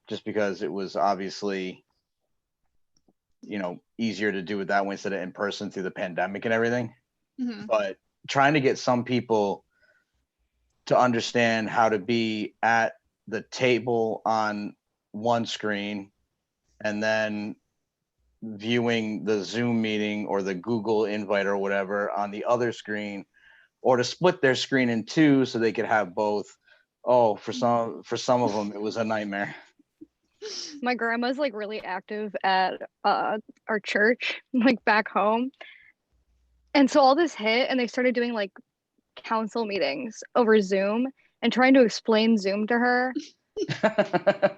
just because it was obviously, easier to do it that way instead of in person through the pandemic and everything. Mm-hmm. But trying to get some people to understand how to be at the table on one screen and then viewing the Zoom meeting or the Google invite or whatever on the other screen, or to split their screen in two so they could have both. Oh, for some of them, it was a nightmare. My grandma's like really active at our church, like back home. And so all this hit and they started doing like council meetings over Zoom and trying to explain Zoom to her. I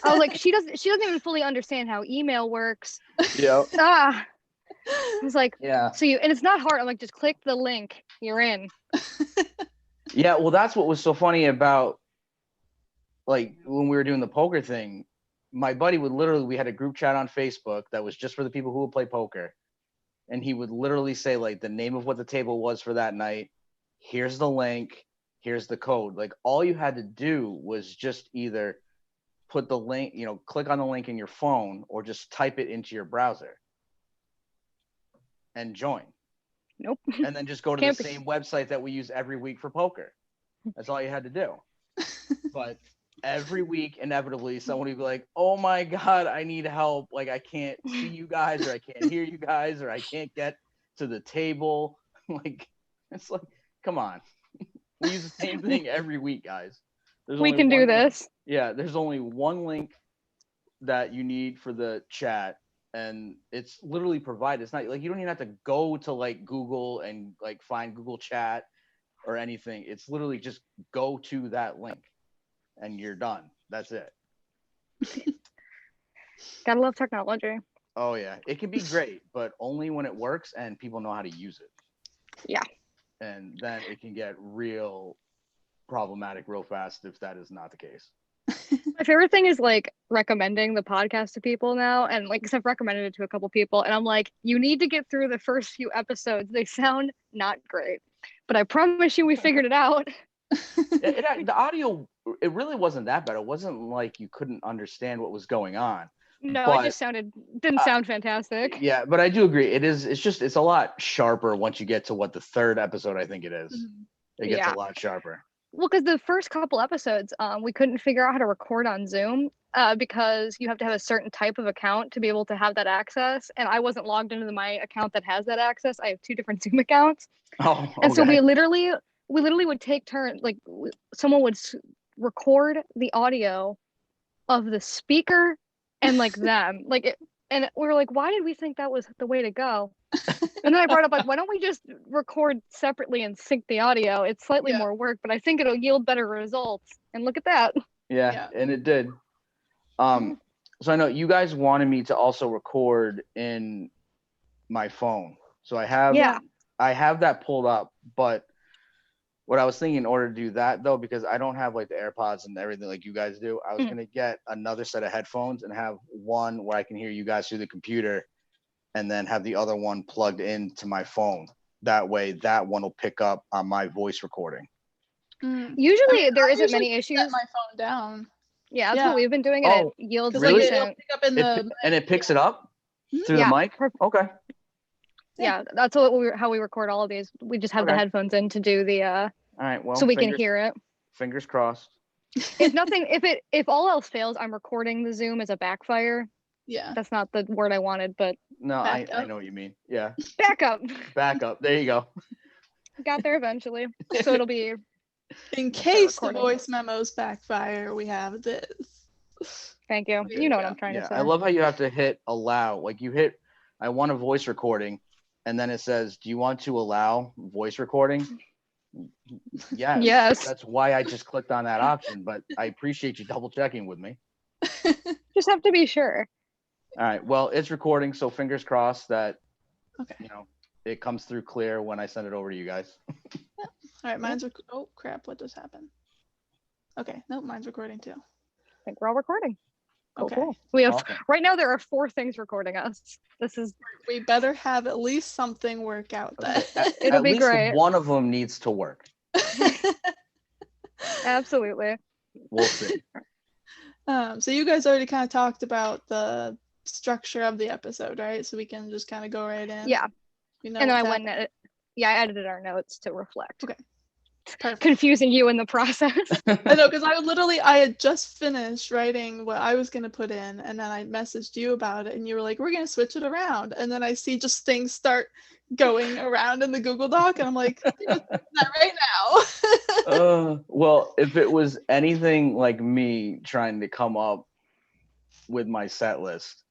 was like, she doesn't even fully understand how email works. Yeah. I was like, yeah. So and it's not hard. I'm like, just click the link, you're in. Yeah, well, that's what was so funny about, like, when we were doing the poker thing. My buddy would literally, we had a group chat on Facebook that was just for the people who would play poker. And he would literally say, like, the name of what the table was for that night. Here's the link. Here's the code. Like, all you had to do was just either put the link, click on the link in your phone or just type it into your browser and join. Nope. And then just go to the same website that we use every week for poker. That's all you had to do. But every week, inevitably, someone would be like, oh my God, I need help. Like, I can't see you guys, or I can't hear you guys, or I can't get to the table. Like, it's like, come on. We use the same thing every week, guys. We can do this. Yeah, there's only one link that you need for the chat, and it's literally provided. It's not like you don't even have to go to like Google and like find Google Chat or anything. It's literally just go to that link and you're done. That's it. Gotta love technology. Oh yeah, it can be great, but only when it works and people know how to use it. Yeah. And then it can get real problematic real fast if that is not the case. My favorite thing is like recommending the podcast to people now, and like, cause I've recommended it to a couple people, and I'm like, you need to get through the first few episodes. They sound not great, but I promise you, we figured it out. The audio, it really wasn't that bad. It wasn't like you couldn't understand what was going on. No, but, it just didn't sound fantastic. Yeah, but I do agree. It's a lot sharper once you get to what the third episode I think it is. Mm-hmm. It gets a lot sharper. Well, because the first couple episodes, we couldn't figure out how to record on Zoom because you have to have a certain type of account to be able to have that access. And I wasn't logged into my account that has that access. I have 2 different Zoom accounts. Oh, okay. And so we literally would take turns. Like, someone would record the audio of the speaker and like them, and we were like, why did we think that was the way to go? And then I brought up, like, why don't we just record separately and sync the audio? It's slightly more work, but I think it'll yield better results. And look at that. Yeah. And it did. So I know you guys wanted me to also record in my phone. So I have that pulled up, but what I was thinking, in order to do that though, because I don't have like the AirPods and everything like you guys do, I was going to get another set of headphones and have one where I can hear you guys through the computer, and then have the other one plugged into my phone. That way that one will pick up on my voice recording. Usually there isn't many issues. Set my phone down. Yeah, that's what we've been doing, and it yields really? It'll pick up in and it picks it up through the mic? Okay. Yeah, that's how we record all of these. We just have the headphones in to do the all right, well, so we can hear it. Fingers crossed. If all else fails, I'm recording the Zoom as a backfire. Yeah. That's not the word I wanted, but no, I know what you mean. Yeah. Backup. There you go. Got there eventually. So it'll be, in case the voice memos backfire, we have this. Thank you. You know what I'm trying to say. I love how you have to hit allow. Like, you hit, I want a voice recording, and then it says, do you want to allow voice recording? Yes. That's why I just clicked on that option, but I appreciate you double checking with me. Just have to be sure. All right. Well, it's recording, so fingers crossed that it comes through clear when I send it over to you guys. All right, mine's oh crap, what just happened? Okay, nope, mine's recording too. I think we're all recording. Okay. Cool. We have right now there are 4 things recording us. We better have at least something work out then. It'll be great. One of them needs to work. Absolutely. We'll see. So you guys already kind of talked about the structure of the episode, right? So we can just kind of go right in. Yeah. We know And then I what's went and I edited our notes to reflect. Okay. Perfect. Confusing you in the process. I know, because I had just finished writing what I was going to put in, and then I messaged you about it, and you were like, we're going to switch it around. And then I see just things start going around in the Google Doc, and I'm like, you're just doing that right now. Well, if it was anything like me trying to come up with my set list,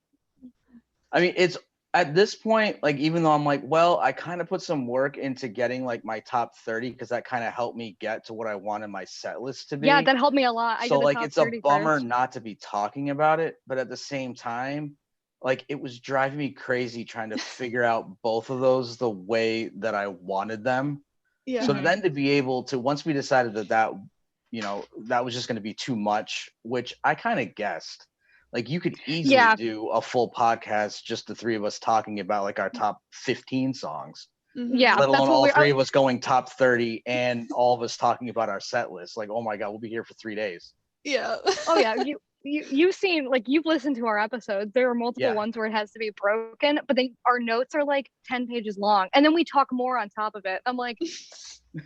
I mean, it's at this point, like, even though I'm like, well, I kind of put some work into getting like my top 30 because that kind of helped me get to what I wanted my set list to be. Yeah, that helped me a lot. So like, it's a bummer not to be talking about it, but at the same time, like, it was driving me crazy trying to figure out both of those the way that I wanted them. Yeah. So then to be able to, once we decided that that was just going to be too much, which I kind of guessed. Like, you could easily do a full podcast, just the three of us talking about like our top 15 songs. Yeah. Let alone all three of us going top 30 and all of us talking about our set list. Like, oh my God, we'll be here for 3 days. Yeah. Oh yeah. You've seen, like, you've listened to our episodes. There are multiple ones where it has to be broken, but our notes are like 10 pages long. And then we talk more on top of it. I'm like,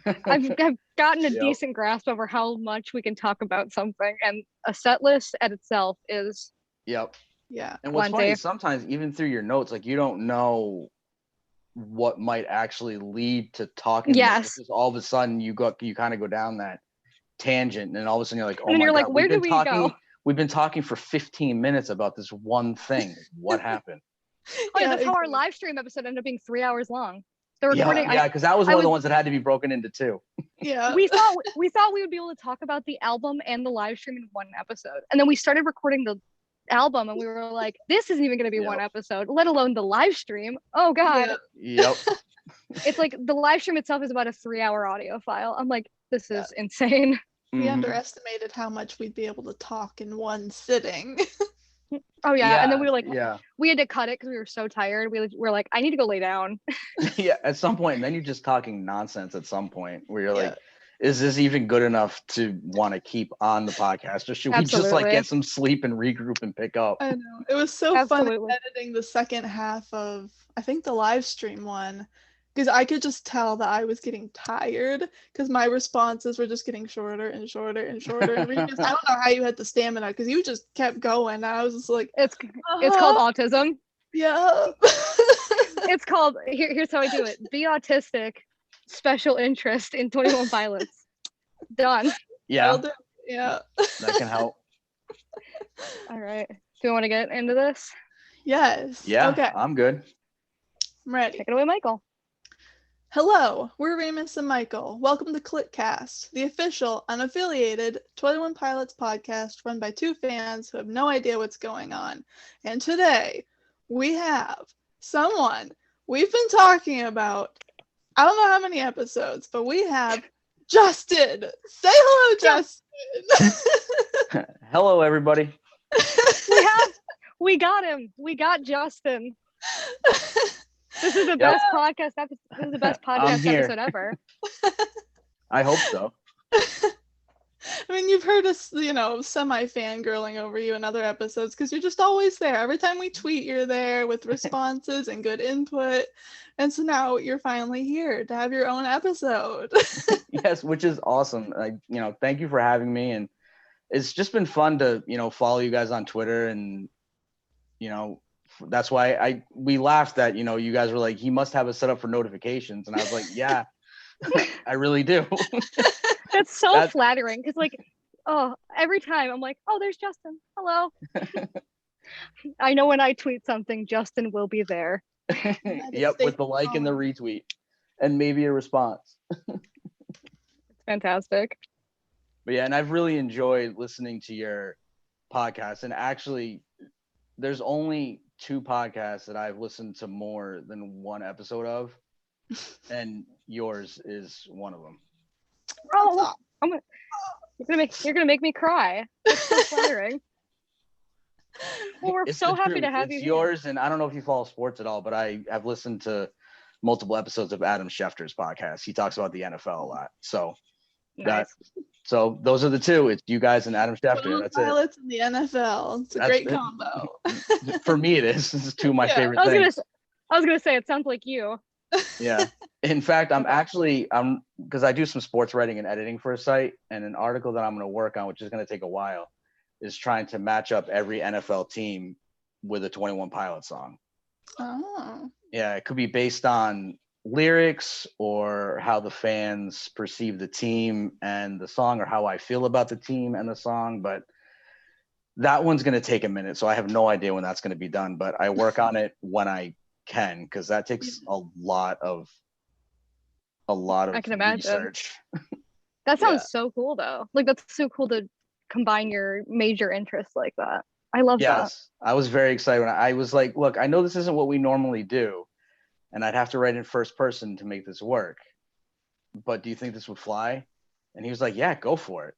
I've gotten a decent grasp over how much we can talk about something, and a set list at itself is Yeah. And what's funny is sometimes even through your notes, like, you don't know what might actually lead to talking. Yes. Because all of a sudden you kind of go down that tangent, and all of a sudden you're like, oh and my you're God, like, where do we go? We've been talking for 15 minutes about this one thing. What happened? That's how our live stream episode ended up being 3 hours long. The recording, because that was one of the ones that had to be broken into two. Yeah. We thought we would be able to talk about the album and the live stream in one episode, and then we started recording the album, and we were like, this isn't even going to be one episode, let alone the live stream. Oh God. Yep. It's like the live stream itself is about a 3-hour audio file. I'm like, this is insane. We underestimated how much we'd be able to talk in one sitting. Oh yeah. And then we were like, we had to cut it because we were so tired. We were like, I need to go lay down. At some point, and then you're just talking nonsense at some point where you're like, is this even good enough to want to keep on the podcast, or should we just like get some sleep and regroup and pick up? I know, it was so fun editing the second half of, I think, the live stream one, because I could just tell that I was getting tired because my responses were just getting shorter and shorter and shorter. And I don't know how you had the stamina, because you just kept going. And I was just like, it's called autism. Yeah. It's called, here's how I do it: be autistic, special interest in 21 Pilots. Done. Yeah. Yeah. That can help. All right. Do you want to get into this? Yes. Yeah. Okay. I'm good. I'm ready. Take it away, Michael. Hello, we're Remus and Michael. Welcome to Cliquecast, the official, unaffiliated 21 Pilots podcast run by two fans who have no idea what's going on. And today, we have someone we've been talking about, I don't know how many episodes, but we have Justin. Say hello, Justin. Hello, everybody. We got him. We got Justin. This is the best podcast episode. This is the best podcast episode ever. I hope so. I mean, you've heard us, semi-fangirling over you in other episodes because you're just always there. Every time we tweet, you're there with responses and good input. And so now you're finally here to have your own episode. Yes, which is awesome. Thank you for having me. And it's just been fun to, follow you guys on Twitter. And, that's why we laughed that, you guys were like, he must have it set up for notifications. And I was like, yeah, I really do. That's so flattering. Because every time I'm like, oh, there's Justin. Hello. I know when I tweet something, Justin will be there. Yep, with the like and the retweet and maybe a response. It's fantastic. But yeah, and I've really enjoyed listening to your podcast. And actually, there's only 2 podcasts that I've listened to more than one episode of, and yours is one of them. Oh, you're gonna make me cry. That's so flattering. Well, we're so happy to have you. It's yours, and I don't know if you follow sports at all, but I've listened to multiple episodes of Adam Schefter's podcast. He talks about the NFL a lot, so nice. So those are the two. It's you guys and Adam Schefter. That's pilots in the NFL. It's a great combo. For me, it is. This is two of my favorite things. I was gonna say it sounds like you. Yeah. In fact, I'm because I do some sports writing and editing for a site, and an article that I'm going to work on, which is going to take a while, is trying to match up every NFL team with a 21 Pilots song. Oh. Yeah, it could be based on lyrics or how the fans perceive the team and the song, or how I feel about the team and the song. But that one's going to take a minute, so I have no idea when that's going to be done. But I work on it when I can, because that takes a lot of I can imagine. research. That sounds so cool, though. Like, that's so cool to combine your major interests like that. I love that. I was very excited when I was like, look, I know this isn't what we normally do, and I'd have to write in first person to make this work, but do you think this would fly? And he was like, yeah, go for it.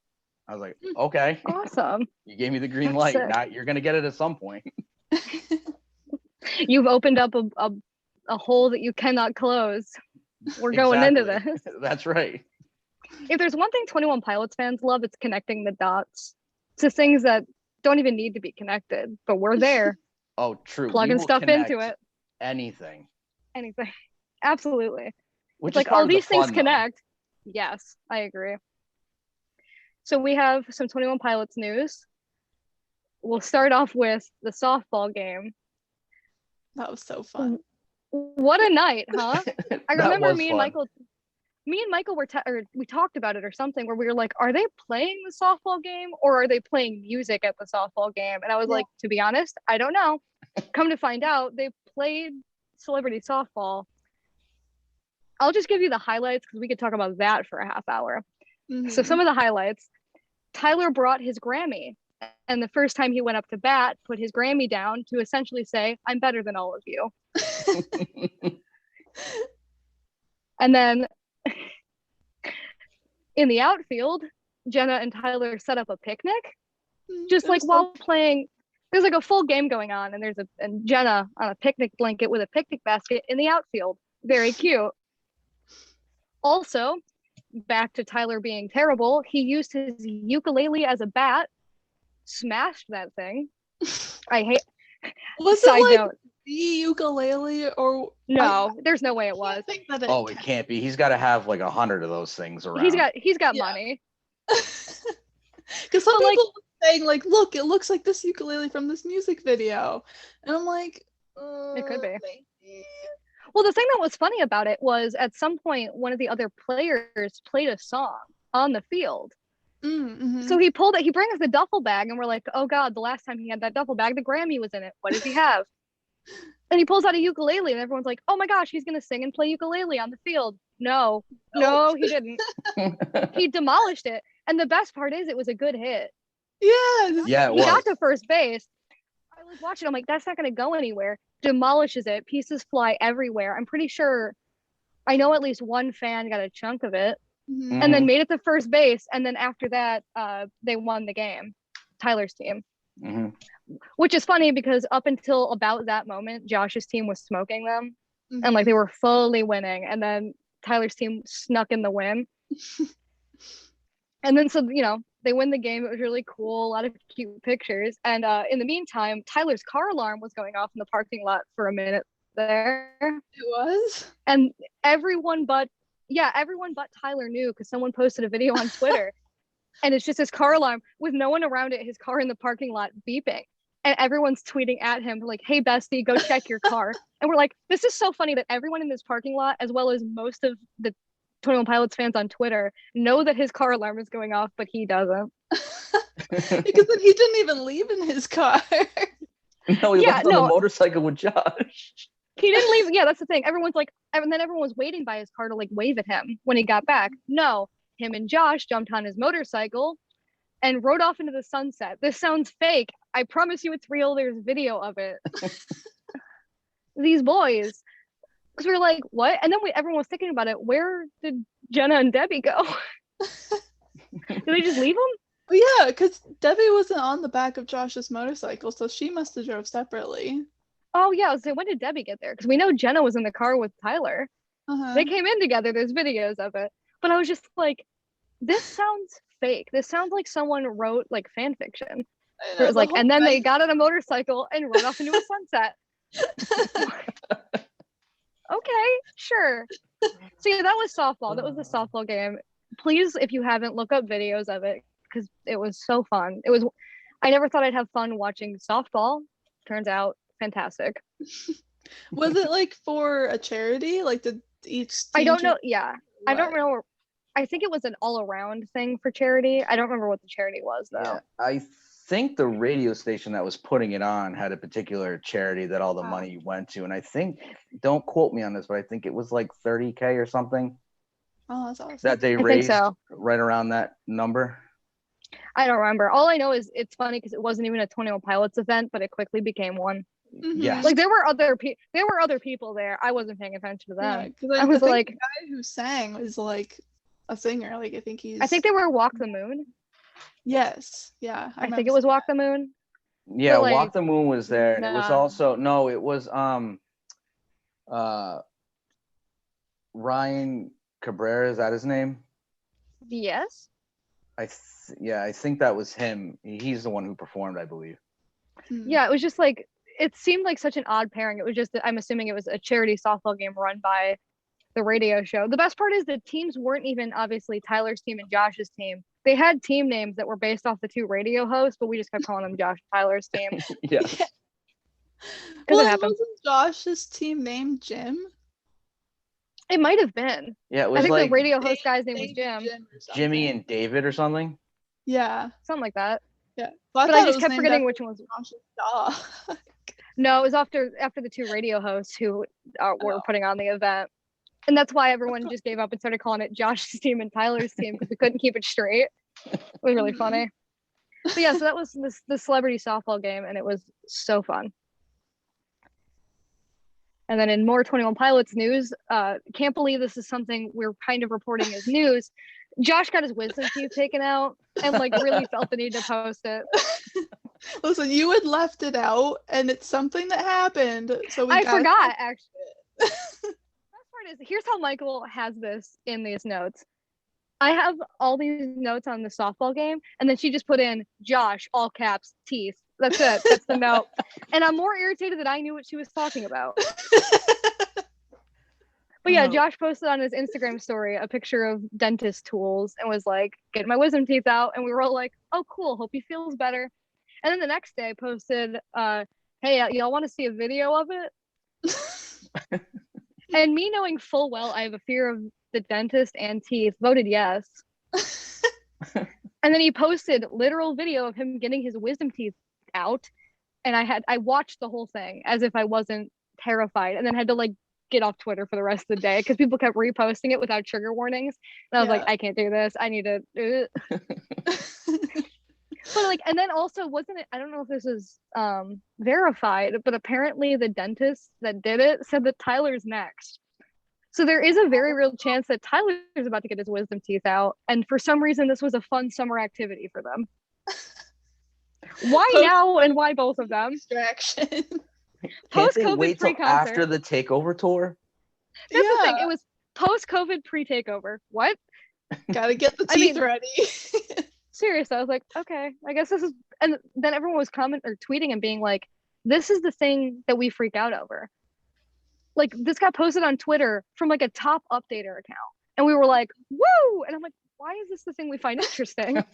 I was like, okay. Awesome. You gave me the green light. Now you're going to get it at some point. You've opened up a hole that you cannot close. We're going into this. That's right. If there's one thing 21 Pilots fans love, it's connecting the dots to things that don't even need to be connected, but we're there. Oh, true. Plugging stuff into it. Anything. Absolutely. Which it's like, all these things connect. Yes, I agree. So we have some 21 Pilots news. We'll start off with the softball game. That was so fun. What a night, huh? I remember me and Michael we talked about it or something, where we were like, are they playing the softball game or are they playing music at the softball game? And I was like, to be honest, I don't know. Come to find out, they played celebrity softball. I'll just give you the highlights because we could talk about that for a half hour. Mm-hmm. So some of the highlights: Tyler brought his Grammy, and the first time he went up to bat, put his Grammy down to essentially say, I'm better than all of you. And then in the outfield, Jenna and Tyler set up a picnic, just like while playing. There's like a full game going on, and and Jenna on a picnic blanket with a picnic basket in the outfield. Very cute. Also, back to Tyler being terrible, he used his ukulele as a bat, smashed that thing. I hate. Side note. The ukulele or no, there's no way it was. It can't be. He's got to have like 100 of those things around. He's got money. Because some people were saying like, look, it looks like this ukulele from this music video, and I'm like, it could be. Well, the thing that was funny about it was at some point one of the other players played a song on the field. Mm-hmm. So he brings the duffel bag, and we're like, oh God, the last time he had that duffel bag, the Grammy was in it. What does he have? And he pulls out a ukulele, and everyone's like, oh my gosh, he's going to sing and play ukulele on the field. No, he didn't. He demolished it. And the best part is it was a good hit. Yeah, he got to first base. I was watching, I'm like, that's not going to go anywhere. Demolishes it. Pieces fly everywhere. I'm pretty sure, I know at least one fan got a chunk of it. Mm-hmm. And then made it to first base. And then after that, they won the game. Tyler's team. Mm-hmm. Which is funny because up until about that moment, Josh's team was smoking them. Mm-hmm. And like they were fully winning. And then Tyler's team snuck in the win. And then, so, they win the game. It was really cool. A lot of cute pictures. And in the meantime, Tyler's car alarm was going off in the parking lot for a minute there. It was? And everyone but Tyler knew because someone posted a video on Twitter. And it's just his car alarm with no one around it, his car in the parking lot beeping. And everyone's tweeting at him like, hey, bestie, go check your car. And we're like, this is so funny that everyone in this parking lot, as well as most of the 21 Pilots fans on Twitter, know that his car alarm is going off, but he doesn't. Because then he didn't even leave in his car. No, he left on the motorcycle with Josh. He didn't leave. Yeah, that's the thing. Everyone's like, and then everyone was waiting by his car to like wave at him when he got back. No, him and Josh jumped on his motorcycle and rode off into the sunset. This sounds fake. I promise you it's real. There's video of it. These boys. Because we were like, what? And then everyone was thinking about it. Where did Jenna and Debbie go? Did they just leave them? Well, yeah, because Debbie wasn't on the back of Josh's motorcycle, so she must have drove separately. Oh, yeah. So when did Debbie get there? Because we know Jenna was in the car with Tyler. Uh-huh. They came in together. There's videos of it. But I was just like, this sounds fake. This sounds like someone wrote like fan fiction. I It know, was like, whole and then they night. got on a motorcycle and rode off into a sunset. Okay, sure. So yeah, that was softball. That was the softball game. Please, if you haven't, look up videos of it because it was so fun. I never thought I'd have fun watching softball. Turns out fantastic. Was it like for a charity? Like did each team I don't know. choose Yeah, I don't what? know. I think it was an all-around thing for charity. I don't remember what the charity was though. Yeah, I think the radio station that was putting it on had a particular charity that all the Wow. money went to, and I think, don't quote me on this, but I think it was like 30K or something Oh, that's awesome. that they I think raised so. right around that number. I don't remember. All I know is it's funny because it wasn't even a 21 Pilots event, but it quickly became one. Yes. Like there were other people there. I wasn't paying attention to them. Yeah, because I was think like, the guy who sang was like a singer. Like I think they were Walk the Moon. Yes. Yeah. I think it was Walk the Moon. Yeah, But, like, Walk the Moon was there, and it was nah. also it was Ryan Cabrera, is that his name? Yes. I think that was him. He's the one who performed, I believe. Yeah, it was just like it seemed like such an odd pairing. It was just I'm assuming it was a charity softball game run by the radio show. The best part is the teams weren't even obviously Tyler's team and Josh's team. They had team names that were based off the two radio hosts, but we just kept calling them Josh and Tyler's team. Yes. Well, it happened. wasn't Josh's team named Jim? It might have been. Yeah, it was I think like the radio host guy's name was Jim. Jimmy and David or something. Yeah. Something like that. Yeah. Well, But I just kept forgetting which one was. Josh's dog. No, it was after the two radio hosts who were putting on the event. And that's why everyone just gave up and started calling it Josh's team and Tyler's team because we couldn't keep it straight. It was really funny. But yeah, so that was the celebrity softball game, and it was so fun. And then in more 21 Pilots news, can't believe this is something we're kind of reporting as news. Josh got his wisdom teeth taken out and like really felt the need to post it. Listen, you had left it out, and it's something that happened. So I forgot actually. Best part is here's how Michael has this in these notes. I have all these notes on the softball game, and then she just put in Josh, all caps, teeth. That's it. That's the note. And I'm more irritated that I knew what she was talking about. But yeah, Josh posted on his Instagram story a picture of dentist tools and was like, getting my wisdom teeth out. And we were all like, oh, cool. Hope he feels better. And then the next day posted, hey, y'all want to see a video of it? And me knowing full well I have a fear of the dentist and teeth, voted yes. And then he posted literal video of him getting his wisdom teeth out. And I watched the whole thing as if I wasn't terrified, and then had to like get off Twitter for the rest of the day because people kept reposting it without trigger warnings. And I was like, I can't do this. I need to. But like, and then also wasn't it? I don't know if this is verified, but apparently the dentist that did it said that Tyler's next. So there is a very real chance that Tyler's about to get his wisdom teeth out, and for some reason this was a fun summer activity for them. Why now and why both of them? Distraction. Post-COVID wait till after the Takeover Tour? That's the thing. It was post-COVID pre-takeover. What? Gotta get the teeth ready. Seriously, I was like, okay, I guess this is. And then everyone was commenting or tweeting and being like, this is the thing that we freak out over. Like, this got posted on Twitter from like a top updater account. And we were like, woo! And I'm like, why is this the thing we find interesting?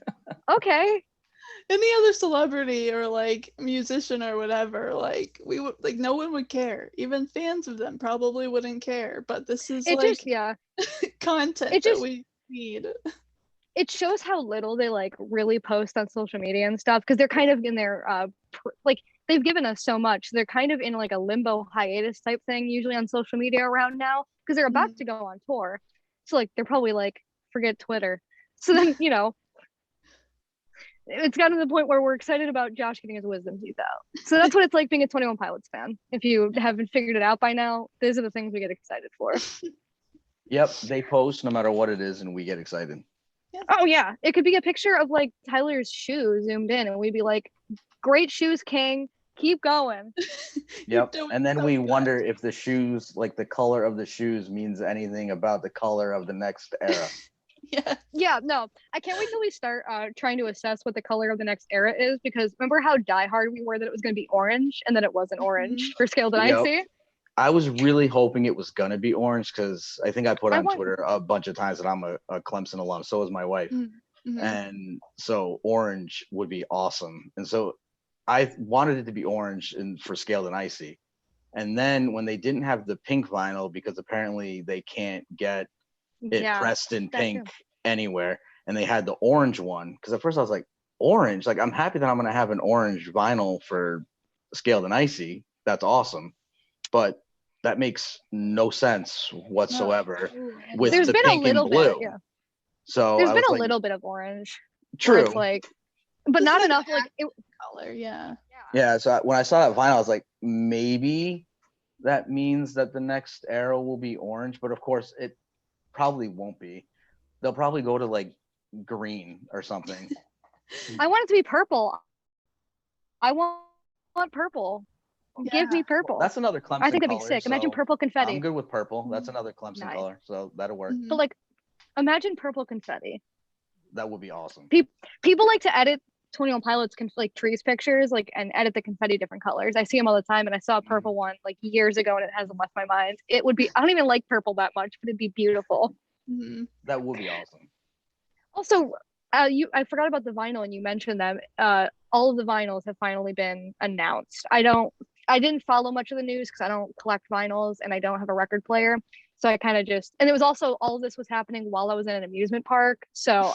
Okay. Any other celebrity or like musician or whatever, like we would like no one would care. Even fans of them probably wouldn't care. But this is content that we need. It shows how little they like really post on social media and stuff because they're kind of in their like they've given us so much. They're kind of in like a limbo hiatus type thing usually on social media around now because they're about to go on tour. So like they're probably like forget Twitter. So then it's gotten to the point where we're excited about Josh getting his wisdom teeth out. So that's what it's like being a 21 Pilots fan. If you haven't figured it out by now, these are the things we get excited for. Yep, they post no matter what it is, and we get excited. Yeah. Oh yeah, it could be a picture of like Tyler's shoes zoomed in, and we'd be like, "Great shoes, King. Keep going." Yep, and then we wonder if the shoes, like the color of the shoes, means anything about the color of the next era. Yeah, no. I can't wait till we start trying to assess what the color of the next era is, because remember how diehard we were that it was going to be orange, and then it wasn't orange for Scaled and Icy? I was really hoping it was going to be orange, because I think I put on Twitter a bunch of times that I'm a Clemson alum. So is my wife. And so orange would be awesome. And so I wanted it to be orange for Scaled and Icy. And then when they didn't have the pink vinyl, because apparently they can't get it pressed in pink anywhere, and they had the orange one, because at first I was like, orange? Like, I'm happy that I'm going to have an orange vinyl for Scaled and Icy. That's awesome. But that makes no sense whatsoever with the pink and blue. So there's been a little bit of orange. True. It's like, but not enough. Like color. Yeah. So when I saw that vinyl, I was like, maybe that means that the next era will be orange. But of course, it probably won't be. They'll probably go to like green or something. I want it to be purple. I want purple. Give me purple. That's another Clemson I think that'd color, be sick. So Imagine purple confetti. I'm good with purple. That's another Clemson color, so that'll work. But like, imagine purple confetti. That would be awesome. People like to edit 21 Pilots like trees pictures, like, and edit the confetti different colors. I see them all the time, and I saw a purple one like years ago, and it hasn't left my mind. It would be. I don't even like purple that much, but it'd be beautiful. That would be awesome. Also, I forgot about the vinyl, and you mentioned them. All of the vinyls have finally been announced. I didn't follow much of the news because I don't collect vinyls and I don't have a record player. So I kind of and it was also, all of this was happening while I was in an amusement park. So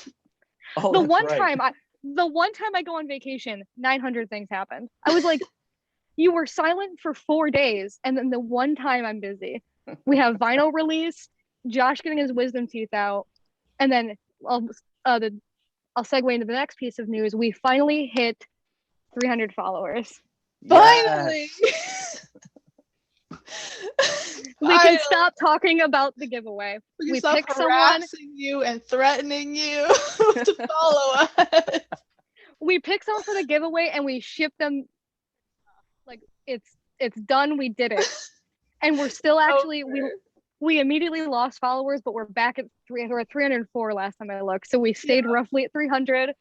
the one time I go on vacation, 900 things happened. I was like, you were silent for 4 days. And then the one time I'm busy, we have vinyl release, Josh getting his wisdom teeth out. And then I'll segue into the next piece of news. We finally hit 300 followers. Finally! We can stop talking about the giveaway. We pick harassing you and threatening you to follow us. We pick someone for the giveaway and we ship them. Like, it's done. We did it, and we're still actually we immediately lost followers, but we're back at 304 last time I looked. So we stayed roughly at 300.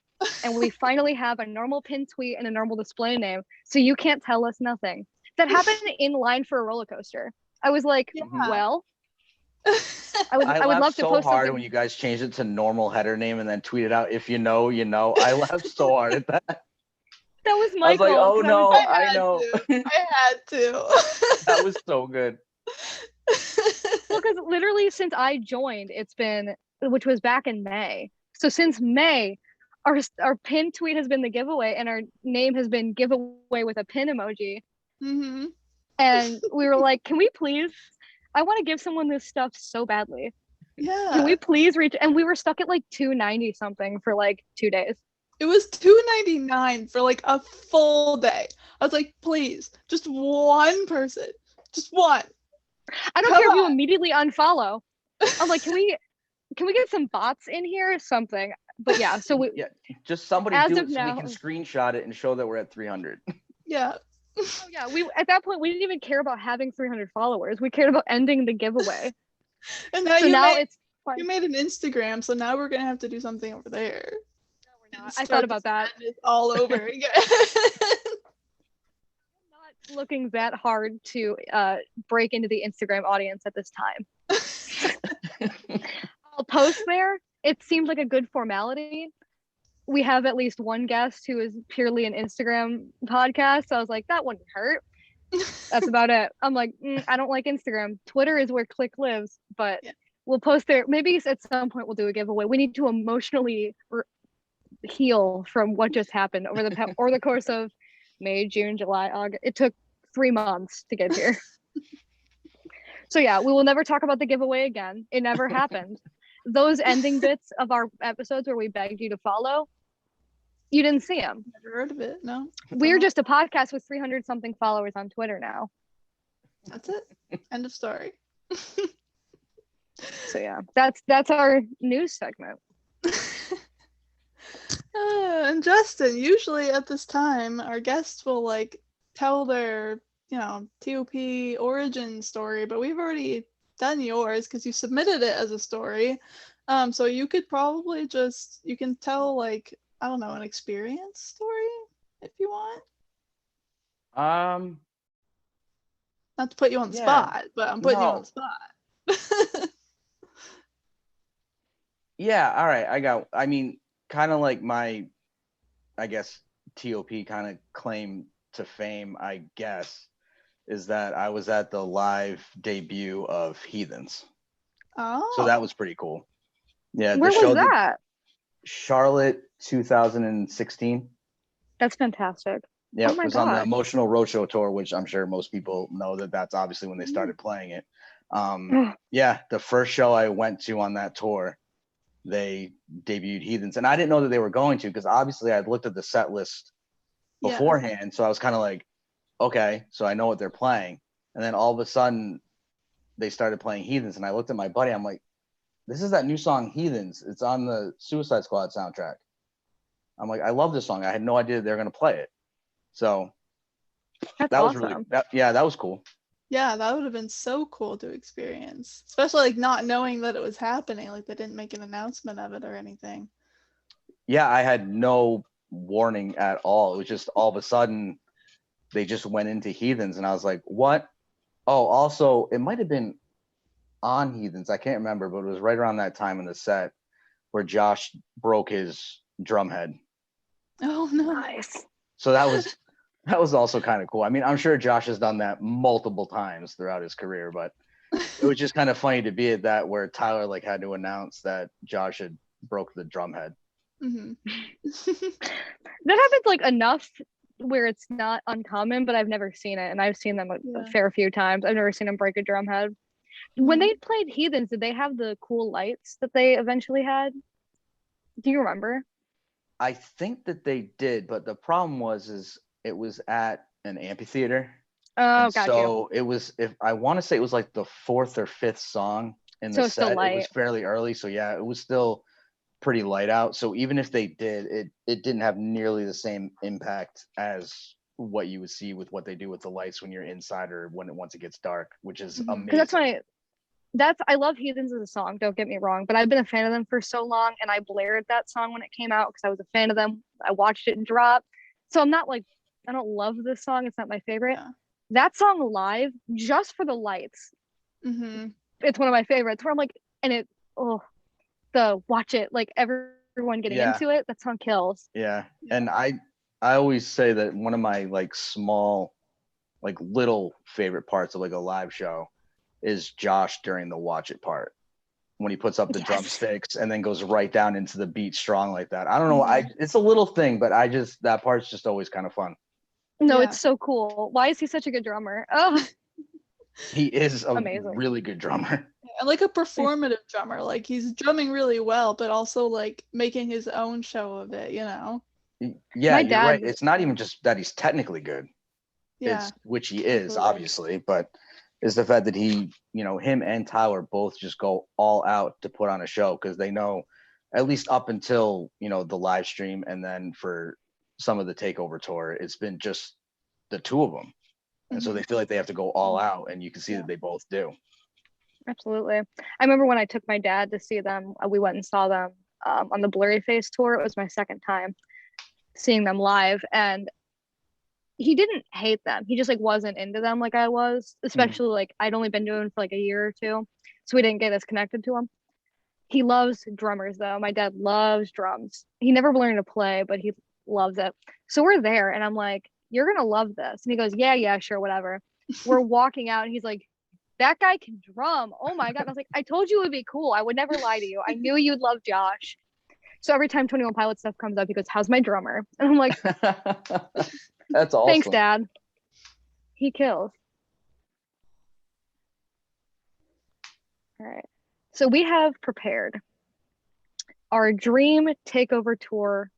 And we finally have a normal pin tweet and a normal display name. So you can't tell us nothing. That happened in line for a roller coaster. I was like, well, I would love to post hard something. When you guys changed it to normal header name and then tweeted out, if you know, you know. I laughed so hard at that. That was Michael. I was like, oh no, I know. I had to. That was so good. Well, because literally since I joined, it's been, which was back in May. So since May, our pin tweet has been the giveaway, and our name has been giveaway with a pin emoji. And we were like, can we please? I want to give someone this stuff so badly. Yeah. Can we please reach? And we were stuck at like 290 something for like 2 days. It was $2.99 for like a full day. I was like, please, just one person, just one. I don't care if you immediately unfollow. I'm like, can we get some bots in here or something? But yeah, so just somebody do it so we can screenshot it and show that we're at 300. Yeah. Oh, yeah, we at that point we didn't even care about having 300 followers. We cared about ending the giveaway. And now you made an Instagram, so now we're gonna have to do something over there. No, we're not. I thought about that. It's all over again. I'm not looking that hard to break into the Instagram audience at this time. I'll post there. It seemed like a good formality. We have at least one guest who is purely an Instagram podcast. So I was like, that wouldn't hurt. That's about it. I'm like, I don't like Instagram. Twitter is where Click lives, but we'll post there. Maybe at some point we'll do a giveaway. We need to emotionally heal from what just happened over the course of May, June, July, August. It took 3 months to get here. So yeah, we will never talk about the giveaway again. It never happened. Those ending bits of our episodes where we begged you to follow, you didn't see them. Never heard of it, no. We're just a podcast with 300 something followers on Twitter now. That's it. End of story. So yeah, that's our news segment. And Justin, usually at this time, our guests will like tell their, TOP origin story, but we've already done yours because you submitted it as a story. So you could probably you can tell like, I don't know, an experience story if you want. Not to put you on the spot, but I'm putting you on the spot. Yeah, all right. I mean, kind of like my, I guess, TOP kind of claim to fame, I guess, is that I was at the live debut of Heathens. Oh. So that was pretty cool. Yeah. Where was that? Charlotte 2016. That's fantastic. Yeah, it was on the Emotional Roadshow tour, which I'm sure most people know that's obviously when they started playing it. Yeah, the first show I went to on that tour, they debuted Heathens, and I didn't know that they were going to, because obviously I'd looked at the set list beforehand, so I was kind of like, okay, so I know what they're playing. And then all of a sudden they started playing Heathens, and I looked at my buddy, I'm like, this is that new song Heathens. It's on the Suicide Squad soundtrack. I'm like, I love this song. I had no idea they're going to play it. So that was really, that was cool. Yeah, that would have been so cool to experience, especially like not knowing that it was happening. Like they didn't make an announcement of it or anything. Yeah, I had no warning at all. It was just all of a sudden they just went into Heathens, and I was like, what? Oh, also, it might have been on Heathens. I can't remember, but it was right around that time in the set where Josh broke his drum head. Oh, nice. So that was also kind of cool. I mean, I'm sure Josh has done that multiple times throughout his career, but it was just kind of funny to be at that where Tyler like had to announce that Josh had broke the drum head. Mm-hmm. That happens like enough where it's not uncommon, but I've never seen it, and I've seen them a fair few times. I've never seen him break a drum head. Mm-hmm. When they played Heathens, did they have the cool lights that they eventually had? Do you remember? I think that they did, but the problem was it was at an amphitheater. Oh, gotcha. So it was, if I want to say, it was like the fourth or fifth song in the set. It was fairly early, so yeah, it was still pretty light out. So even if they did, it didn't have nearly the same impact as what you would see with what they do with the lights when you're inside or once it gets dark, which is amazing. I love Heathens as a song, don't get me wrong, but I've been a fan of them for so long, and I blared that song when it came out because I was a fan of them. I watched it drop. So I'm not like, I don't love this song. It's not my favorite. Yeah. That song live, just for the lights, it's one of my favorites, where I'm like, and watch it, like everyone getting into it, that song kills. Yeah. And I always say that one of my like small, like little favorite parts of like a live show is Josh during the watch it part, when he puts up the drumsticks and then goes right down into the beat strong like that. I don't know. It's a little thing, but that part's just always kind of fun. No, it's so cool. Why is he such a good drummer? Oh, he is amazing. Really good drummer. And like a performative drummer. Like he's drumming really well, but also like making his own show of it, you know? Yeah, you're right. It's not even just that he's technically good. Yeah. Which he is, obviously, but is the fact that he, him and Tyler both just go all out to put on a show, because they know, at least up until, the live stream, and then for some of the Takeover Tour, it's been just the two of them. And so they feel like they have to go all out, and you can see that they both do. Absolutely. I remember when I took my dad to see them, we went and saw them on the Blurry Face tour. It was my second time seeing them live, and he didn't hate them. He just like wasn't into them like I was, especially like I'd only been doing for like a year or two, so we didn't get as connected to him. He loves drummers though. My dad loves drums. He never learned to play, but he loves it. So we're there, and I'm like, "You're gonna love this," and he goes, "Yeah, sure, whatever." We're walking out, and he's like, "That guy can drum. Oh my God." And I was like, "I told you it would be cool. I would never lie to you. I knew you'd love Josh." So every time 21 Pilots stuff comes up, he goes, "How's my drummer?" And I'm like, "That's awesome. Thanks, Dad." He kills. All right. So we have prepared our dream Takeover Tour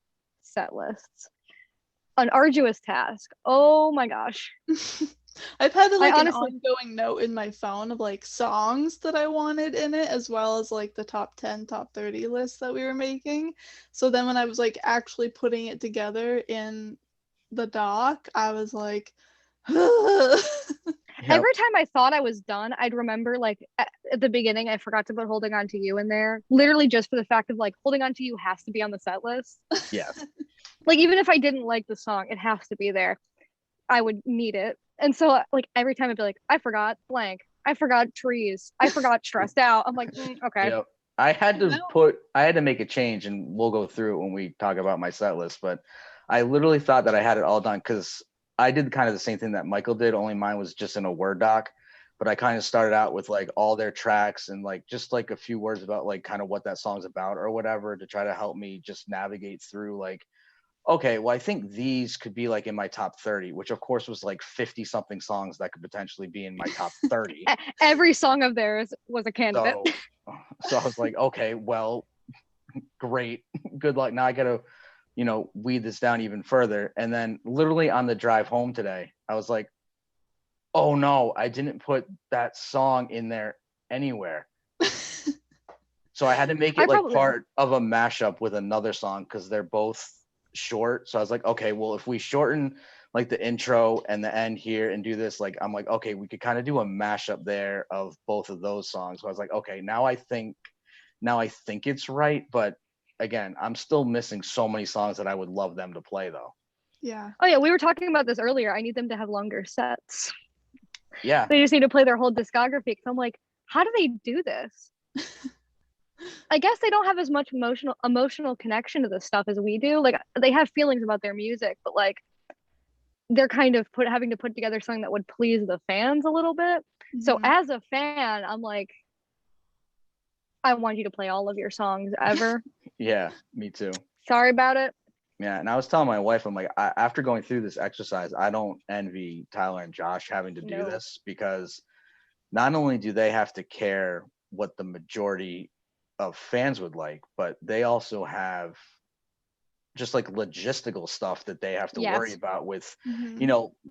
set lists. An arduous task. Oh my gosh. I've had like an ongoing note in my phone of like songs that I wanted in it, as well as like the top 10, top 30 list that we were making. So then when I was like actually putting it together in the doc, I was like, every time I thought I was done, I'd remember like at the beginning, I forgot to put Holding On to You in there, literally just for the fact of like Holding On to You has to be on the set list. Yeah. Like, even if I didn't like the song, it has to be there. I would need it. And so like every time I'd be like, I forgot blank. I forgot trees. I forgot stressed out. I'm like, okay. Yep. I had to make a change, and we'll go through it when we talk about my set list, but I literally thought that I had it all done because I did kind of the same thing that Michael did, only mine was just in a Word doc. But I kind of started out with like all their tracks and like just like a few words about like kind of what that song's about or whatever to try to help me just navigate through like, okay, well, I think these could be like in my top 30, which of course was like 50 something songs that could potentially be in my top 30. Every song of theirs was a candidate. So I was like, okay, well, great. Good luck. Now I got to, weed this down even further. And then literally on the drive home today, I was like, oh no, I didn't put that song in there anywhere. So I had to make it like part of a mashup with another song because they're both short. So I was like, okay, well, if we shorten like the intro and the end here and do this, like I'm like, okay, we could kind of do a mashup there of both of those songs. So I was like, okay, now I think it's right, but again, I'm still missing so many songs that I would love them to play though. Yeah. Oh yeah, we were talking about this earlier. I need them to have longer sets. Yeah. They just need to play their whole discography. So I'm like, how do they do this? I guess they don't have as much emotional connection to this stuff as we do. Like they have feelings about their music, but like they're kind of having to put together something that would please the fans a little bit. Mm-hmm. So as a fan, I'm like, I want you to play all of your songs ever. Yeah, me too. Sorry about it. Yeah, and I was telling my wife, I'm like, after going through this exercise, I don't envy Tyler and Josh having to do this because not only do they have to care what the majority of fans would like, but they also have just like logistical stuff that they have to worry about with,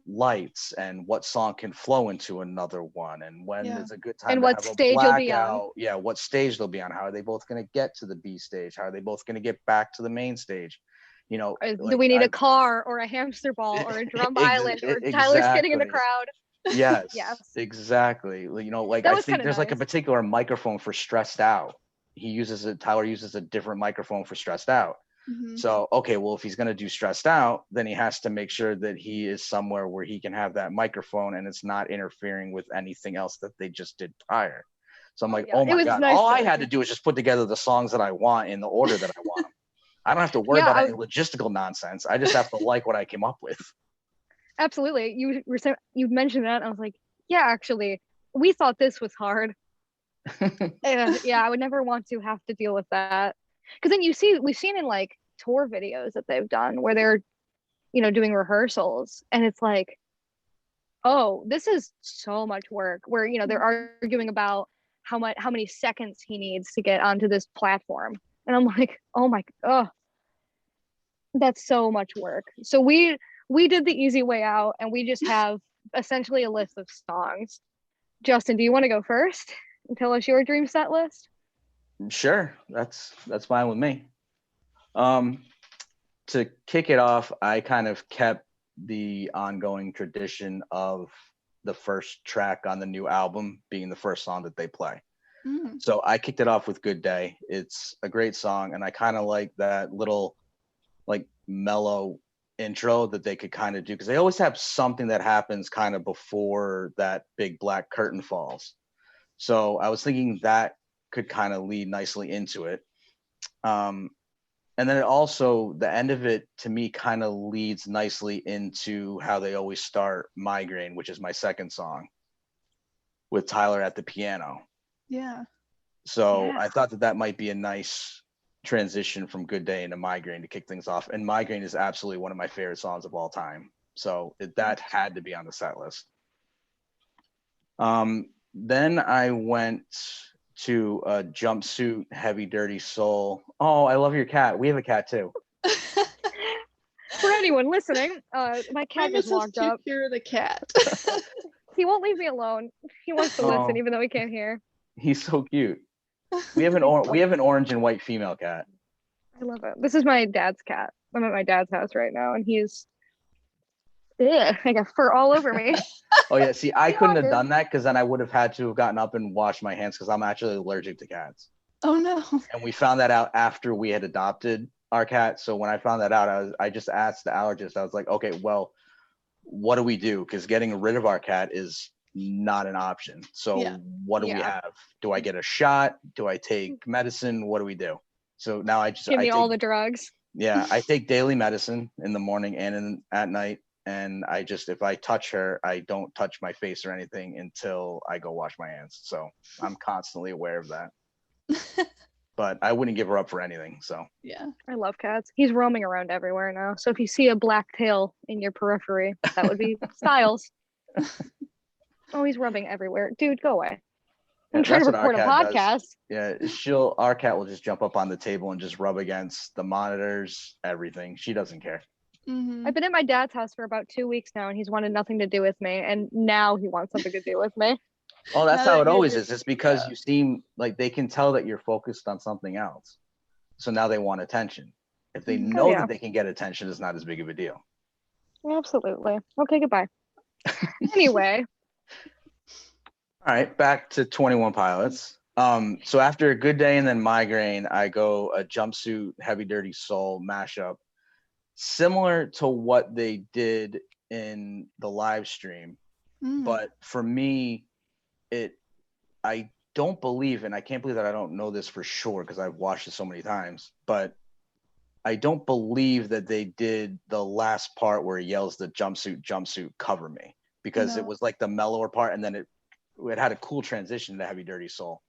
lights and what song can flow into another one and when is a good time and to what have stage a you'll be on. Yeah, what stage they'll be on. How are they both going to get to the B stage? How are they both going to get back to the main stage? Do we need a car or a hamster ball or a drum island or Tyler sitting in the crowd? Yes, exactly. Like I think there's like a particular microphone for Stressed Out. Tyler uses a different microphone for Stressed Out. Mm-hmm. So, okay, well, if he's going to do Stressed Out, then he has to make sure that he is somewhere where he can have that microphone and it's not interfering with anything else that they just did prior. So I'm like, oh my God, all I had to do is just put together the songs that I want in the order that I want them. I don't have to worry about any logistical nonsense. I just have to like what I came up with. Absolutely. You mentioned that. And I was like, yeah, actually, we thought this was hard. Yeah, I would never want to have to deal with that. Because then we've seen in like tour videos that they've done where they're, doing rehearsals and it's like, oh, this is so much work where, they're arguing about how many seconds he needs to get onto this platform. And I'm like, that's so much work. So we did the easy way out and we just have essentially a list of songs. Justin, do you want to go first and tell us your dream set list? Sure, that's fine with me. To kick it off, I kind of kept the ongoing tradition of the first track on the new album being the first song that they play. Mm. So I kicked it off with Good Day. It's a great song, and I kind of like that little like mellow intro that they could kind of do because they always have something that happens kind of before that big black curtain falls. So I was thinking that could kind of lead nicely into it. And then it also, the end of it to me kind of leads nicely into how they always start Migraine, which is my second song with Tyler at the piano. Yeah. So I thought that might be a nice transition from Good Day into Migraine to kick things off. And Migraine is absolutely one of my favorite songs of all time. So that had to be on the set list. Then I went to a Jumpsuit, Heavy Dirty Soul. Oh, I love your cat. We have a cat too. For anyone listening, my cat just walked up. You're the cat. He won't leave me alone. He wants to listen even though he can't hear. He's so cute. We have an orange and white female cat. I love it. This is my dad's cat. I'm at my dad's house right now, and he's Yeah, I got fur all over me. Oh yeah, see, I couldn't have done that because then I would have had to have gotten up and washed my hands because I'm actually allergic to cats. Oh no. And we found that out after we had adopted our cat. So when I found that out, I just asked the allergist. I was like, okay, well, what do we do? Because getting rid of our cat is not an option. So what do we have? Do I get a shot? Do I take medicine? What do we do? So now give me all the drugs. Yeah, I take daily medicine in the morning and at night. And I just, if I touch her, I don't touch my face or anything until I go wash my hands. So I'm constantly aware of that. But I wouldn't give her up for anything. So yeah, I love cats. He's roaming around everywhere now. So if you see a black tail in your periphery, that would be Styles. Oh, he's rubbing everywhere. Dude, go away. I'm trying to record a podcast. Does. Yeah, our cat will just jump up on the table and just rub against the monitors, everything. She doesn't care. I've been at my dad's house for about 2 weeks now, and he's wanted nothing to do with me, and now he wants something to do with me. Oh, that's how it always is. It's because you seem like they can tell that you're focused on something else. So now they want attention. If they know that they can get attention, it's not as big of a deal. Absolutely. Okay, goodbye. Anyway. All right, back to 21 Pilots. So after a good day and then migraine, I go a Jumpsuit Heavy Dirty Soul mashup, similar to what they did in the live stream. But for me, I don't believe, and I can't believe that I don't know this for sure because I've watched it so many times, but I don't believe that they did the last part where he yells the jumpsuit, cover me, because it was like the mellower part, and then it had a cool transition to Heavy Dirty Soul.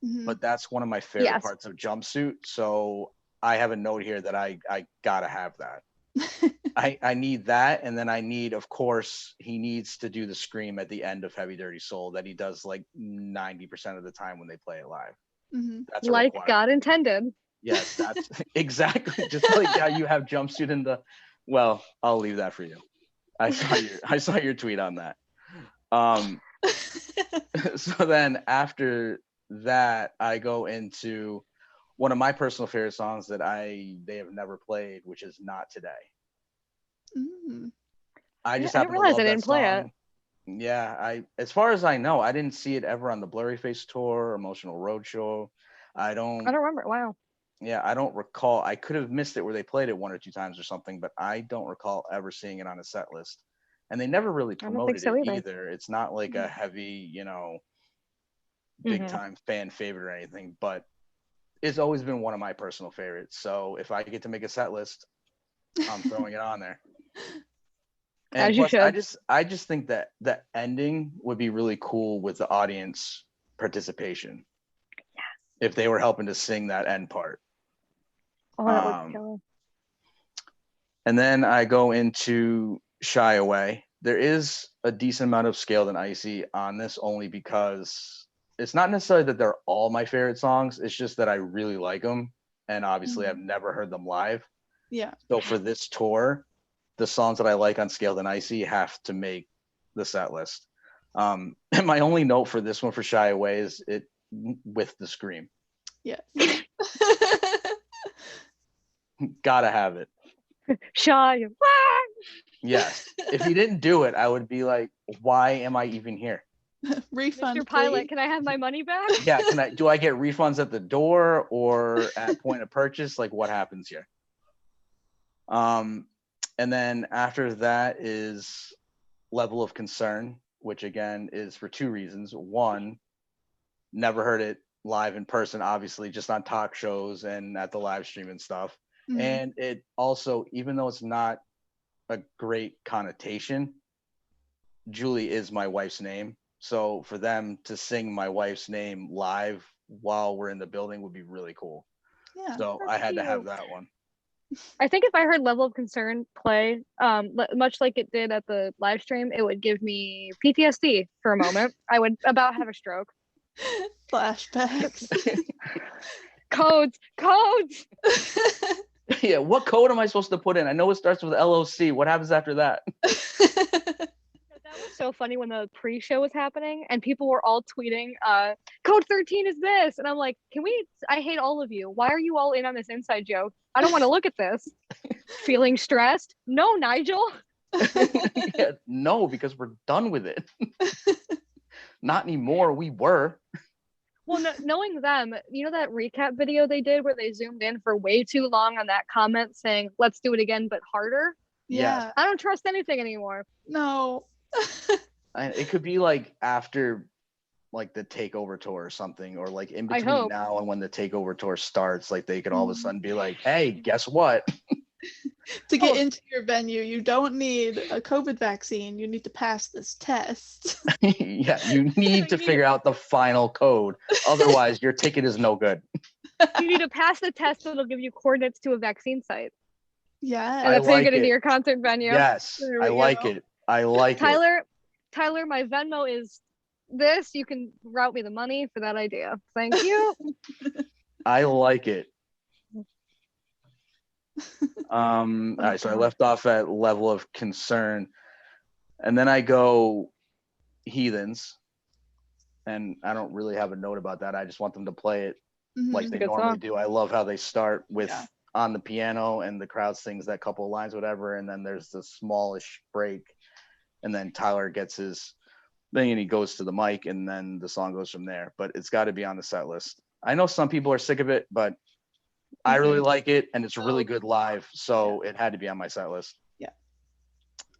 But that's one of my favorite parts of Jumpsuit. So I have a note here that I gotta have that. I need that, and then I need, of course, he needs to do the scream at the end of Heavy Dirty Soul that he does like 90% of the time when they play it live. That's like God intended. Yes, that's exactly just like how you have Jumpsuit in the. Well, I'll leave that for you. I saw your tweet on that. So then after that, I go into one of my personal favorite songs that they have never played, which is Not Today. I just didn't realize I didn't play it. Yeah, as far as I know, I didn't see it ever on the Blurry Face tour, Emotional Roadshow. I don't remember. Wow. Yeah, I don't recall. I could have missed it where they played it 1 or 2 times or something, but I don't recall ever seeing it on a set list. And they never really promoted it either. It's not like a heavy, big time fan favorite or anything, but it's always been one of my personal favorites. So if I get to make a set list, I'm throwing it on there. And as you should. I just think that the ending would be really cool with the audience participation. Yes. If they were helping to sing that end part. Oh, that would kill. And then I go into Shy Away. There is a decent amount of Scaled and Icy on this, only because it's not necessarily that they're all my favorite songs. It's just that I really like them. And obviously I've never heard them live. Yeah. So for this tour, the songs that I like on Scaled and Icy have to make the set list. And my only note for this one for Shy Away is it with the scream. Yes. Gotta have it. Shy Away. Yes. If he didn't do it, I would be like, why am I even here? Refund, Mr. Pilot, can I have my money back? Yeah, do I get refunds at the door or at point of purchase? Like, what happens here? And then after that is Level of Concern, which again is for 2 reasons. One, never heard it live in person, obviously, just on talk shows and at the live stream and stuff. And it also, even though it's not a great connotation, Julie is my wife's name. So for them to sing my wife's name live while we're in the building would be really cool. Yeah, so I had to have that one. I think if I heard Level of Concern play, much like it did at the live stream, it would give me PTSD for a moment. I would about have a stroke. Flashbacks. Codes. Yeah, what code am I supposed to put in? I know it starts with LOC. What happens after that? That was so funny when the pre-show was happening and people were all tweeting, code 13 is this. And I'm like, I hate all of you. Why are you all in on this inside joke? I don't want to look at this. Feeling stressed? No, Nigel. Yeah, no, because we're done with it. Not anymore. We were. Well, knowing them, you know that recap video they did where they zoomed in for way too long on that comment saying, "Let's do it again, but harder." Yeah. I don't trust anything anymore. No. It could be like after like the Takeover Tour or something, or like in I between hope. now and when the Takeover Tour starts, like they could all of a sudden be like, hey, guess what? To get into your venue, you don't need a COVID vaccine. You need to pass this test. Yeah, you need to figure out the final code. Otherwise, your ticket is no good. You need to pass the test that'll give you coordinates to a vaccine site. Yeah. And that's how you get into your concert venue. Yes, I like it. I like it. Tyler, my Venmo is this. You can route me the money for that idea. Thank you. I like it. All right, so I left off at level of concern, and then I go Heathens, and I don't really have a note about that. I just want them to play it like they normally do. I love how they start with on the piano and the crowd sings that couple of lines, whatever, and then there's the smallish break, and then Tyler gets his thing and he goes to the mic, and then the song goes from there. But it's got to be on the set list. I know some people are sick of it, but I really like it, and it's really good live, so it had to be on my set list. Yeah.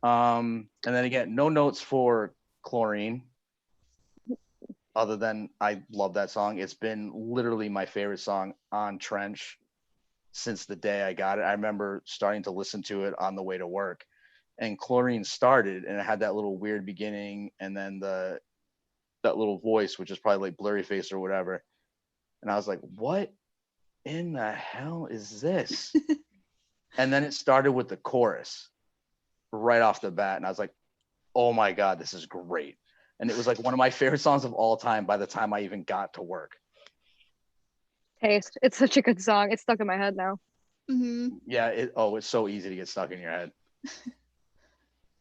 And then again, no notes for Chlorine, other than I love that song. It's been literally my favorite song on Trench since the day I got it. I remember starting to listen to it on the way to work, and Chlorine started, and it had that little weird beginning, and then that little voice, which is probably like Blurry Face or whatever. And I was like, what in the hell is this? And then it started with the chorus right off the bat, and I was like, oh my god, this is great. And it was like one of my favorite songs of all time by the time I even got to work. Taste. It's such a good song. It's stuck in my head now. Yeah, it's so easy to get stuck in your head.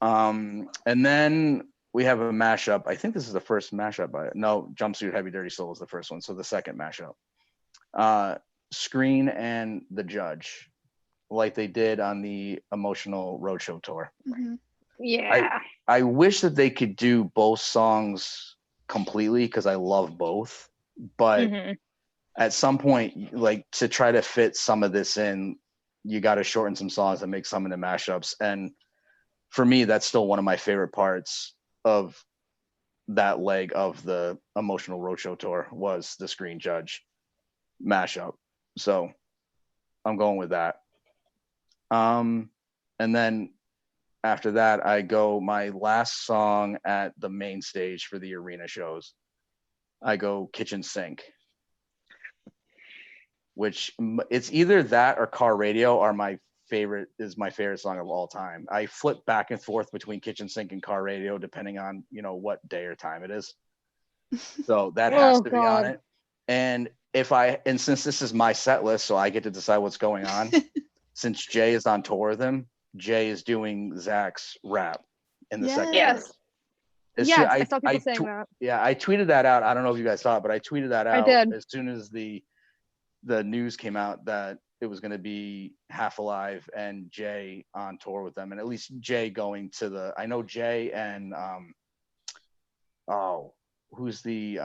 And then we have a mashup. I think this is the first mashup Jumpsuit Heavy Dirty Soul is the first one, so the second mashup. Screen and The Judge, like they did on the Emotional Roadshow tour. Yeah. I wish that they could do both songs completely because I love both, but at some point, like to try to fit some of this in, you got to shorten some songs and make some into mashups. And for me, that's still one of my favorite parts of that leg of the Emotional Roadshow tour was the Screen Judge mashup. So I'm going with that. And then after that, I go my last song at the main stage for the arena shows. I go Kitchen Sink, which it's either that or Car Radio are my favorite song of all time. I flip back and forth between Kitchen Sink and Car Radio depending on, what day or time it is. So that has to be on it. And since this is my set list, so I get to decide what's going on. Since Jay is on tour with him, Jay is doing Zach's rap in the second verse. Yes, I saw people saying that. Yeah, I tweeted that out. I don't know if you guys saw it, but I tweeted that out as soon as the news came out that it was going to be Half Alive and Jay on tour with them, and at least Jay going to I know Jay and who's the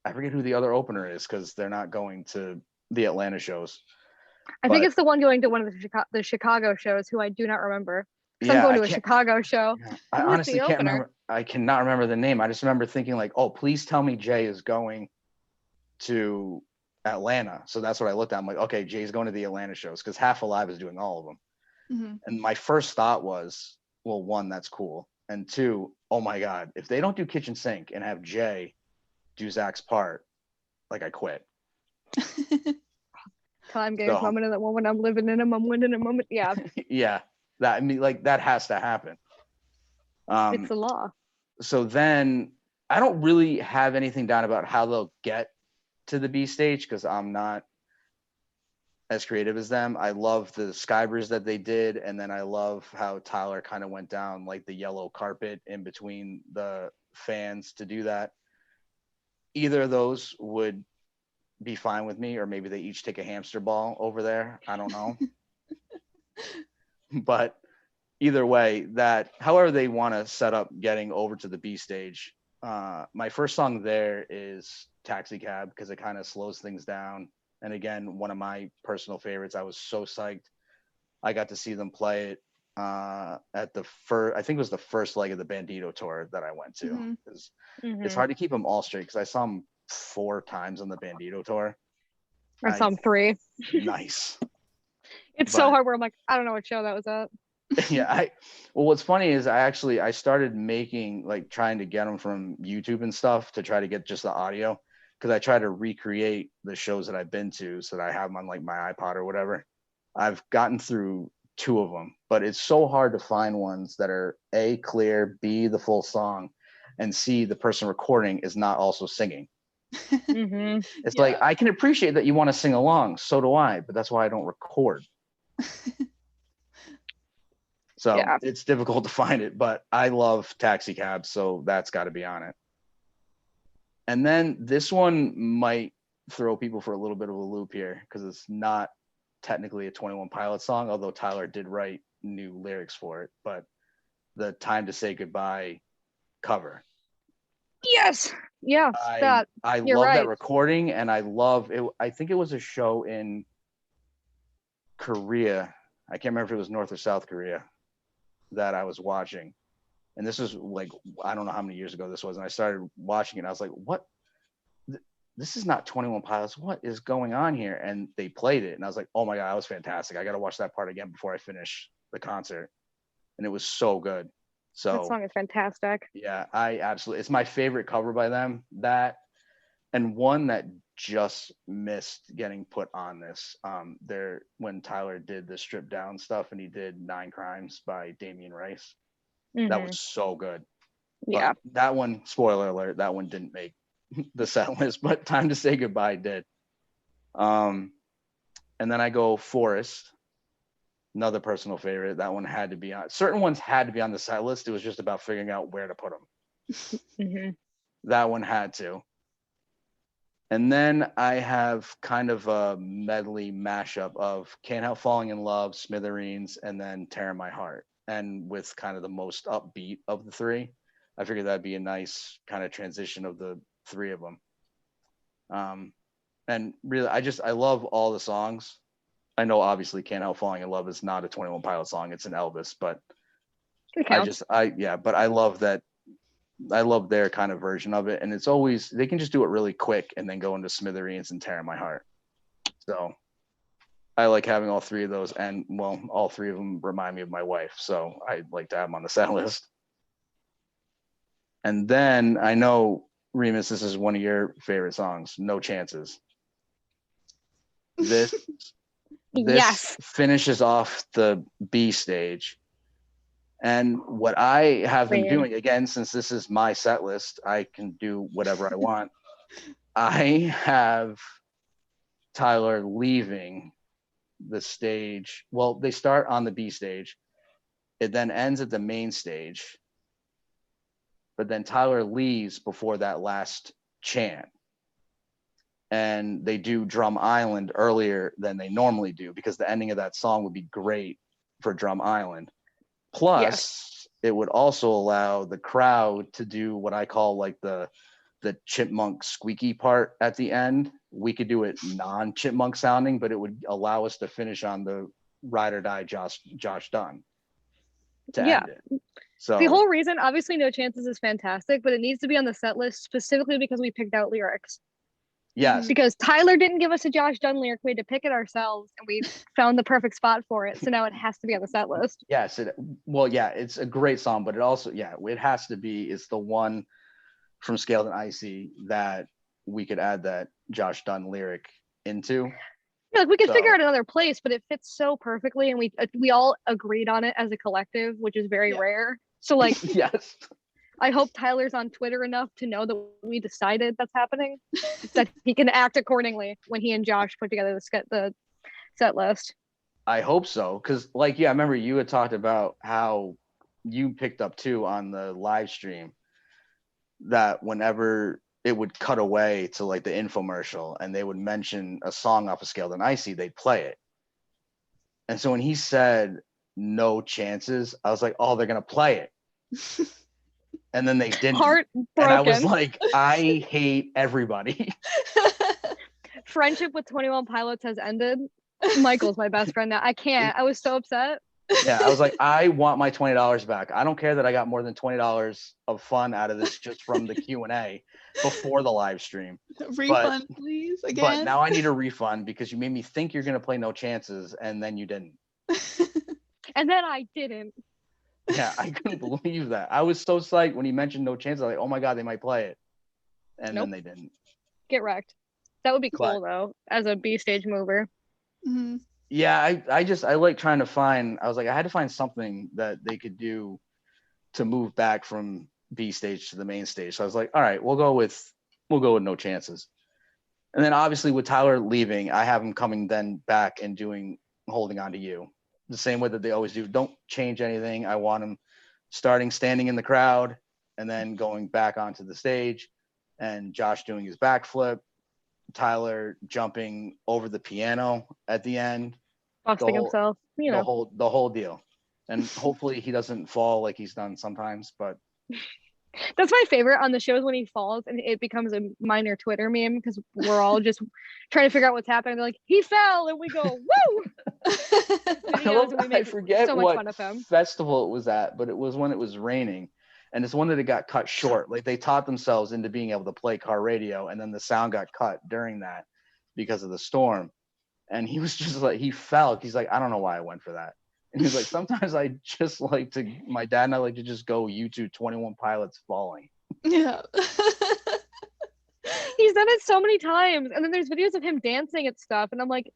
I forget who the other opener is because they're not going to the Atlanta shows. I think it's the one going to one of the Chicago shows who I do not remember. Yeah, I'm going to a Chicago show. Yeah, I honestly can't remember. I cannot remember the name. I just remember thinking like, oh, please tell me Jay is going to Atlanta. So that's what I looked at. I'm like, okay, Jay's going to the Atlanta shows because Half Alive is doing all of them. And my first thought was, well, one, that's cool. And two, oh my God, if they don't do Kitchen Sink and have Jay do Zach's part, like I quit. Time games, moment in that moment. I'm living in a moment in a moment. Yeah. Yeah. That has to happen. It's the law. So then I don't really have anything down about how they'll get to the B stage because I'm not as creative as them. I love the Skybers that they did, and then I love how Tyler kind of went down like the yellow carpet in between the fans to do that. Either of those would be fine with me, or maybe they each take a hamster ball over there. I don't know. But either way, that however they want to set up getting over to the B stage, my first song there is Taxi Cab because it kind of slows things down. And again, one of my personal favorites. I was so psyched. I got to see them play it at the first, I think it was the first leg of the Bandito tour that I went to. It's hard to keep them all straight because I saw them 4 times on the Bandito tour. I saw them 3. Nice. It's so hard where I'm like, I don't know what show that was at. Yeah, well, what's funny is I started making, like, trying to get them from YouTube and stuff to try to get just the audio, because I try to recreate the shows that I've been to so that I have them on like my iPod or whatever. I've gotten through 2 of them, but it's so hard to find ones that are A, clear, B, the full song, and C, the person recording is not also singing. It's like, I can appreciate that you want to sing along, so do I, but that's why I don't record. So it's difficult to find it, but I love Taxi Cab, so that's got to be on it. And then this one might throw people for a little bit of a loop here because it's not technically a 21 Pilots song, although Tyler did write new lyrics for it, but the Time to Say Goodbye cover. Yes. Yeah. I love that recording, and I love it. I think it was a show in Korea. I can't remember if it was North or South Korea that I was watching. And this was like, I don't know how many years ago this was. And I started watching it and I was like, what? This is not 21 Pilots. What is going on here? And they played it. And I was like, oh my God, that was fantastic. I got to watch that part again before I finish the concert. And it was so good. So that song is fantastic. Yeah, I absolutely, it's my favorite cover by them. That, and one that just missed getting put on this. There, when Tyler did the stripped down stuff and he did 9 Crimes by Damien Rice. That was so good. Yeah. But that one, spoiler alert, that one didn't make the set list, but Time to Say Goodbye did. And then I go Forest, another personal favorite. That one had to be on. Certain ones had to be on the set list. It was just about figuring out where to put them. That one had to. And then I have kind of a medley mashup of Can't Help Falling in Love, Smithereens, and then Tear My Heart. And with kind of the most upbeat of the 3, I figured that'd be a nice kind of transition of the 3 of them. And really, I love all the songs. I know obviously Can't Help Falling in Love is not a 21 Pilot song. It's an Elvis, but but I love that. I love their kind of version of it. And it's always, they can just do it really quick and then go into Smithereens and Tear My Heart. So I like having all 3 of those, and well, all 3 of them remind me of my wife, so I'd like to have them on the set list. And then I know, Remus, this is one of your favorite songs, No Chances. This finishes off the B stage. And what I have them doing, again, since this is my set list, I can do whatever I want. I have Tyler leaving the stage. Well, they start on the B stage. It then ends at the main stage. But then Tyler leaves before that last chant. And they do Drum Island earlier than they normally do, because the ending of that song would be great for Drum Island. Plus, it would also allow the crowd to do what I call like the chipmunk squeaky part at the end. We could do it non-chipmunk sounding, but it would allow us to finish on the Ride or Die Josh Dunn to end it. So the whole reason, obviously, No Chances is fantastic, but it needs to be on the set list specifically because we picked out lyrics. Yes. Because Tyler didn't give us a Josh Dunn lyric. We had to pick it ourselves, and we found the perfect spot for it. So now it has to be on the set list. Yes. It's a great song, but it also, it has to be, it's the one from Scaled and Icy that we could add that Josh Dunn lyric into. Yeah, like we could figure out another place, but it fits so perfectly, and we all agreed on it as a collective, which is very rare. So like, yes. I hope Tyler's on Twitter enough to know that we decided that's happening, that he can act accordingly when he and Josh put together the set list. I hope so, because I remember you had talked about how you picked up too on the live stream that whenever it would cut away to like the infomercial and they would mention a song off of Scaled and Icy, they'd play it. And so when he said No Chances, I was like, oh, they're gonna play it. And then they didn't. Heartbroken. And I was like, I hate everybody. Friendship with 21 Pilots has ended. Michael's my best friend now. I can't. I was so upset. Yeah, I was like, I want my $20 back. I don't care that I got more than $20 of fun out of this just from the Q&A before the live stream. Refund, please, again. But now I need a refund because you made me think you're going to play No Chances, and then you didn't. And then I didn't. Yeah, I couldn't believe that. I was so psyched when he mentioned No Chances. I was like, oh my God, they might play it. And then they didn't. Get wrecked. That would be cool, though, as a B stage mover. Mm-hmm. Yeah, I like trying to find, I was like, I had to find something that they could do to move back from B stage to the main stage. So I was like, all right, we'll go with No Chances. And then obviously with Tyler leaving, I have him coming then back and doing Holding On to You. The same way that they always do. Don't change anything. I want him standing in the crowd and then going back onto the stage, and Josh doing his backflip, Tyler jumping over the piano at the end. Busting himself, the whole deal. And hopefully he doesn't fall like he's done sometimes, but that's my favorite on the shows, when he falls and it becomes a minor Twitter meme because we're all just trying to figure out what's happening. They're like, he fell, and we go, woo! I forget so what festival it was at, but it was when it was raining, and it's one that it got cut short. Like they taught themselves into being able to play car radio, and then the sound got cut during that because of the storm. And he was just like, he fell. He's like, I don't know why I went for that. And he's like, sometimes I just like to, my dad and I like to just go YouTube 21 Pilots falling. Yeah. He's done it so many times. And then there's videos of him dancing at stuff. And I'm like,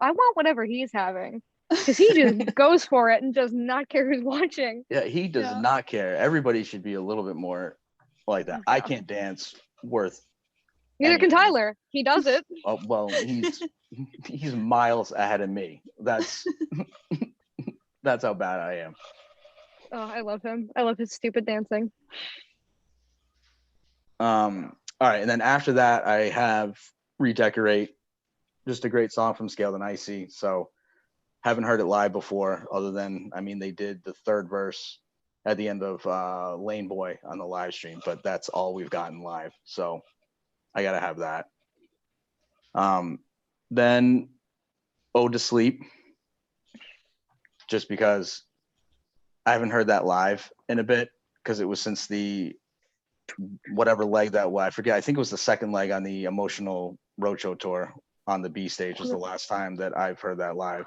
I want whatever he's having. Because he just goes for it and does not care who's watching. Yeah, he does not care. Everybody should be a little bit more like that. I can't dance worth neither anything. Can Tyler. He does it. Oh, well, he's miles ahead of me. That's how bad I am. Oh, I love him. I love his stupid dancing. All right, and then after that, I have Redecorate, just a great song from Scaled and Icy. So haven't heard it live before, other than, I mean, they did the third verse at the end of Lane Boy on the live stream, but that's all we've gotten live. So I gotta have that. Then Ode to Sleep, just because I haven't heard that live in a bit, because it was since the whatever leg that was. I forget. I think it was the second leg on the Emotional Roadshow tour on the B stage was the last time that I've heard that live.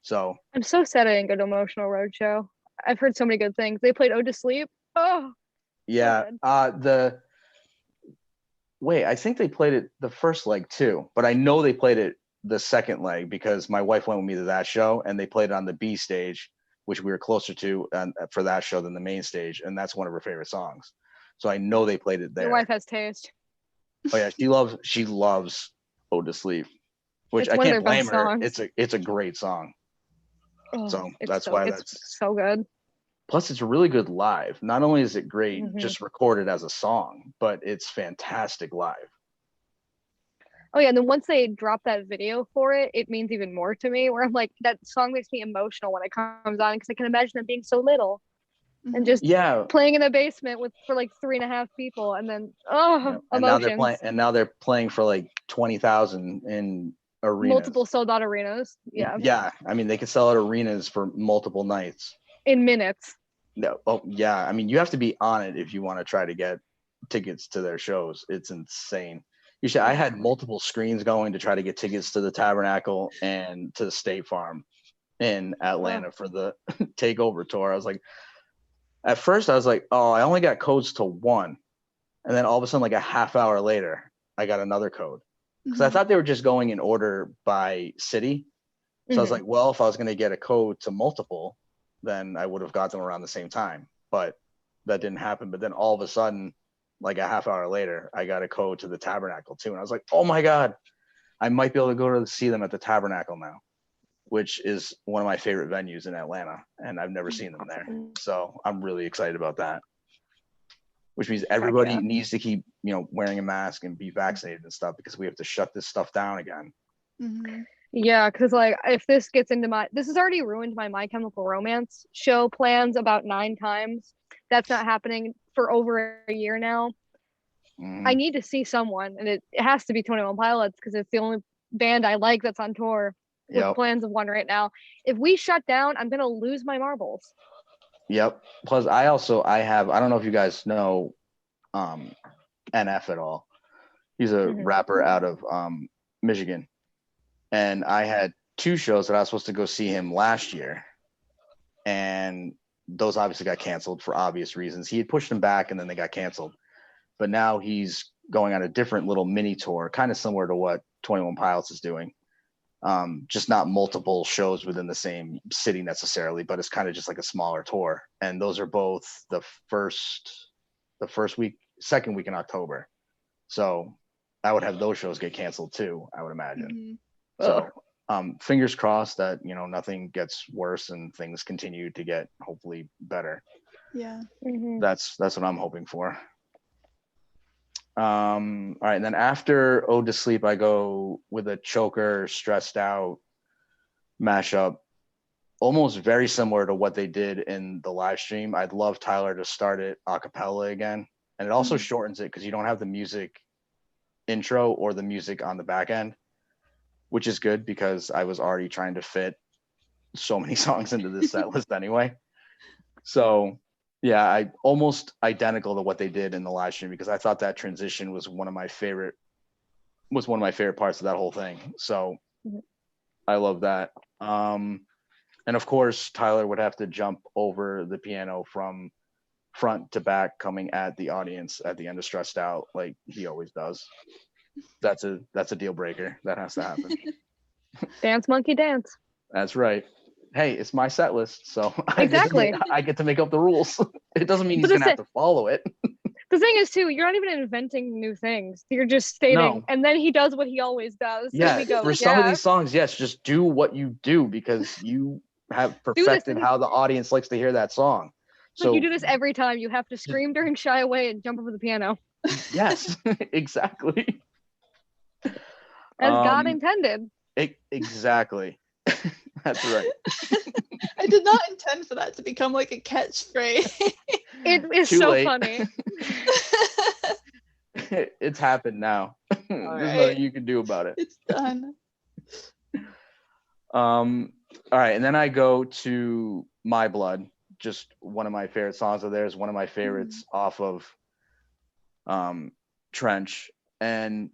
So I'm so sad I didn't go to Emotional Roadshow. I've heard so many good things. They played Ode to Sleep. Oh, yeah. I think they played it the first leg too, but I know they played it the second leg because my wife went with me to that show and they played it on the B stage, which we were closer to for that show than the main stage, and that's one of her favorite songs. So I know they played it there. Your wife has taste. Oh yeah, she loves Ode to Sleep, which I can't blame her. It's a great song. Oh, so that's why that's so good. Plus, it's really good live. Not only is it great just recorded as a song, but it's fantastic live. Oh yeah, and then once they drop that video for it, it means even more to me. Where I'm like, that song makes me emotional when it comes on because I can imagine them being so little and just playing in a basement for like 3.5 people, and then emotions. Now they're playing for like 20,000 in arenas. Multiple sold out arenas. Yeah. Yeah, I mean they can sell out arenas for multiple nights. In minutes. No. Oh yeah. I mean, you have to be on it if you want to try to get tickets to their shows. It's insane. I had multiple screens going to try to get tickets to the Tabernacle and to the State Farm in Atlanta for the Takeover Tour. At first I was like, oh, I only got codes to one. And then all of a sudden, like a half hour later, I got another code. Because I thought they were just going in order by city. So I was like, well, if I was going to get a code to multiple, then I would have got them around the same time, but that didn't happen. But then all of a sudden, like a half hour later, I got a code to the Tabernacle too. And I was like, oh my God, I might be able to go to see them at the Tabernacle now, which is one of my favorite venues in Atlanta. And I've never seen them there. So I'm really excited about that, which means everybody needs to keep, wearing a mask and be vaccinated and stuff because we have to shut this stuff down again. Yeah, because like if this gets into this has already ruined My Chemical Romance show plans about 9 times. That's not happening for over a year now. I need to see someone, and it has to be 21 Pilots because it's the only band I like that's on tour with plans of one right now. If we shut down, I'm gonna lose my marbles. Yep. Plus, I don't know if you guys know NF at all. He's a rapper out of Michigan. And I had 2 shows that I was supposed to go see him last year. And those obviously got canceled for obvious reasons. He had pushed them back and then they got canceled. But now he's going on a different little mini tour, kind of similar to what 21 Pilots is doing. Just not multiple shows within the same city necessarily, but it's kind of just like a smaller tour. And those are both the second week in October. So I would have those shows get canceled too, I would imagine. So fingers crossed that, nothing gets worse and things continue to get hopefully better. Yeah. That's what I'm hoping for. All right, and then after Ode to Sleep, I go with a Choker Stressed Out mashup, almost very similar to what they did in the live stream. I'd love Tyler to start it a cappella again, and it also shortens it because you don't have the music intro or the music on the back end, which is good because I was already trying to fit so many songs into this set list anyway. So yeah, I almost identical to what they did in the live stream because I thought that transition was one of my favorite parts of that whole thing. So I love that. And of course, Tyler would have to jump over the piano from front to back, coming at the audience at the end of Stressed Out, like he always does. That's a deal breaker. That has to happen. Dance monkey dance. That's right. Hey, it's my set list, so exactly. I get to make up the rules. It doesn't mean he's gonna have to follow it. The thing is, too, you're not even inventing new things. You're just stating, and then he does what he always does. Yeah, for some of these songs, yes, just do what you do because you have perfected how the audience likes to hear that song. So you do this every time. You have to scream during Shy Away and jump over the piano. Yes, exactly. As God intended. Exactly. That's right. I did not intend for that to become like a catchphrase. It is so funny. It's happened now. There's nothing you can do about it. It's done. All right, and then I go to My Blood, just one of my favorite songs of theirs, one of my favorites off of Trench, and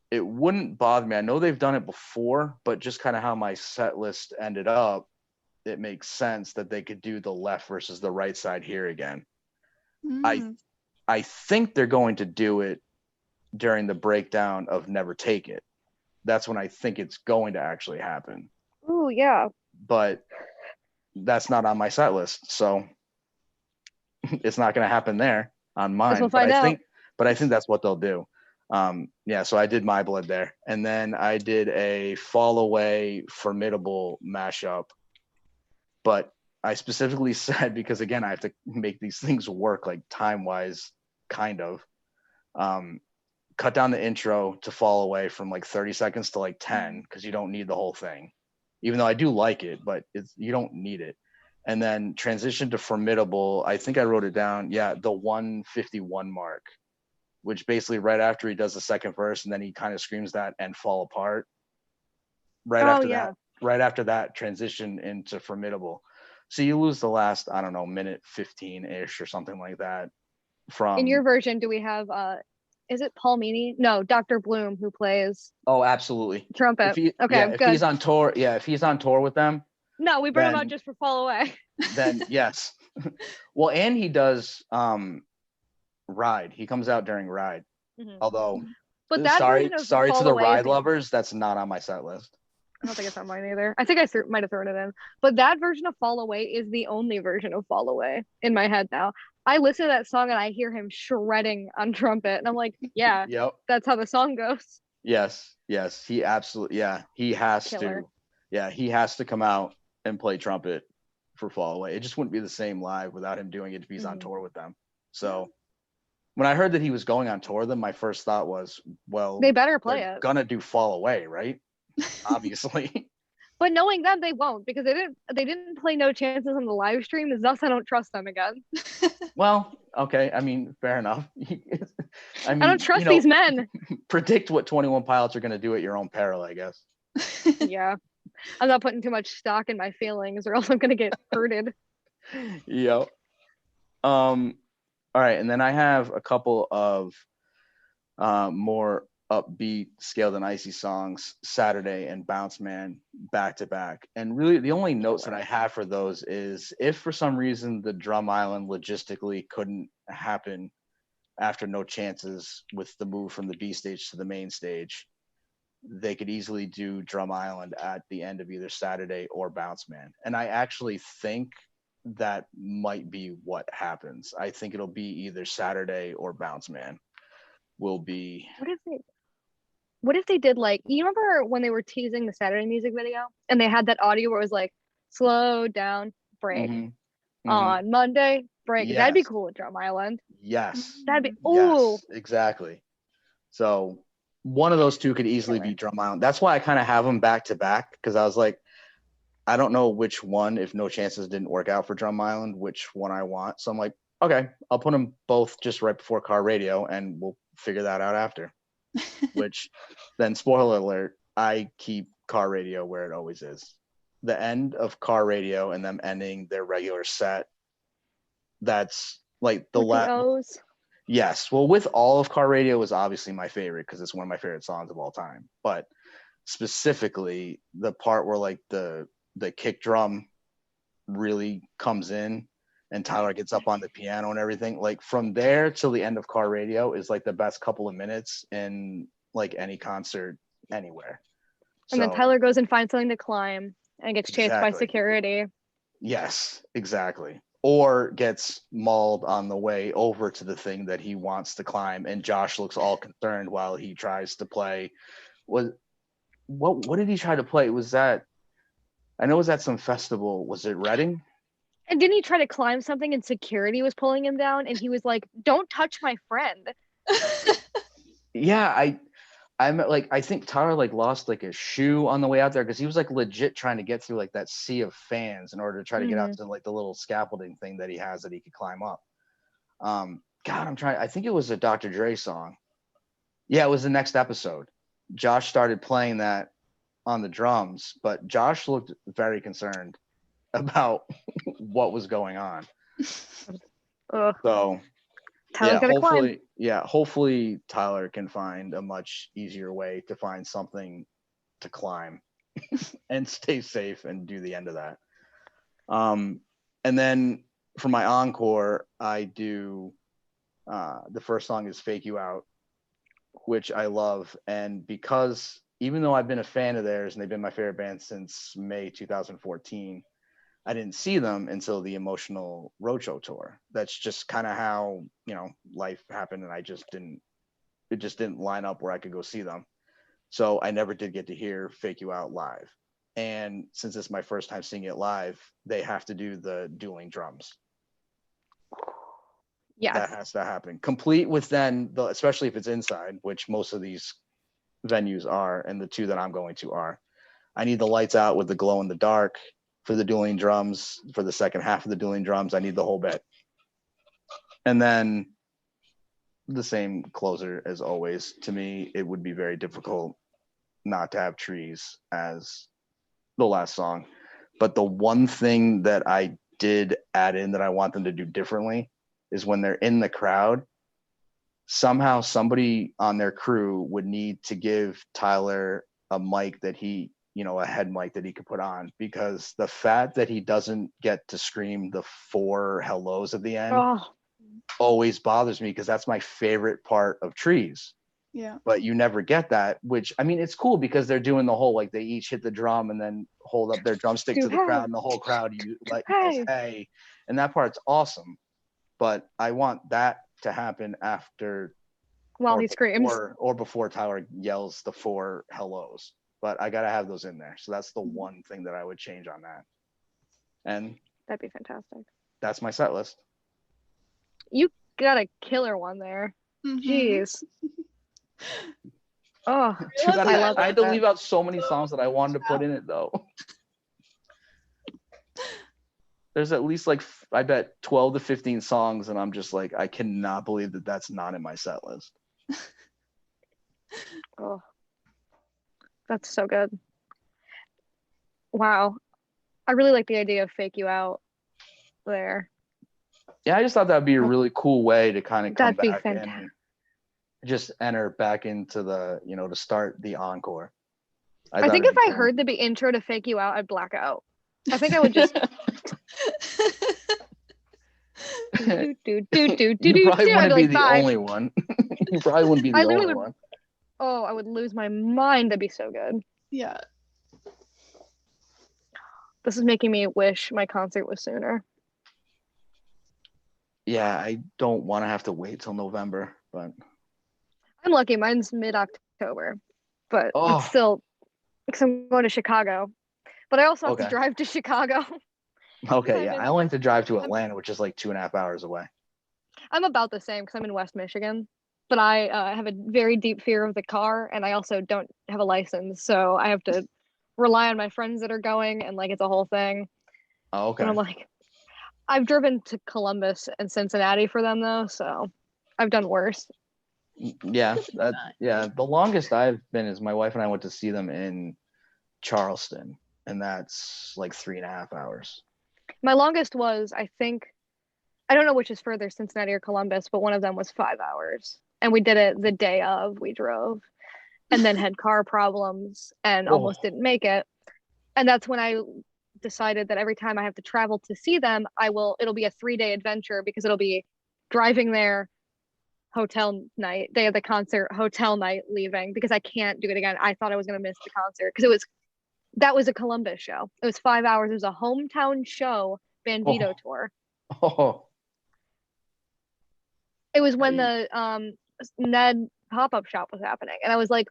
it wouldn't bother me. I know they've done it before, but just kind of how my set list ended up, it makes sense that they could do the left versus the right side here again. I think they're going to do it during the breakdown of Never Take It. That's when I think it's going to actually happen. Oh yeah. But that's not on my set list, so it's not going to happen there on mine. We'll find out. But I think that's what they'll do. So I did My Blood there, and then I did a Fall Away Formidable mashup, but I specifically said, because again I have to make these things work like time wise, kind of cut down the intro to Fall Away from like 30 seconds to like 10 because you don't need the whole thing, even though I do like it, but you don't need it. And then transition to Formidable, I think I wrote it down, the 151 mark, which basically right after he does the second verse and then he kind of screams that and Fall Apart. Right after that transition into Formidable. So you lose the last, I don't know, minute 15-ish or something like that. From in your version, do we have is it Paul Meany? No, Dr. Bloom, who plays absolutely trumpet. Good. If he's on tour, if he's on tour with them. No, we bring him out just for Fall Away. Then yes. Well, and he does Ride. He comes out during Ride. Although, but that sorry to the Ride lovers, that's not on my set list. I don't think it's on mine either. I think I might have thrown it in. But that version of Fall Away is the only version of Fall Away in my head now. I listen to that song and I hear him shredding on trumpet, and I'm like, yeah, that's how the song goes. Yes, he absolutely, he has Killer. He has to come out and play trumpet for Fall Away. It just wouldn't be the same live without him doing it if he's on tour with them. So when I heard that he was going on tour with them, my first thought was, well, they better play it. Gonna do Fall Away, right? obviously. But knowing them, they won't, because they didn't play No Chances on the live stream, thus I don't trust them again. Well, okay. I mean, fair enough. I don't trust these men. Predict what 21 Pilots are going to do at your own peril, I guess. Yeah. I'm not putting too much stock in my feelings, or else I'm going to get hurted. Yep. All right. And then I have a couple of more upbeat Scaled and Icy songs, Saturday and Bounce Man, back to back. And really the only notes that I have for those is if for some reason the Drum Island logistically couldn't happen after No Chances with the move from the B stage to the main stage, they could easily do Drum Island at the end of either Saturday or Bounce Man. And I actually think that might be what happens. I think it'll be either Saturday or Bounce Man will be. What if they did, like, you remember when they were teasing the Saturday music video and they had that audio where it was like, slow down, break. On Monday, break. Yes. That'd be cool with Drum Island. Yes. That'd be, ooh. Yes, exactly. So one of those two could easily be Drum Island. That's why I kind of have them back to back, because I was like, I don't know which one, if No Chances didn't work out for Drum Island, which one I want. So I'm like, okay, I'll put them both just right before Car Radio and we'll figure that out after. Which then, spoiler alert, I keep Car Radio where it always is. The end of Car Radio and them ending their regular set, that's like the last. Yes, well, with all of Car Radio was obviously my favorite because it's one of my favorite songs of all time. But specifically, the part where like the kick drum really comes in and Tyler gets up on the piano and everything, like from there till the end of Car Radio is like the best couple of minutes in like any concert anywhere. And then Tyler goes and finds something to climb and gets chased by security. Yes, exactly. Or gets mauled on the way over to the thing that he wants to climb, and Josh looks all concerned while he tries to play. What did he try to play? Was that, I know it was at some festival. Was it Reading? And didn't he try to climb something and security was pulling him down and he was like, don't touch my friend. Yeah, I'm like, I think Tyler like lost like a shoe on the way out there because he was like legit trying to get through like that sea of fans in order to try to get out to like the little scaffolding thing that he has that he could climb up. God, I think it was a Dr. Dre song. Yeah, it was the next episode. Josh started playing that on the drums, but Josh looked very concerned about what was going on. So hopefully Tyler can find a much easier way to find something to climb and stay safe and do the end of that. And then for my encore, I do the first song is Fake You Out, which I love. And because even though I've been a fan of theirs and they've been my favorite band since May 2014, I didn't see them until the Emotional Roadshow tour. That's just kind of how, life happened, and it just didn't line up where I could go see them. So I never did get to hear Fake You Out live. And since it's my first time seeing it live, they have to do the dueling drums. Yes. That has to happen. Complete with then, especially if it's inside, which most of these venues are, and the two that I'm going to are. I need the lights out with the glow in the dark for the dueling drums. For the second half of the dueling drums, I need the whole bit. And then the same closer as always. To me, it would be very difficult not to have Trees as the last song. But the one thing that I did add in that I want them to do differently is when they're in the crowd, somehow somebody on their crew would need to give Tyler a mic that he, a head mic that he could put on, because the fact that he doesn't get to scream the 4 hellos at the end always bothers me, because that's my favorite part of Trees. Yeah. But you never get that, which, I mean, it's cool because they're doing the whole, like, they each hit the drum and then hold up their drumstick to the crowd, and the whole crowd yells, hey, and that part's awesome. But I want that to happen after, while he screams, or before Tyler yells the 4 hellos. But I gotta have those in there. So that's the one thing that I would change on that. And that'd be fantastic. That's my set list. You got a killer one there. Jeez. Oh, Too bad I love I had to that. leave out so many songs that I wanted to put in it though. There's at least like I bet 12 to 15 songs, and I'm just like, I cannot believe that that's not in my set list. Oh, that's so good. Wow. I really like the idea of Fake You Out there. Yeah, I just thought that'd be a really cool way to kind of come That'd be back fantastic. and just enter back into the, to start the encore. I think if I heard the intro to Fake You Out, I'd black out. I think I would just. You probably wouldn't be the only one. You probably wouldn't be the only one. Oh, I would lose my mind. That'd be so good. Yeah. This is making me wish my concert was sooner. Yeah, I don't want to have to wait till November, but I'm lucky. Mine's mid-October, but it's still because I'm going to Chicago. But I also have to drive to Chicago. Okay, yeah. I only have to drive to Atlanta, which is like 2.5 hours away. I'm about the same because I'm in West Michigan, but I have a very deep fear of the car, and I also don't have a license, so I have to rely on my friends that are going, and like it's a whole thing. Oh, okay. And I'm like, I've driven to Columbus and Cincinnati for them though, so I've done worse. Yeah, the longest I've been is my wife and I went to see them in Charleston, and that's like 3.5 hours. My longest was, I think, I don't know which is further, Cincinnati or Columbus, but one of them was 5 hours, and we did it the day of we drove, and then had car problems and almost didn't make it. And that's when I decided that every time I have to travel to see them, it'll be a 3-day adventure, because it'll be driving there, hotel night, day of the concert, hotel night, leaving, because I can't do it again. I thought I was going to miss the concert because that was a Columbus show. It was 5 hours. It was a hometown show, Bandito tour. It was when the Ned pop-up shop was happening, and I was like,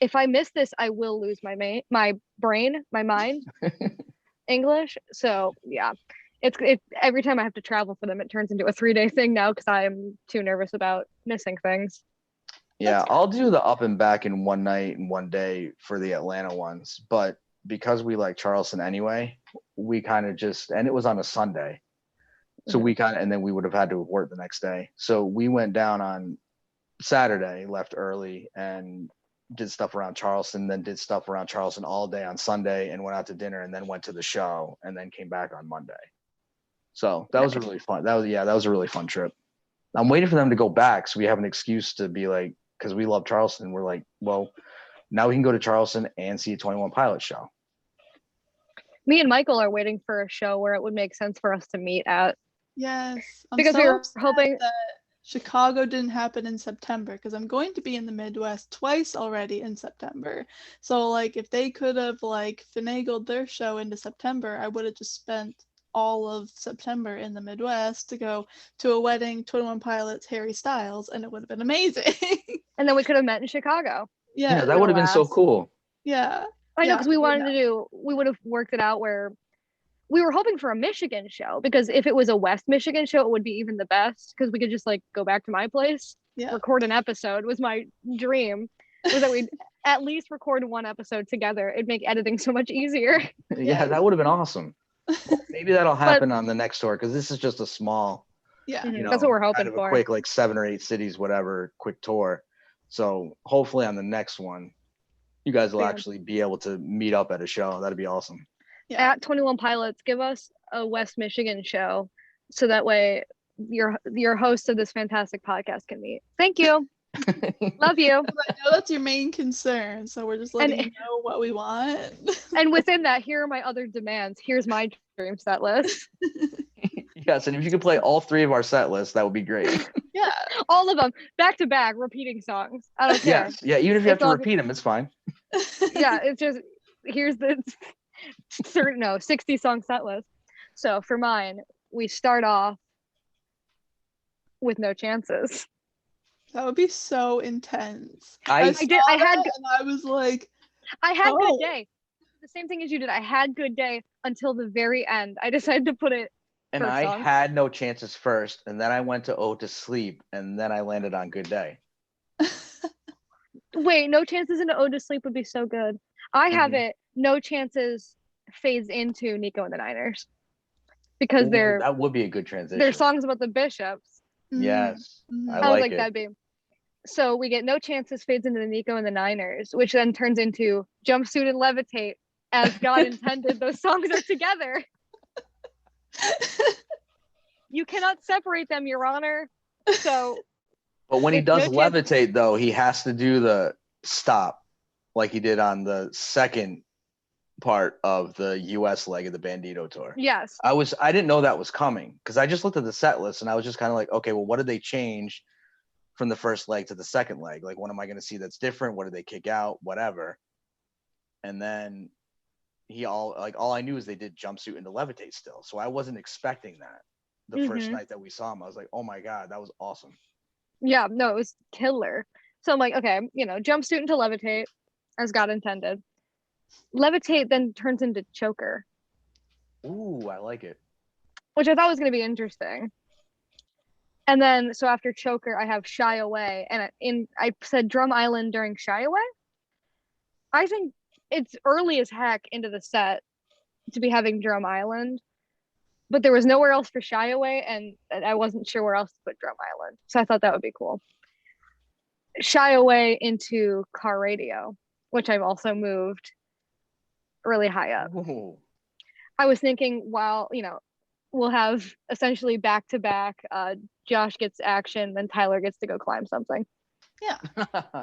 if I miss this, I will lose my brain, my mind, English. So yeah, it's every time I have to travel for them, it turns into a 3-day thing now because I am too nervous about missing things. Yeah, I'll do the up and back in one night and one day for the Atlanta ones, but because we like Charleston anyway, we kind of just, and it was on a Sunday, so we kind of, and then we would have had to work the next day, so we went down on Saturday, left early, and did stuff around Charleston, then did stuff around Charleston all day on Sunday, and went out to dinner, and then went to the show, and then came back on Monday. So that was a really fun. That was a really fun trip. I'm waiting for them to go back so we have an excuse to be like, because we love Charleston. We're like, well, now we can go to Charleston and see a 21 Pilots show. Me and Michael are waiting for a show where it would make sense for us to meet at. Yes, because we were hoping that Chicago didn't happen in September, because I'm going to be in the Midwest twice already in September. So like if they could have like finagled their show into September, I would have just spent all of September in the Midwest to go to a wedding, 21 Pilots, Harry Styles, and it would have been amazing. And then we could have met in Chicago. Yeah, that would have been so cool. Yeah. I know, because we would have worked it out where we were hoping for a Michigan show, because if it was a West Michigan show, it would be even the best, because we could just like go back to my place, record an episode. Was my dream, was that we'd at least record one episode together. It'd make editing so much easier. Yeah, that would have been awesome. Well, maybe that'll happen on the next tour, because this is just a small, that's what we're hoping kind of for. A quick like 7 or 8 cities, whatever, quick tour. So hopefully on the next one, you guys will actually be able to meet up at a show. That'd be awesome. Yeah. At 21 Pilots, give us a West Michigan show, so that way your host of this fantastic podcast can meet. Thank you. Love you. I know that's your main concern, so we're just letting you know what we want. And within that, here are my other demands. Here's my dream set list. Yes, and if you could play all 3 of our set lists, that would be great. Yeah, all of them back to back, repeating songs. I don't care. Yes, yeah, even if you have to repeat them, it's fine. Yeah, it's just, here's the 60 song set list. So for mine, we start off with No Chances. That would be so intense. I was like, I had Good Day. The same thing as you did. I had Good Day until the very end. I decided to put it. And I had No Chances first, and then I went to Oh to Sleep, and then I landed on Good Day. Wait, No Chances into Ode to Sleep would be so good. I have it. No Chances fades into Nico and the Niners because Ooh, that would be a good transition. they're songs about the Bishops. Yes, I was like it. that'd be. So we get No Chances fades into the Nico and the Niners, which then turns into Jumpsuit and Levitate, as God intended. Those songs are together. You cannot separate them, Your Honor. So, but when he does Levitate, though, he has to do the stop, like he did on the second part of the U.S. leg of the Bandito tour. Yes. I didn't know that was coming because I just looked at the set list and I was just kind of like, okay, well, what did they change from the first leg to the second leg? Like, what am I going to see that's different? What did they kick out? Whatever. And then all I knew is they did Jumpsuit into Levitate still. So I wasn't expecting that the first night that we saw him. I was like, oh my God, that was awesome. Yeah, no, it was killer. So I'm like, okay, Jumpsuit into Levitate, as God intended. Levitate then turns into Choker. Ooh, I like it. Which I thought was going to be interesting. And then, so after Choker, I have Shy Away. And I said Drum Island during Shy Away. I think it's early as heck into the set to be having Drum Island. But there was nowhere else for Shy Away, and I wasn't sure where else to put Drum Island. So I thought that would be cool. Shy Away into Car Radio, which I've also moved really high up. Ooh. I was thinking, while, we'll have essentially back-to-back, Josh gets action, then Tyler gets to go climb something. Yeah.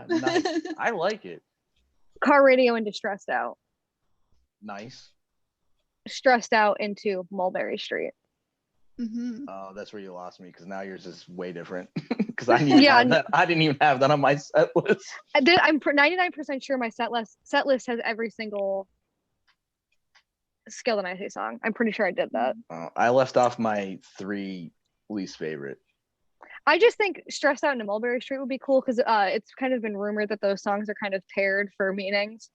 Nice. I like it. Car Radio into Stressed Out. Nice. Stressed Out into Mulberry Street. Oh, that's where you lost me because now yours is way different. Because I didn't even have that on my set list. I'm 99% sure my set list has every single Scale and Icy song. I'm pretty sure I did that. I left off my 3 least favorite. I just think Stressed Out into Mulberry Street would be cool because it's kind of been rumored that those songs are kind of paired for meanings.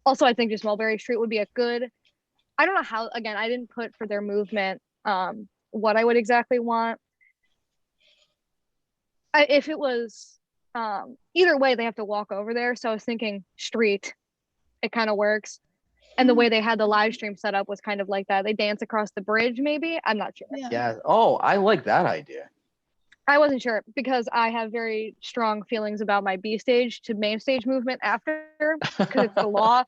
Also, I think just Mulberry Street would be a good, I don't know how, again, I didn't put for their movement what I would exactly want. If it was, either way, they have to walk over there. So I was thinking street, it kind of works. And the way they had the live stream set up was kind of like that. They dance across the bridge, maybe. I'm not sure. Yeah. Oh, I like that idea. I wasn't sure because I have very strong feelings about my B stage to main stage movement after, because it's the law.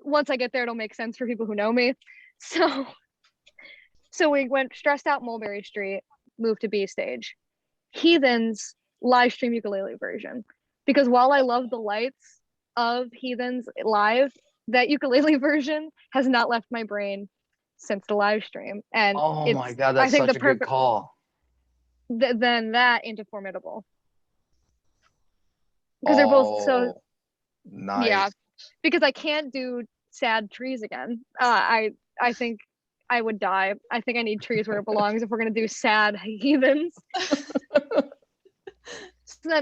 Once I get there, it'll make sense for people who know me. So we went Stressed Out Mulberry Street, moved to B stage. Heathens live stream ukulele version. Because while I love the lights of Heathens live, that ukulele version has not left my brain since the live stream. And oh my God, that's such a good call. Then that into Formidable. Because they're both so nice. Yeah. Because I can't do Sad Trees again. I think I would die. I think I need Trees where it belongs if we're gonna do sad Heathens.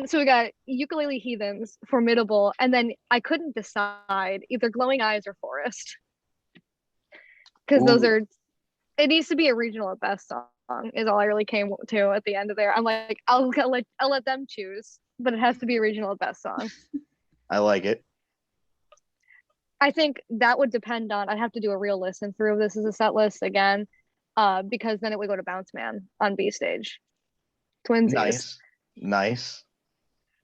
So we got Ukulele Heathens, Formidable, and then I couldn't decide either Glowing Eyes or Forest. Because those are, it needs to be a regional at best song is all I really came to at the end of there. I'm like, I'll let them choose, but it has to be a regional at best song. I like it. I think that would depend on, I'd have to do a real listen through of this as a set list again, because then it would go to Bounce Man on B stage. Twinsies. Nice.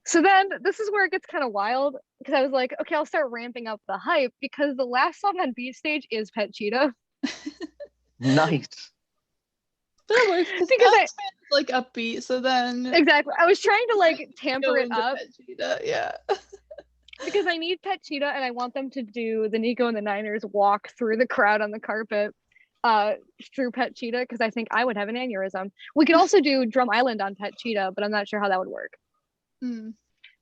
So then this is where it gets kind of wild because I was like, okay, I'll start ramping up the hype because the last song on B stage is Pet Cheetah. Nice. But it works because it's like upbeat. So then exactly, I was trying to like tamper it up. Pet Cheetah, yeah. Because I need Pet Cheetah and I want them to do the Nico and the Niners walk through the crowd on the carpet through Pet Cheetah because I think I would have an aneurysm. We could also do Drum Island on Pet Cheetah, but I'm not sure how that would work.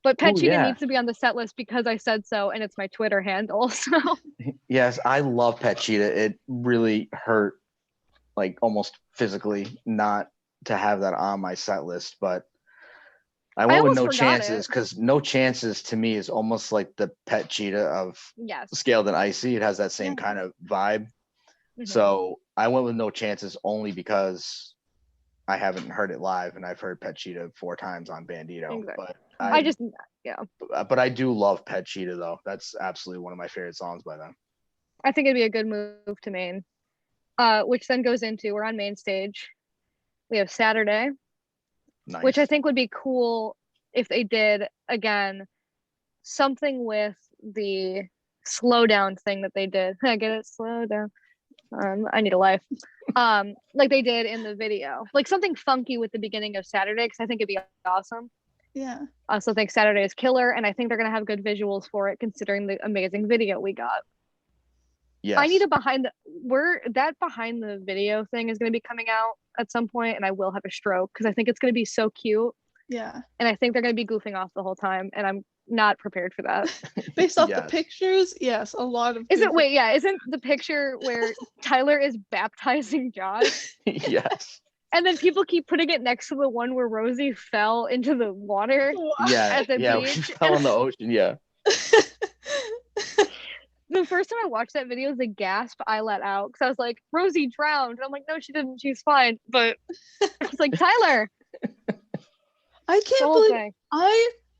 But Pet Cheetah needs to be on the set list because I said so, and it's my Twitter handle. So yes, I love Pet Cheetah. It really hurt, like almost physically, not to have that on my set list. But I went with No Chances because No Chances to me is almost like the Pet Cheetah of Scaled and Icy. It has that same kind of vibe. So I went with No Chances only because I haven't heard it live, and I've heard Pet Cheetah 4 times on Bandito. Exactly. But but I do love Pet Cheetah though. That's absolutely one of my favorite songs by them. I think it'd be a good move to Maine. Which then goes into, we're on main stage. We have Saturday, Nice. which I think would be cool if they did, again, something with the slow down thing that they did. I get it, slow down. I need a life. Like they did in the video. Like something funky with the beginning of Saturday, because I think it'd be awesome. Yeah. I also think Saturday is killer, and I think they're going to have good visuals for it, considering the amazing video we got. Yes. I need a behind the video thing is going to be coming out at some point, and I will have a stroke because I think it's going to be so cute. Yeah. And I think they're going to be goofing off the whole time, and I'm not prepared for that. Based off the pictures, yes, a lot of. Isn't the picture where Tyler is baptizing Josh? Yes. And then people keep putting it next to the one where Rosie fell into the water. Yeah. At the beach. She fell in the ocean. Yeah. The first time I watched that video, the gasp I let out because I was like, Rosie drowned. And I'm like, no, she didn't. She's fine. But I was like, Tyler. I can't believe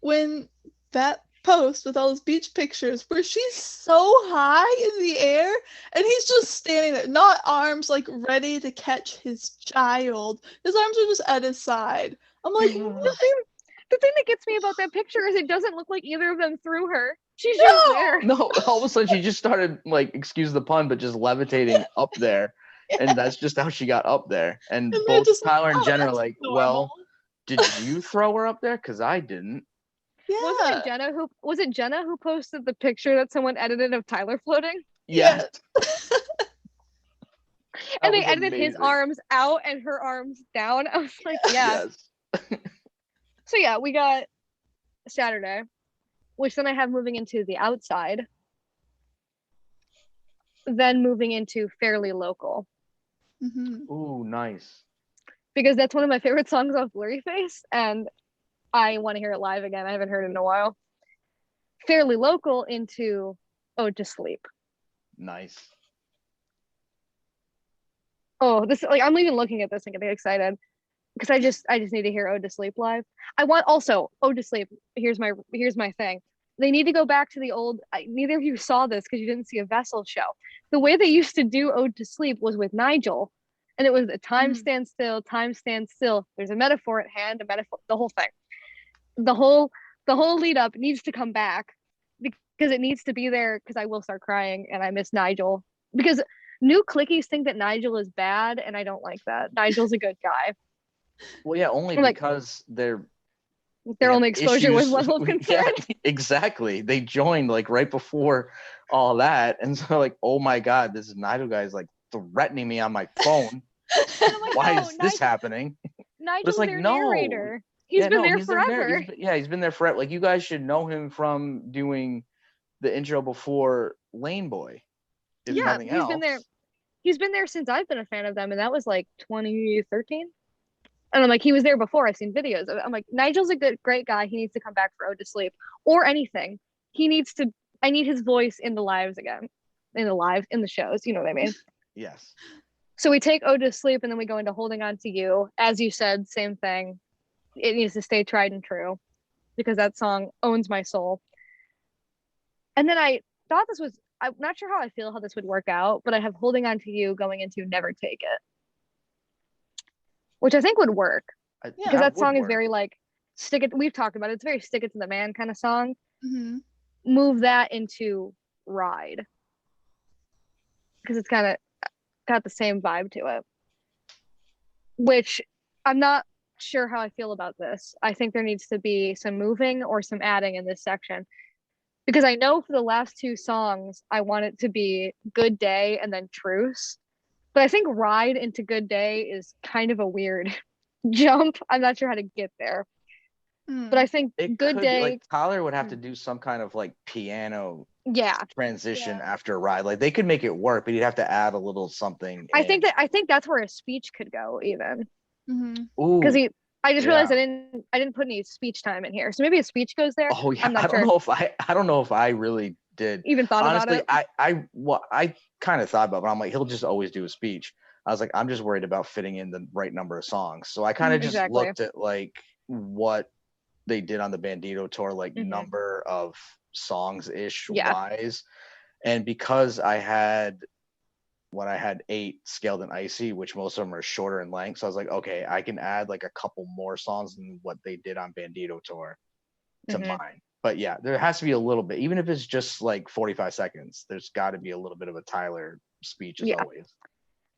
when that post with all those beach pictures where she's so high in the air and he's just standing there, not arms like ready to catch his child. His arms are just at his side. I'm like, the thing that gets me about that picture is it doesn't look like either of them threw her. She's just there. No, all of a sudden she just started, like, excuse the pun, but just levitating up there. And that's just how she got up there. And both Tyler and Jen are like, well, did you throw her up there? Because I didn't. Yeah. Was it Jenna who posted the picture that someone edited of Tyler floating? Yes. And they edited his arms out and her arms down. I was like, yeah. Yes. So yeah, we got Saturday, which then I have moving into the outside. Then moving into fairly local. Mm-hmm. Ooh, nice. Because that's one of my favorite songs off Blurry Face, and I want to hear it live again. I haven't heard it in a while. Fairly local into Ode to Sleep. Nice. Oh, this, like, I'm even looking at this and getting excited because I just need to hear Ode to Sleep live. I want also Ode to Sleep. Here's my thing. They need to go back to the old. Neither of you saw this because you didn't see a Vessel show. The way they used to do Ode to Sleep was with Nigel, and it was a time stand still, time stand still. There's a metaphor at hand, a metaphor, the whole thing. The whole lead up needs to come back because it needs to be there because I will start crying and I miss Nigel because new Clickies think that Nigel is bad and I don't like that. Nigel's a good guy. Well, yeah, only because their only exposure was level of concern. Yeah, exactly. They joined like right before all that, and so like, oh my god, this Nigel guy is like threatening me on my phone. Like, why is this happening? Nigel's like, their narrator. He's been there forever. He's been there forever. Like, you guys should know him from doing the intro before Lane Boy. Nothing else. Been there. He's been there since I've been a fan of them, and that was like 2013. And I'm like, he was there before. I've seen videos. I'm like, Nigel's a great guy. He needs to come back for Ode to Sleep or anything. I need his voice in the lives again, in the shows. You know what I mean? Yes. So we take Ode to Sleep, and then we go into Holding On to You. As you said, same thing. It needs to stay tried and true because that song owns my soul. And then I thought I'm not sure how I feel how this would work out, but I have Holding On to You going into Never Take It, which I think would work because that song is very like stick it. We've talked about it. It's very stick it to the man kind of song. Mm-hmm. Move that into Ride because it's kind of got the same vibe to it, which I'm not sure how I feel about this. I think there needs to be some moving or some adding in this section because I know for the last two songs I want it to be Good Day and then Truce, but I think Ride into Good Day is kind of a weird jump. I'm not sure how to get there, but I think Good Day, like Tyler would have to do some kind of like piano transition after Ride. Like they could make it work, but you'd have to add a little something. I think that's where a speech could go even. Because I just realized I didn't put any speech time in here, so maybe a speech goes there. Oh yeah, I don't know if I really did even thought honestly about it. I kind of thought about it, but I'm like, he'll just always do a speech. I was like, I'm just worried about fitting in the right number of songs. So I kind of just looked at like what they did on the Bandito tour, like number of songs ish wise. And because I had 8 Scaled and Icy, which most of them are shorter in length. So I was like, okay, I can add like a couple more songs than what they did on Bandito tour to mine. But yeah, there has to be a little bit, even if it's just like 45 seconds, there's got to be a little bit of a Tyler speech as always.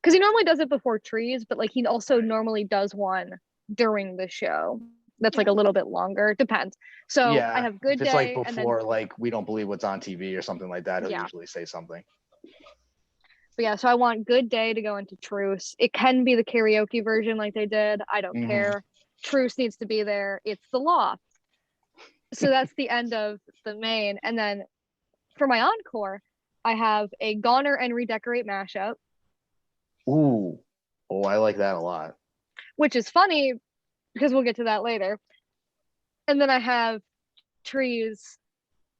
Because he normally does it before Trees, but like he also normally does one during the show that's like a little bit longer. Depends. So I have Good Day. If it's like before, like We Don't Believe What's on TV or something like that, he'll usually say something. But yeah, so I want Good Day to go into Truce. It can be the karaoke version like they did. I don't care. Truce needs to be there. It's the law. So that's the end of the main. And then for my encore, I have a Goner and Redecorate mashup. Ooh. Oh, I like that a lot. Which is funny because we'll get to that later. And then I have Trees,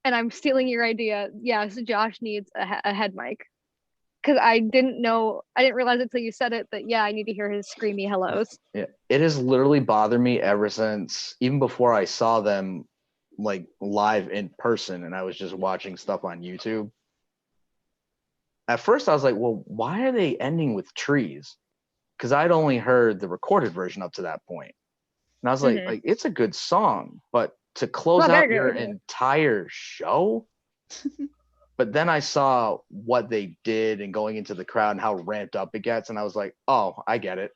and I'm stealing your idea. Yes, Josh needs a head mic. Because I didn't realize it until you said it, that I need to hear his screamy hellos. Yeah, it has literally bothered me ever since, even before I saw them like live in person and I was just watching stuff on YouTube. At first I was like, well, why are they ending with Trees? Because I'd only heard the recorded version up to that point. And I was like, it's a good song, but to close out your entire show? But then I saw what they did and going into the crowd and how ramped up it gets. And I was like, oh, I get it.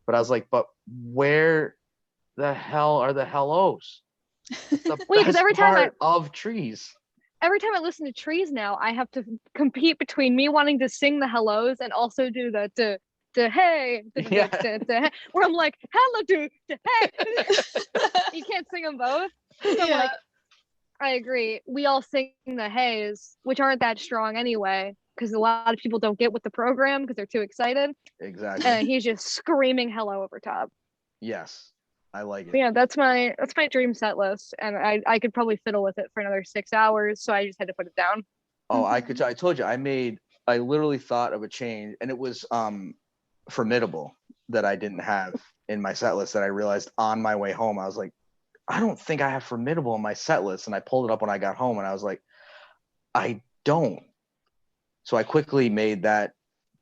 But I was like, but where the hell are the hellos? Because every time of Trees. Every time I listen to Trees now, I have to compete between me wanting to sing the hellos and also do the hey, where I'm like, hello, hey. You can't sing them both. So I'm like, I agree. We all sing the hays, which aren't that strong anyway, because a lot of people don't get with the program because they're too excited. Exactly. And he's just screaming hello over top. Yes. I like it. But yeah, that's my dream set list, and I could probably fiddle with it for another 6 hours, so I just had to put it down. Oh, I told you, I literally thought of a change, and it was Formidable that I didn't have in my set list that I realized on my way home. I was like, I don't think I have Formidable in my set list, and I pulled it up when I got home, and I was like, I don't. So I quickly made that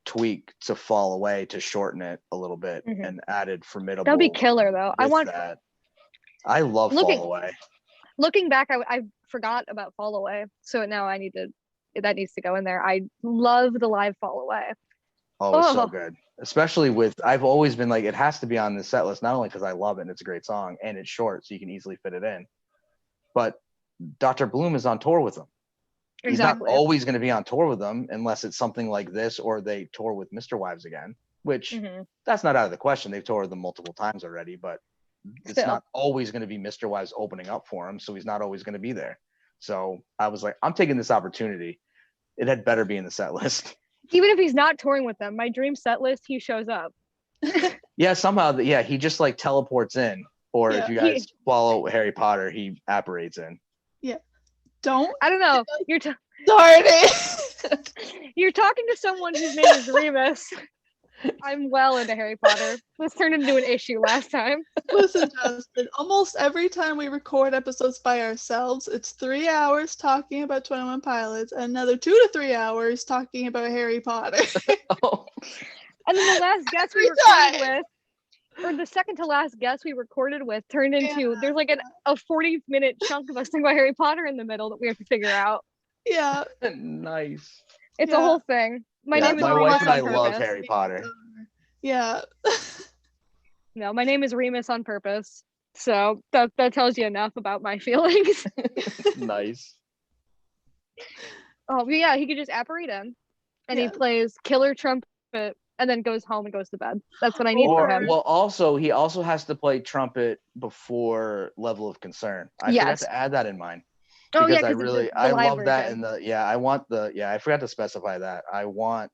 tweak to Fall Away to shorten it a little bit and added Formidable. That'll be killer though. I want that. I love Fall Away. Looking back, I forgot about Fall Away, so now that needs to go in there. I love the live Fall Away. Oh, it's so good. Especially I've always been like, it has to be on the set list, not only because I love it and it's a great song and it's short, so you can easily fit it in, but Dr. Bloom is on tour with them. Exactly. He's not always going to be on tour with them unless it's something like this or they tour with Mr. Wives again, which that's not out of the question. They've toured with them multiple times already, but it's not always going to be Mr. Wives opening up for him, so he's not always going to be there. So I was like, I'm taking this opportunity. It had better be in the set list. Even if he's not touring with them, my dream set list, he shows up. Yeah, somehow, he just like teleports in, or if you guys follow Harry Potter, he apparates in. Yeah. I don't know. Sorry. You're talking to someone whose name is Remus. I'm well into Harry Potter. This turned into an issue last time. Listen, Justin, almost every time we record episodes by ourselves, it's 3 hours talking about 21 Pilots and another 2 to 3 hours talking about Harry Potter. And then the last guest we recorded with, or the second to last guest we recorded with, turned into there's like a 40-minute chunk of us talking about Harry Potter in the middle that we have to figure out. Yeah. Nice. It's a whole thing. My name is my Remus wife and I on purpose. love Harry Potter. Yeah. No, my name is Remus on purpose. So that tells you enough about my feelings. Nice. Oh, yeah, he could just apparate in. And he plays killer trumpet and then goes home and goes to bed. That's what I need for him. Well, he also has to play trumpet before Level of Concern. I forgot to add that in mine. Because I love that in I forgot to specify that. I want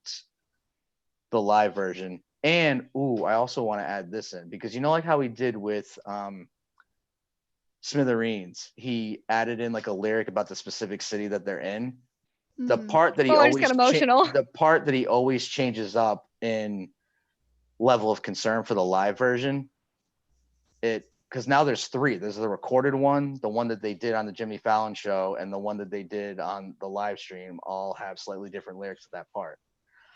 the live version. And I also want to add this in because like how he did with Smithereens, he added in like a lyric about the specific city that they're in. The part that he always emotional. The part that he always changes up in level of concern for the live version. Because now there's 3. There's the recorded one, the one that they did on the Jimmy Fallon show, and the one that they did on the live stream all have slightly different lyrics to that part.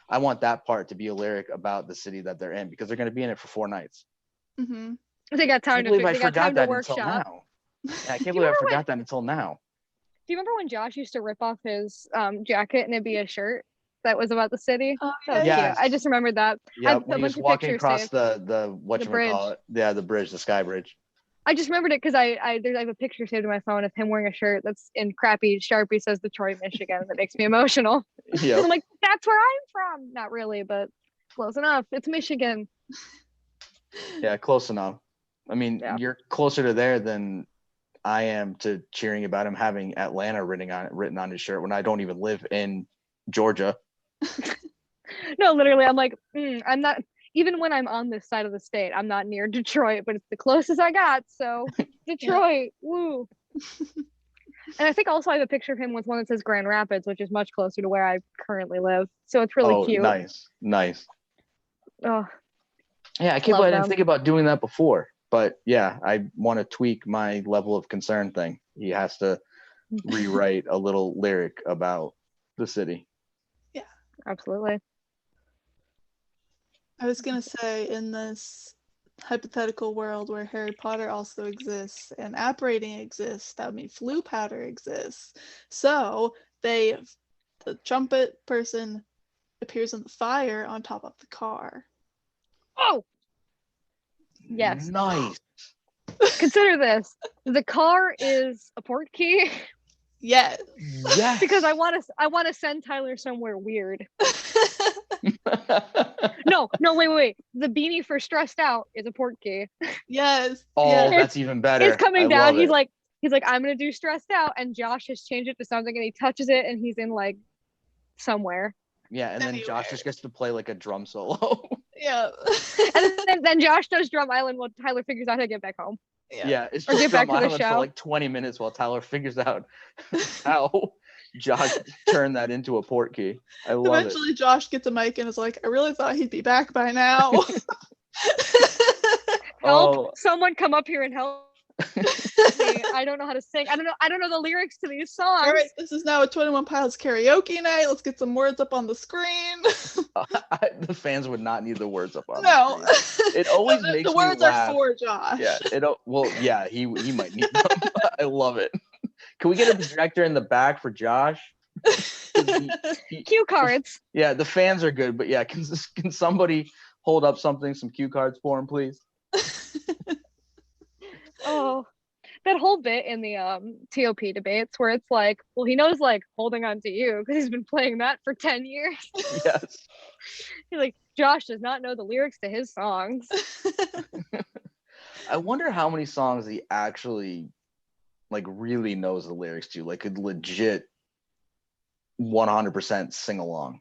I want that part to be a lyric about the city that they're in, because they're going to be in it for 4 nights. Mm-hmm. They got time to I forgot that workshop. until now. Yeah, I can't believe I forgot that until now. Do you remember when Josh used to rip off his jacket and it'd be a shirt that was about the city? Oh, that was cute. I just remembered that. Yeah, when he was walking across the whatchamacallit, the bridge, the sky bridge. I just remembered it because I have a picture saved on my phone of him wearing a shirt that's in crappy Sharpie says Detroit, Michigan. That makes me emotional. Yeah, I'm like, that's where I'm from. Not really, but close enough. It's Michigan. Yeah, close enough. I mean, you're closer to there than I am to cheering about him having Atlanta written on his shirt when I don't even live in Georgia. No, literally, I'm like, I'm not. Even when I'm on this side of the state, I'm not near Detroit, but it's the closest I got. So Detroit, woo. And I think also I have a picture of him with one that says Grand Rapids, which is much closer to where I currently live. So it's really cute. Nice. Oh. Yeah, I can't believe I didn't think about doing that before. But yeah, I want to tweak my level of concern thing. He has to rewrite a little lyric about the city. Yeah, absolutely. I was going to say, in this hypothetical world where Harry Potter also exists and app rating exists, that would mean flu powder exists. So the trumpet person appears in the fire on top of the car. Oh! Yes. Nice. Consider this. The car is a port key. Yes. Because I want to send Tyler somewhere weird. No, wait. The beanie for stressed out is a port key. Yes. Oh, yes. That's even better. It's coming down. He's like, I'm gonna do stressed out, and Josh has changed it to something, and he touches it, and he's in like somewhere. Yeah, and then Josh just gets to play like a drum solo. Yeah. And then Josh does Drum Island while Tyler figures out how to get back home. Yeah, it's just Drum Island for like 20 minutes while Tyler figures out how Josh turned that into a port key. I love it. Eventually Josh gets a mic and is like, I really thought he'd be back by now. Help! Someone come up here and help me. I don't know how to sing. I don't know the lyrics to these songs. All right, this is now a 21 Pilots karaoke night. Let's get some words up on the screen. The fans would not need the words up on the screen. It always makes the words me laugh. are for Josh. Yeah, he might need them. I love it. Can we get a projector in the back for Josh? Cue cards. Yeah, the fans are good, but yeah, can somebody hold up some cue cards for him, please? Oh, that whole bit in the TOP debates where it's like, well, he knows like holding on to you because he's been playing that for 10 years. Yes. He's like, Josh does not know the lyrics to his songs. I wonder how many songs he actually like really knows the lyrics to, like could legit 100% sing along.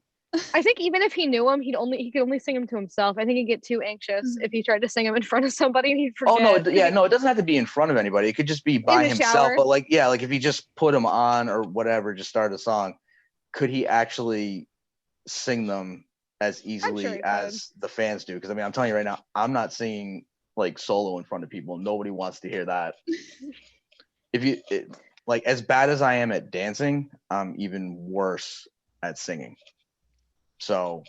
I think even if he knew him, he could only sing them to himself. I think he'd get too anxious if he tried to sing them in front of somebody and he'd forget. Oh no, it doesn't have to be in front of anybody. It could just be by himself. Shower. But like if he just put them on or whatever, just start a song, could he actually sing them as easily as the fans do? Because I mean, I'm telling you right now, I'm not singing like solo in front of people. Nobody wants to hear that. Like as bad as I am at dancing, I'm even worse at singing. So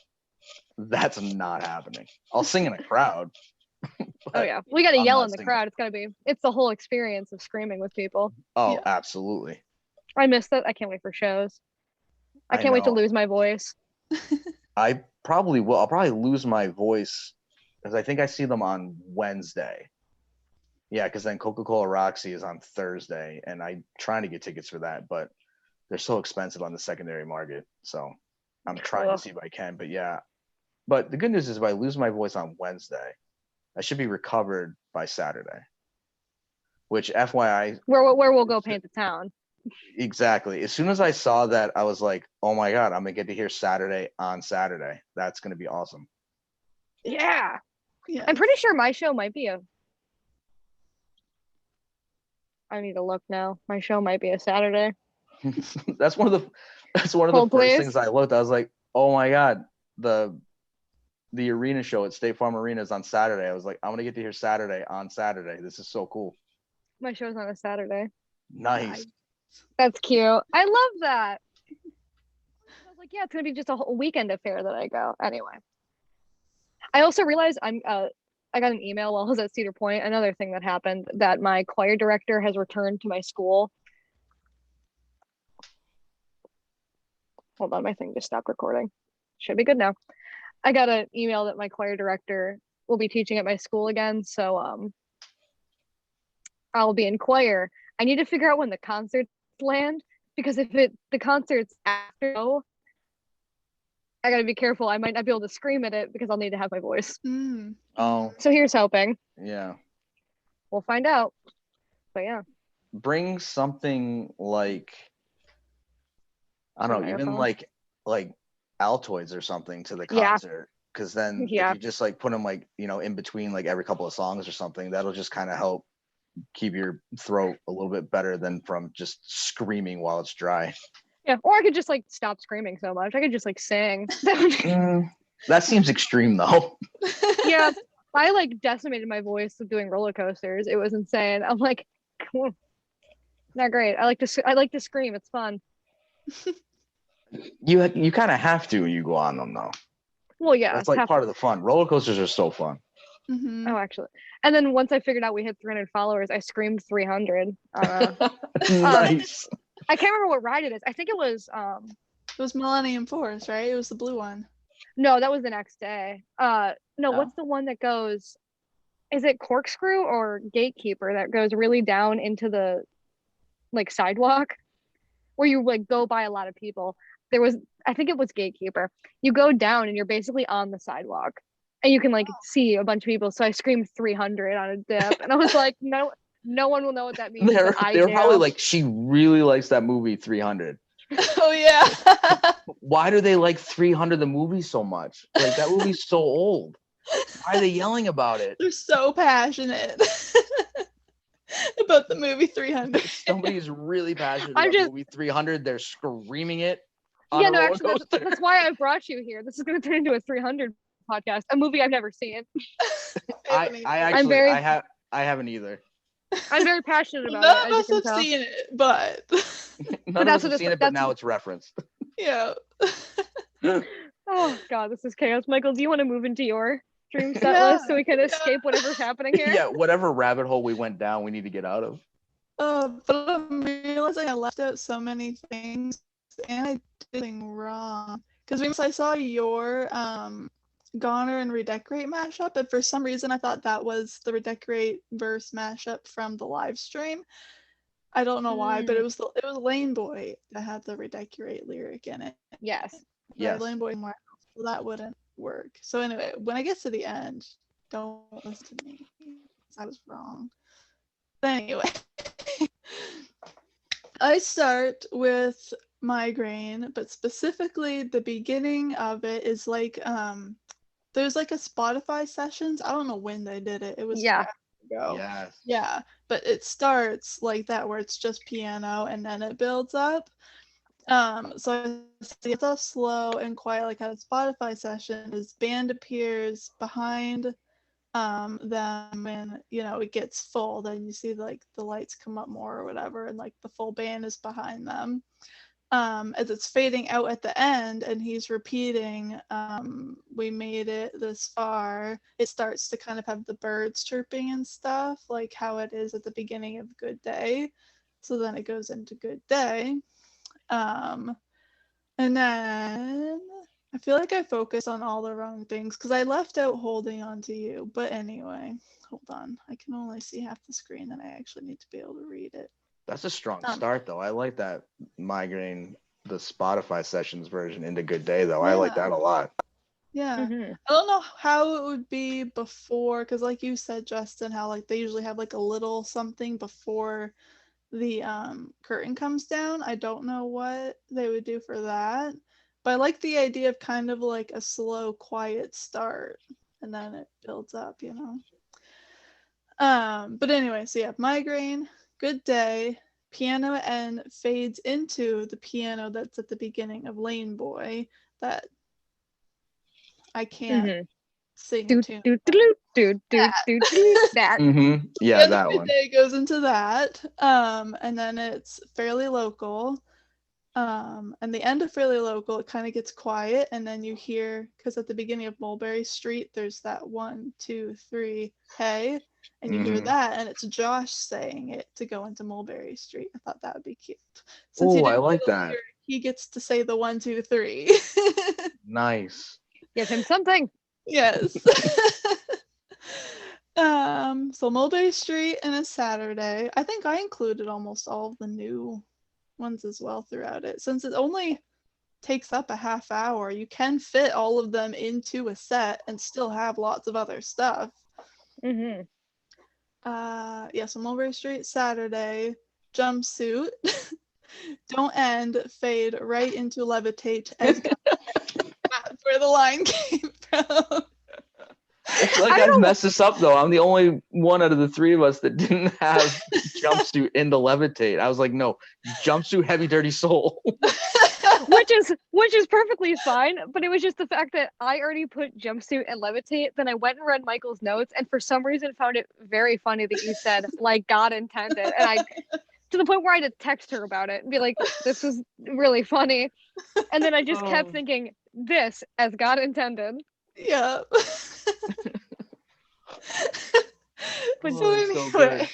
that's not happening. I'll sing in a crowd. Oh yeah, we got to yell in the crowd. It's the whole experience of screaming with people. Oh, yeah. Absolutely. I miss that. I can't wait for shows. I can't wait to lose my voice. I probably will. I'll probably lose my voice because I think I see them on Wednesday. Yeah, because then Coca-Cola Roxy is on Thursday, and I'm trying to get tickets for that, but they're so expensive on the secondary market. So I'm trying to see if I can, but yeah. But the good news is if I lose my voice on Wednesday, I should be recovered by Saturday. Which FYI, where we'll go paint the town. Exactly. As soon as I saw that, I was like, oh my God, I'm gonna get to hear Saturday on Saturday. That's gonna be awesome. Yeah. I'm pretty sure my show might be I need to look now. My show might be a Saturday. That's one of the first things I looked. I was like, oh my God, the the arena show at State Farm Arenas on Saturday. I was like, I'm gonna get to hear Saturday on Saturday. This is so cool. My show's on a Saturday. Nice. That's cute. I love that. I was like, yeah, it's gonna be just a whole weekend affair that I go. Anyway, I also realized I got an email while I was at Cedar Point. Another thing that happened, that my choir director has returned to my school. Hold on, my thing just stopped recording. Should be good now. I got an email that my choir director will be teaching at my school again, so I'll be in choir. I need to figure out when the concerts land, because if the concert's after, I gotta be careful. I might not be able to scream at it because I'll need to have my voice. Oh. So here's hoping. Yeah. We'll find out. But yeah. Bring something like, I don't know, even like Altoids or something to the concert. Because then if you just like put them like, you know, in between like every couple of songs or something, that'll just kind of help keep your throat a little bit better than from just screaming while it's dry. Yeah, or I could just like stop screaming so much. I could just like sing. That seems extreme though. Yeah, I like decimated my voice doing roller coasters. It was insane. I'm like, not great. I like to scream. It's fun. You kind of have to when you go on them though. Well, yeah, that's like part of the fun. Roller coasters are so fun. Mm-hmm. Oh, actually, and then once I figured out we hit 300 followers, I screamed 300. Nice. I can't remember what ride it is. I think it was Millennium Force, right? It was the blue one. No, that was the next day. No, what's the one that goes? Is it Corkscrew or Gatekeeper that goes really down into the like sidewalk where you like go by a lot of people? I think it was Gatekeeper. You go down and you're basically on the sidewalk and you can like see a bunch of people. So I screamed 300 on a dip and I was like, no one will know what that means. They're probably like, she really likes that movie 300. Oh yeah. Why do they like 300 the movie so much? Like that movie's so old. Why are they yelling about it? They're so passionate about the movie 300. Somebody's really passionate about the movie 300. They're screaming it. Yeah, no, actually, that's why I brought you here. This is going to turn into a 300 podcast, a movie I've never seen. I haven't either. I'm very passionate about None it. None of us have seen it, but none of us have seen it, but now it's referenced. Yeah. Oh God, this is chaos. Michael, do you want to move into your dream set list so we can escape whatever's happening here? Yeah, whatever rabbit hole we went down, we need to get out of. But I'm realizing I left out so many things and I did something wrong. Because once I saw your Goner and Redecorate mashup, and for some reason I thought that was the Redecorate verse mashup from the live stream. I don't know why, but it was Lane Boy that had the Redecorate lyric in it. Yes. Lane Boy, so that wouldn't work. So anyway, when I get to the end, don't listen to me. I was wrong. But anyway, I start with Migraine, but specifically the beginning of it is like there's like a Spotify sessions. I don't know when they did it. It was ago. Yes. Yeah, but it starts like that where it's just piano and then it builds up. So it's all slow and quiet, like how a Spotify session is. Band appears behind them and it gets full, then you see like the lights come up more or whatever, and like the full band is behind them. As it's fading out at the end and he's repeating, we made it this far, it starts to kind of have the birds chirping and stuff, like how it is at the beginning of Good Day. So then it goes into Good Day. And then I feel like I focused on all the wrong things because I left out Holding On to You. But anyway, hold on. I can only see half the screen and I actually need to be able to read it. That's a strong start, though. I like that Migraine, the Spotify sessions version into Good Day, though. I like that a lot. Yeah. Mm-hmm. I don't know how it would be before, because like you said, Justin, how like they usually have like a little something before the curtain comes down. I don't know what they would do for that, but I like the idea of kind of like a slow, quiet start and then it builds up, But anyway, so yeah, Migraine, Good Day, piano and fades into the piano that's at the beginning of Lane Boy that I can't sing a tune. That. Mm-hmm. Yeah, that one. Day goes into that. And then it's Fairly Local. And the end of Fairly Local, it kind of gets quiet, and then you hear, because at the beginning of Mulberry Street, there's that 1, 2, 3, hey, and you hear that, and it's Josh saying it to go into Mulberry Street. I thought that would be cute. Oh, I like that. He gets to say the 1, 2, 3. Nice. Give him something. Yes. So Mulberry Street and a Saturday. I think I included almost all of the new ones as well throughout it. Since it only takes up a half hour, you can fit all of them into a set and still have lots of other stuff. Mm-hmm. So Mulberry Street, Saturday, Jumpsuit, Don't End, fade right into Levitate as that's where the line came from. It's like I messed this up though. I'm the only one out of the three of us that didn't have Jumpsuit into Levitate. I was like, no, Jumpsuit, Heavy Dirty Soul. which is perfectly fine, but it was just the fact that I already put Jumpsuit and Levitate. Then I went and read Michael's notes, and for some reason found it very funny that you said like God intended, and I to the point where I had to text her about it and be like, this is really funny. And then I just kept thinking this as God intended. Yeah. But so anyway,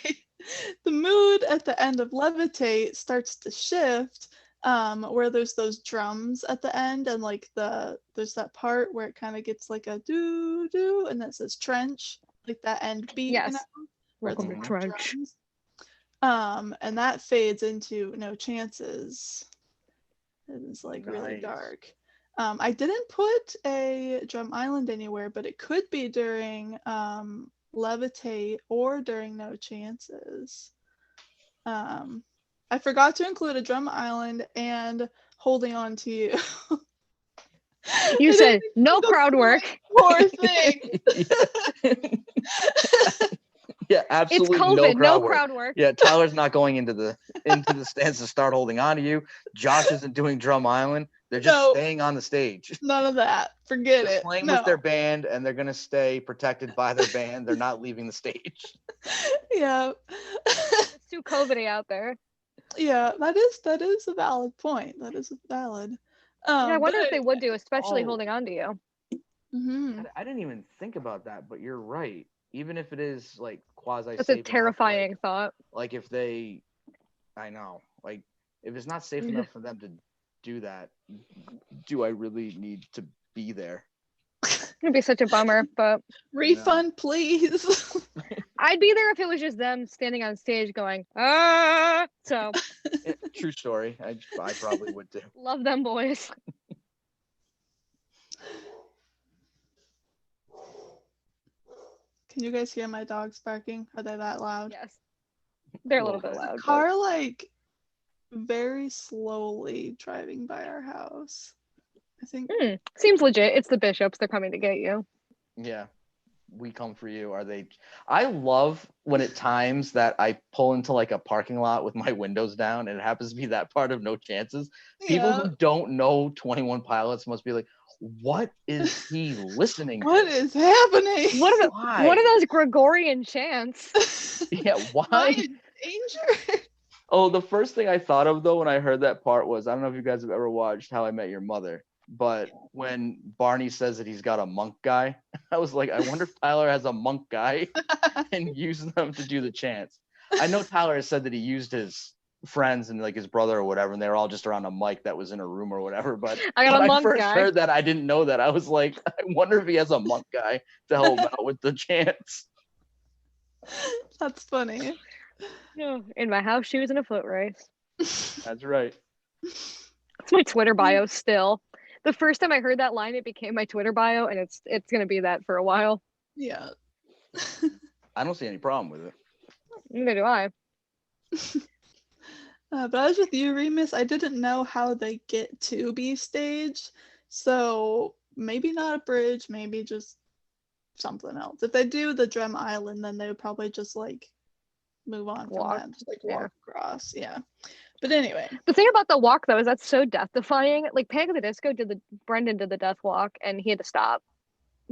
the mood at the end of Levitate starts to shift, where there's those drums at the end, and like there's that part where it kind of gets like a doo doo, and that says trench, like that end beat. Yes. You know, Welcome to Trench. Drums. And that fades into No Chances. It's like really dark. I didn't put a Drum Island anywhere, but it could be during Levitate or during No Chances. I forgot to include a Drum Island and Holding On to You. You said no crowd work. Poor thing. Yeah, absolutely. It's COVID, no crowd work. Yeah, Tyler's not going into the stands to start Holding On to You. Josh isn't doing Drum Island. They're just staying on the stage. None of that. Forget it. Playing with their band, and they're gonna stay protected by their band. They're not leaving the stage. Yeah. It's too COVID-y out there. Yeah, that is a valid point. That is valid. Yeah, I wonder if they would do, especially Holding On to You. Mm-hmm. I didn't even think about that, but you're right. Even if it is like quasi, that's a terrifying thought. Like if they, I know, like if it's not safe enough for them to do that, do I really need to be there? It'd be such a bummer, but refund, please. I'd be there if it was just them standing on stage going, ah. So true story. I probably would too. Love them boys. Can you guys hear my dogs barking? Are they that loud? Yes. They're a little bit loud. Car like very slowly driving by our house. I think seems legit. It's the Bishops. They're coming to get you. Yeah. We come for you. Are they? I love when at times that I pull into like a parking lot with my windows down, and it happens to be that part of No Chances. People who don't know 21 Pilots must be like, what is he listening to? What is happening? What are those Gregorian chants? Yeah, why? Danger. Oh, the first thing I thought of though when I heard that part was, I don't know if you guys have ever watched How I Met Your Mother, but when Barney says that he's got a monk guy, I was like, I wonder if Tyler has a monk guy and uses them to do the chants. I know Tyler has said that he used his friends and like his brother or whatever, and they were all just around a mic that was in a room or whatever. But when I first heard that, I didn't know that. I was like, I wonder if he has a monk guy to help out with the chants. That's funny. In my house shoes and a foot race. That's right. It's my Twitter bio still. The first time I heard that line, it became my Twitter bio, and it's gonna be that for a while. Yeah. I don't see any problem with it. Neither do I. But I was with you, Remus. I didn't know how they get to B stage, so maybe not a bridge, maybe just something else. If they do the Drum Island, then they would probably just like move on from that, just like walk across. Yeah. But anyway, the thing about the walk though is that's so death defying. Like Panic at the Disco Brendan did the death walk and he had to stop.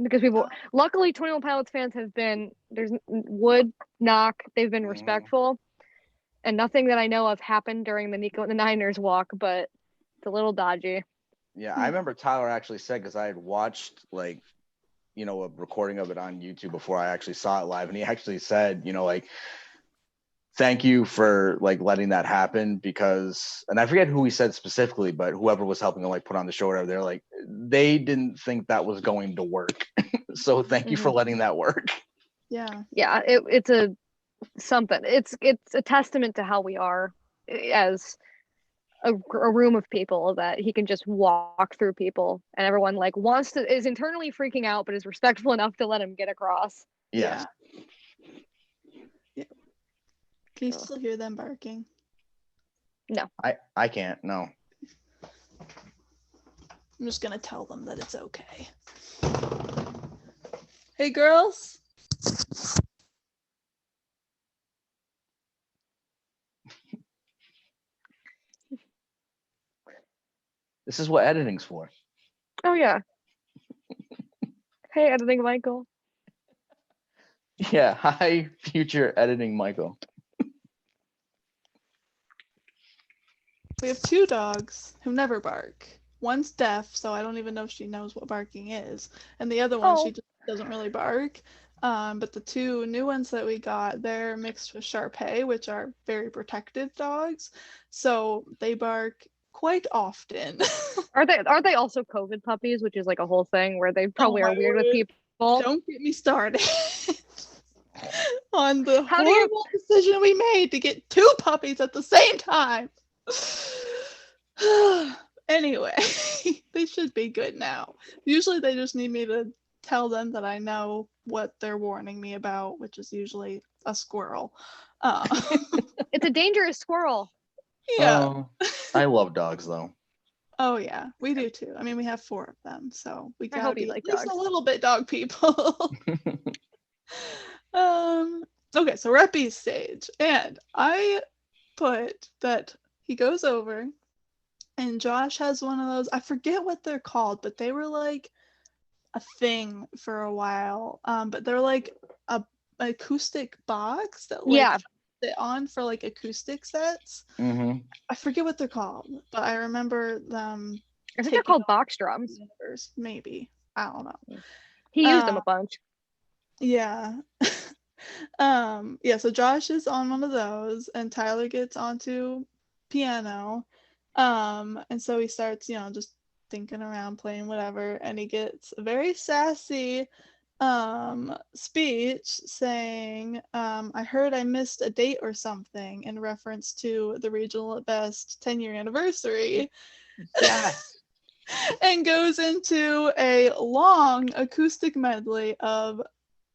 because people, luckily 21 Pilots fans have been, would knock, they've been respectful, and nothing that I know of happened during the Nico and the Niners walk, but it's a little dodgy. Yeah, I remember Tyler actually said, because I had watched like, you know, a recording of it on YouTube before I actually saw it live, and he actually said, you know, like, thank you for like letting that happen, because, and I forget who he said specifically, but whoever was helping him like put on the show, whatever, they're like, they didn't think that was going to work. So thank you for letting that work. Yeah. Yeah, it's a something. It's a testament to how we are as a room of people, that he can just walk through people and everyone like is internally freaking out, but is respectful enough to let him get across. Yes. Yeah. Can you still hear them barking? No. I can't, no. I'm just gonna tell them that it's okay. Hey girls. This is what editing's for. Oh yeah. Hey, editing Michael. Yeah, hi, future editing Michael. We have 2 dogs who never bark. One's deaf, so I don't even know if she knows what barking is, and the other one, she just doesn't really bark. But the 2 new ones that we got, they're mixed with Shar Pei, which are very protective dogs, so they bark quite often. Aren't they also COVID puppies, which is like a whole thing where they probably are weird with people? Don't get me started on the horrible decision we made to get 2 puppies at the same time. Anyway, they should be good now. Usually they just need me to tell them that I know what they're warning me about, which is usually a squirrel. It's a dangerous squirrel. Yeah. Oh, I love dogs though. Oh yeah, we do too. I mean, we have 4 of them, so we gotta be like at least dogs. a little bit dog people. Okay, so we're at B stage, and I put that he goes over, and Josh has one of those, I forget what they're called, but they were like a thing for a while. But they're like a acoustic box that like sit on for like acoustic sets. I forget what they're called, but I remember them. I think they're called box drums. Maybe. I don't know. He used them a bunch. Yeah. Yeah, so Josh is on one of those, and Tyler gets onto piano. And so he starts, you know, just thinking around, playing whatever, and he gets a very sassy speech saying, I heard I missed a date or something, in reference to the Regional at Best 10-year anniversary. Yes. And goes into a long acoustic medley of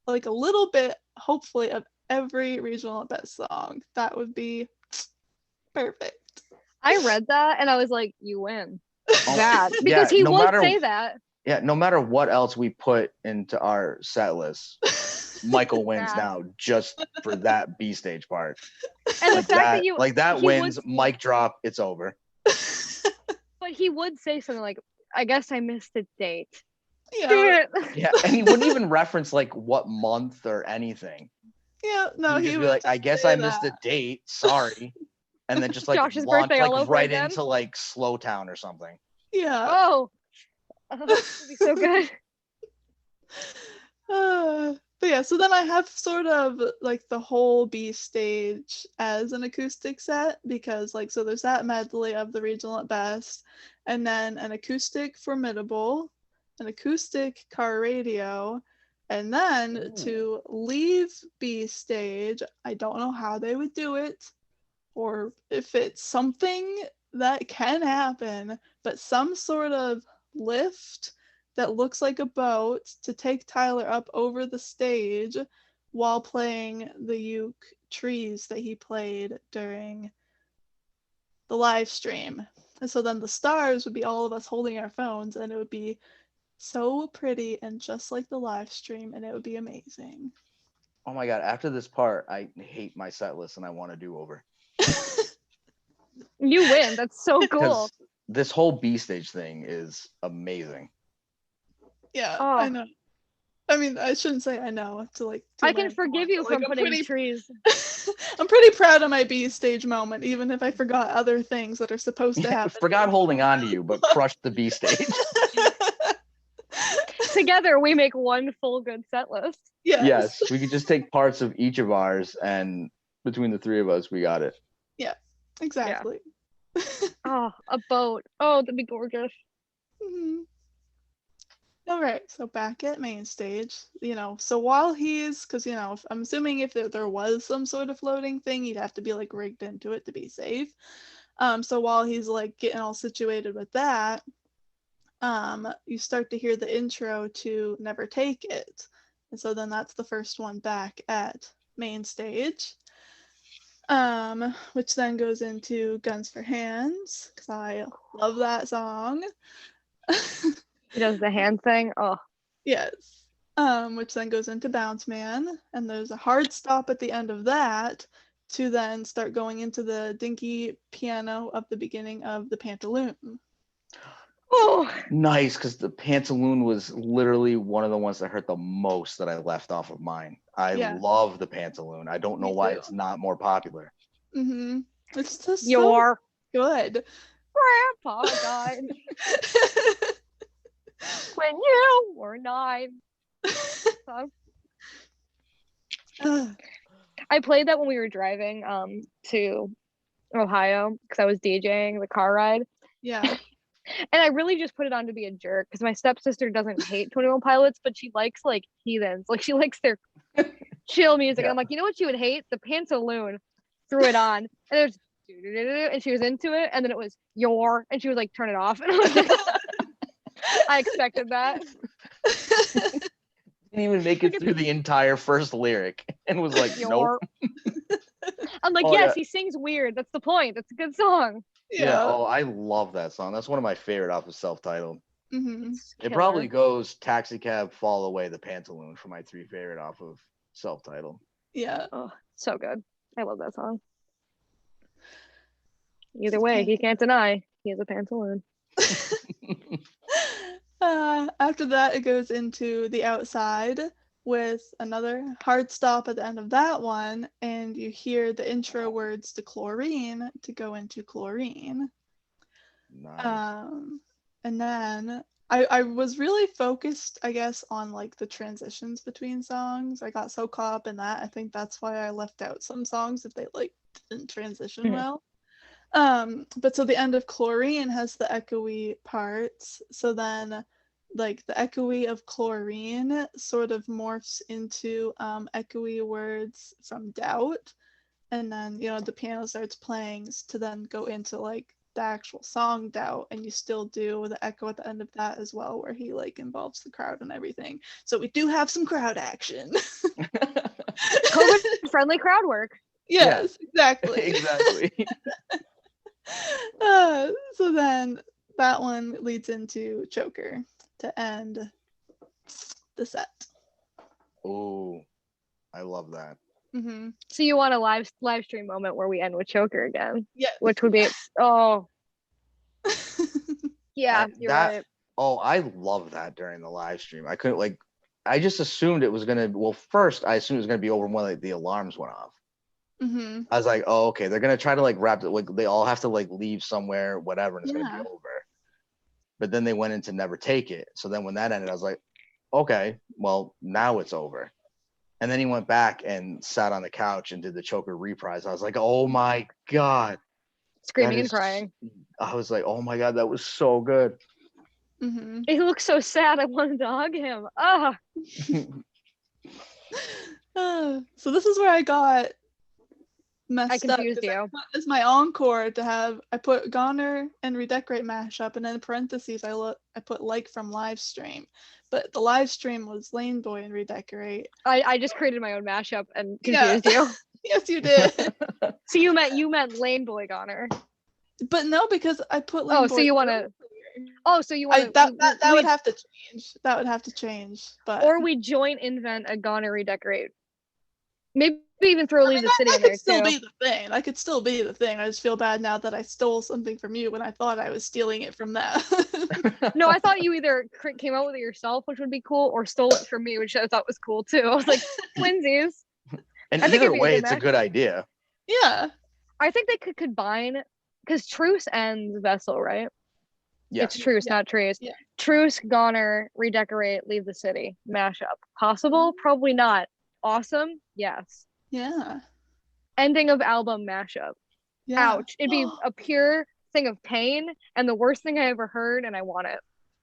like a little bit, hopefully, of every Regional at Best song. That would be perfect. I read that and I was like, you win. That. Because he would say that. Yeah, no matter what else we put into our set list, Michael wins now just for that B stage part. And like the fact that that wins, mic drop, it's over. But he would say something like, I guess I missed a date. Yeah. Yeah, and he wouldn't even reference like what month or anything. Yeah, no, he would be like, I guess I missed a date, sorry. And then just like Josh's launch birthday all like over right again. into like Slow Town or something. Yeah. Oh, that'd be so good. But yeah, so then I have sort of like the whole B stage as an acoustic set, because like, so there's that medley of the Regional at Best, and then an acoustic Formidable, an acoustic Car Radio, and then to leave B stage, I don't know how they would do it, or if it's something that can happen, but some sort of lift that looks like a boat to take Tyler up over the stage while playing the uke trees that he played during the live stream. And so then the stars would be all of us holding our phones, and it would be so pretty and just like the live stream, and it would be amazing. Oh my god, after this part, I hate my set list and I want to do over. You win. That's so cool. This whole B stage thing is amazing. Yeah, I know. I mean, I shouldn't say I know I can forgive you from putting trees. I'm pretty proud of my B stage moment, even if I forgot other things that are supposed to happen. Forgot holding on to you, but crushed the B stage. Together, we make one full good set list. Yes. We could just take parts of each of ours, and between the three of us, we got it. Yeah, exactly. Yeah. Oh, a boat. Oh, that'd be gorgeous. Mm-hmm. All right, so back at main stage, so while because I'm assuming if there was some sort of floating thing, you'd have to be like rigged into it to be safe. So while he's like getting all situated with that, you start to hear the intro to Never Take It. And so then that's the first one back at main stage. Which then goes into Guns for Hands, because I love that song. He does the hand thing. Oh. Yes. Which then goes into Bounce Man, and there's a hard stop at the end of that to then start going into the dinky piano of the beginning of the Pantaloon. Oh, nice, because the Pantaloon was literally one of the ones that hurt the most that I left off of mine. I love the Pantaloon. I don't know why it's not more popular. Mm-hmm. It's just so good. Grandpa died when you were 9. I played that when we were driving to Ohio because I was DJing the car ride. Yeah. And I really just put it on to be a jerk because my stepsister doesn't hate 21 Pilots, but she likes like heathens. Like she likes their chill music. And I'm like, you know what you would hate? The Pantaloon. Threw it on. And it was and she was into it. And then it was and she was like, turn it off. And I was like, I expected that. Didn't even make it through the entire first lyric and was like, nope. I'm like, yes, he sings weird. That's the point. That's a good song. Yeah. Oh, I love that song. That's one of my favorite off of Self-Titled. Mm-hmm. It probably goes Taxi Cab, Fall Away, The Pantaloon for my 3 favorite off of Self-Titled. Yeah. Oh, so good. I love that song. Either way, he can't deny he has a Pantaloon. After that, it goes into The Outside with another hard stop at the end of that one, and you hear the intro words to Chlorine to go into Chlorine. Nice. And then I was really focused, I guess, on like the transitions between songs. I got so caught up in that. I think that's why I left out some songs if they like didn't transition well. But so the end of Chlorine has the echoey parts. So then like the echoey of Chlorine sort of morphs into echoey words from Doubt. And then, the piano starts playing to then go into like the actual song Doubt, and you still do the echo at the end of that as well, where he like involves the crowd and everything. So we do have some crowd action. COVID-friendly crowd work. Yes, exactly. Exactly. So then that one leads into Choker to end the set. Oh, I love that. Mm-hmm. So you want a live stream moment where we end with Choker again? Yeah. Which would be yeah, you're right. Oh, I love that during the live stream. I couldn't I just assumed it was gonna. Well, first I assumed it was gonna be over when like the alarms went off. Mm-hmm. I was like, oh, okay, they're gonna try to like wrap it. Like they all have to like leave somewhere, whatever, and it's gonna be over. But then they went into Never Take It. So then when that ended, I was like, okay, well now it's over. And then he went back and sat on the couch and did the Choker reprise. I was like, oh my God. Screaming and crying. I was like, oh my God, that was so good. Mm-hmm. He looked so sad. I wanted to hug him. So this is where I got messed up. I confused you. As my encore to have, I put Goner and Redecorate mashup, and then in parentheses I put like from Livestream. But the live stream was Lane Boy and Redecorate. I just created my own mashup and confused you. Yes, you did. So you meant Lane Boy Goner. But no, because I put Lane Boy. So you want to? Oh, so you want that would have to change. That would have to change. But or we joint invent a Goner Redecorate. Maybe even throw Leave the City in there too. That could still be the thing. That could still be the thing. I just feel bad now that I stole something from you when I thought I was stealing it from them. No, I thought you either came up with it yourself, which would be cool, or stole it from me, which I thought was cool too. I was like, twinsies. And either way, it's a good idea. Yeah. I think they could combine, because Truce ends Vessel, right? Yeah. It's Truce, not Trees. Yeah. Truce, Goner, Redecorate, Leave the City, mashup. Possible? Probably not. Awesome? Yes. Yeah. Ending of album mashup. Yeah. Ouch. It'd be a pure thing of pain and the worst thing I ever heard, and I want it.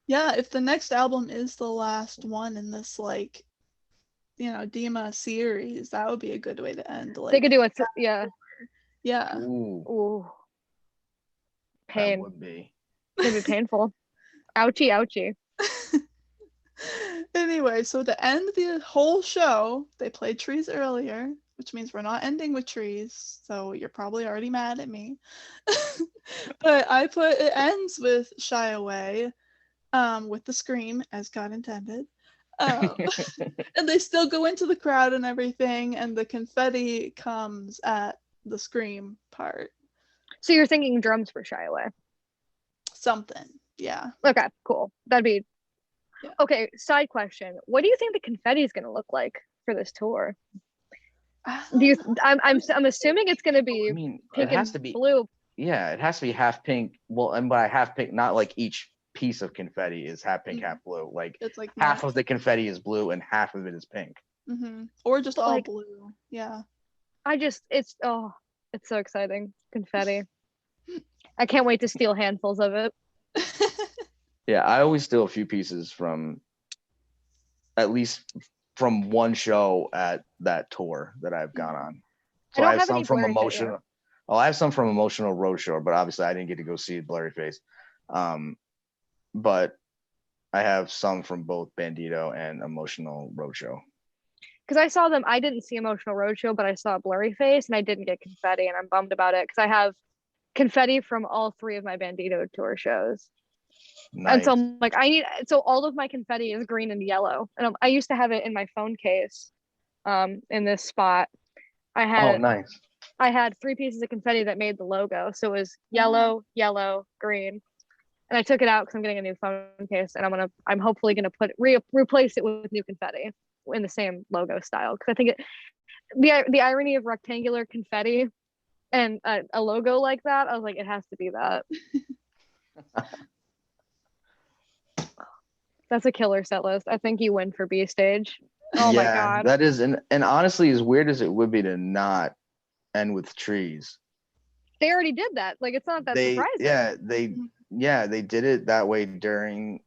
Yeah, if the next album is the last one in this, like, you know, Dima series, that would be a good way to end. Like, they could do it. Yeah. Yeah. Ooh. Pain. That would be. It'd be painful. Ouchie, ouchie. Anyway, so to end the whole show, they played Trees earlier, which means we're not ending with Trees, so you're probably already mad at me. But I put it ends with Shy Away, with the scream as God intended. And they still go into the crowd and everything, and the confetti comes at the scream part. So you're thinking drums for Shy Away? Something, yeah. Okay, cool. That'd be okay. Side question: what do you think the confetti is going to look like for this tour? Do you? I'm assuming it's going to be. I mean, pink it has and to be blue. Yeah, it has to be half pink. Well, and by half pink, not like each piece of confetti is half pink, half blue. Like it's like half of the confetti is blue and half of it is pink. Or just all like, blue. Yeah. It's so exciting. Confetti. I can't wait to steal handfuls of it. Yeah, I always steal a few pieces from at least from one show at that tour that I've gone on. So I have some from Emotional. Oh, I have some from Emotional Roadshow, but obviously I didn't get to go see Blurry Face. But I have some from both Bandito and Emotional Roadshow. Because I saw them, I didn't see Emotional Roadshow, but I saw Blurry Face and I didn't get confetti, and I'm bummed about it because I have confetti from all 3 of my Bandito tour shows. Nice. And so I'm like, so all of my confetti is green and yellow. And I used to have it in my phone case in this spot. Nice. I had 3 pieces of confetti that made the logo. So it was yellow, yellow, green. And I took it out because I'm getting a new phone case, and I'm hopefully gonna replace it with new confetti in the same logo style, because I think the irony of rectangular confetti and a logo like that, I was like, it has to be that. That's a killer set list. I think you win for B stage. Oh my god. That is, and honestly, as weird as it would be to not end with Trees, they already did that. Like, it's not that surprising. They did it that way during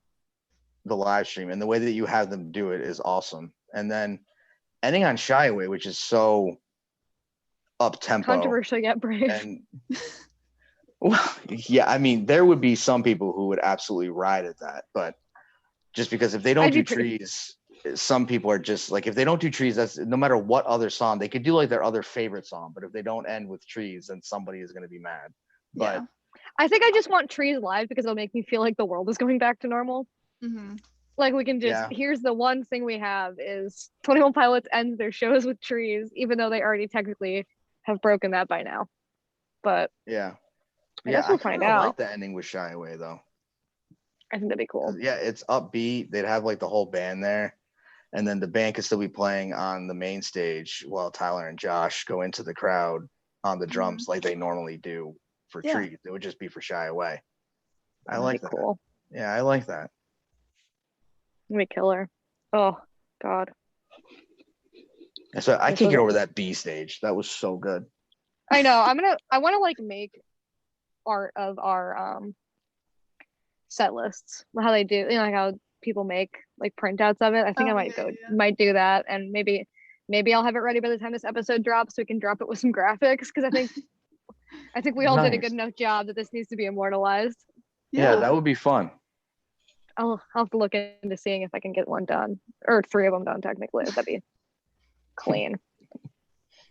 the live stream, and the way that you have them do it is awesome. And then ending on Shy Away, which is so up tempo, controversial yet brave. And well, yeah, I mean, there would be some people who would absolutely ride at that, but just because if they don't do Trees, some people are just like, if they don't do Trees, that's no matter what other song they could do, like their other favorite song, but if they don't end with Trees, then somebody is going to be mad. But I think I just want Trees live because it'll make me feel like the world is going back to normal. Like, we can just here's the one thing we have is 21 Pilots ends their shows with Trees, even though they already technically have broken that by now. But I guess we'll find out. I like the ending with Shy Away though. I think that'd be cool. Yeah, it's upbeat. They'd have like the whole band there, and then the band could still be playing on the main stage while Tyler and Josh go into the crowd on the drums like they normally do for Trees. It would just be for Shy Away. I like that. Cool. Yeah, I like that. We killer. Oh god. So I can't get over that B stage. That was so good. I know. I want to like make art of our set lists, how they do, you know, like how people make like printouts of it. I think I might do that, and maybe I'll have it ready by the time this episode drops so we can drop it with some graphics, because I think we all did a good enough job that this needs to be immortalized. Yeah, that would be fun. I'll have to look into seeing if I can get one done, or 3 of them done technically. That'd be clean.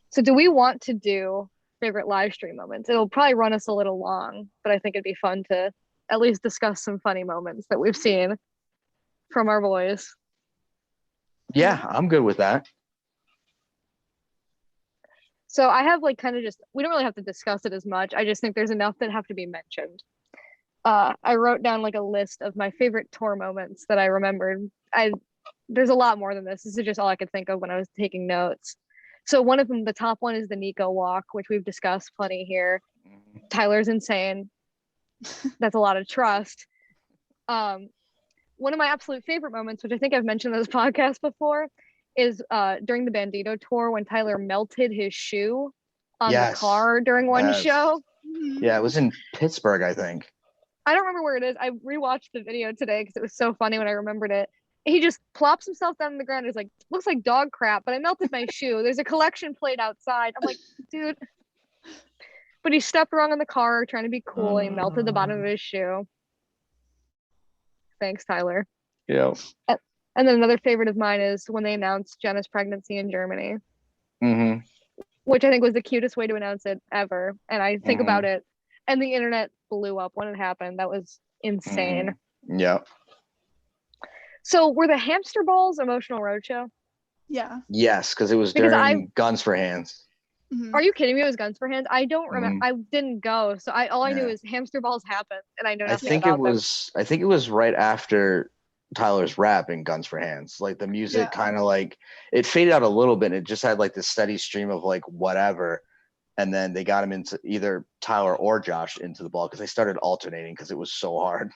So do we want to do favorite live stream moments? It'll probably run us a little long, but I think it'd be fun to at least discuss some funny moments that we've seen from our boys. Yeah, I'm good with that. So I have like kind of just, we don't really have to discuss it as much. I just think there's enough that have to be mentioned. I wrote down like a list of my favorite tour moments that I remembered. There's a lot more than this. This is just all I could think of when I was taking notes. So one of them, the top one is the Nico walk, which we've discussed plenty here. Tyler's insane. That's a lot of trust. One of my absolute favorite moments, which I think I've mentioned on this podcast before, is during the Bandito tour when Tyler melted his shoe on the car during one show. Yeah, it was in Pittsburgh, I think. I don't remember where it is. I rewatched the video today because it was so funny when I remembered it. He just plops himself down on the ground. He's like, looks like dog crap, but I melted my shoe. There's a collection plate outside. I'm like, dude. But he stepped wrong in the car trying to be cool. And he melted the bottom of his shoe. Thanks, Tyler. Yeah. And then another favorite of mine is when they announced Jenna's pregnancy in Germany. Mm-hmm. Which I think was the cutest way to announce it ever. And I think about it, and the internet blew up when it happened. That was insane. Yeah. So were the hamster balls Emotional Roadshow? Yeah. Yes, because it was during Guns for Hands. Are you kidding me? It was Guns for Hands. I don't remember. I didn't go, so all I knew is hamster balls happened, and I know nothing about them. I think it was right after Tyler's rap in Guns for Hands. Like the music kind of like it faded out a little bit, and it just had like this steady stream of like whatever. And then they got him into either Tyler or Josh into the ball because they started alternating because it was so hard.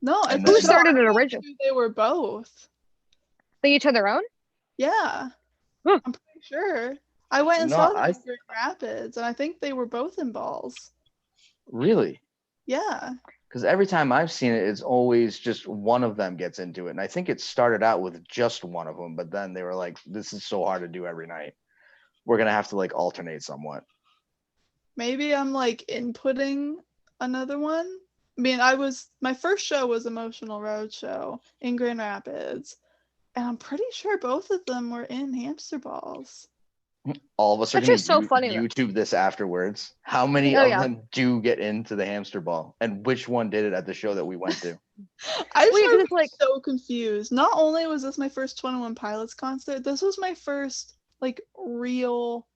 No, who started it originally? They were both. They each had their own? Yeah. I'm pretty sure. I went and saw them in Grand Rapids, and I think they were both in balls. Really? Yeah. Because every time I've seen it, it's always just one of them gets into it. And I think it started out with just one of them, but then they were like, this is so hard to do every night. We're going to have to like alternate somewhat. Maybe I'm like inputting another one. I mean, my first show was Emotional Roadshow in Grand Rapids, and I'm pretty sure both of them were in hamster balls. All of us are going to YouTube this afterwards. How many of them do get into the hamster ball, and which one did it at the show that we went to? I'm like so confused. Not only was this my first 21 Pilots concert, this was my first like real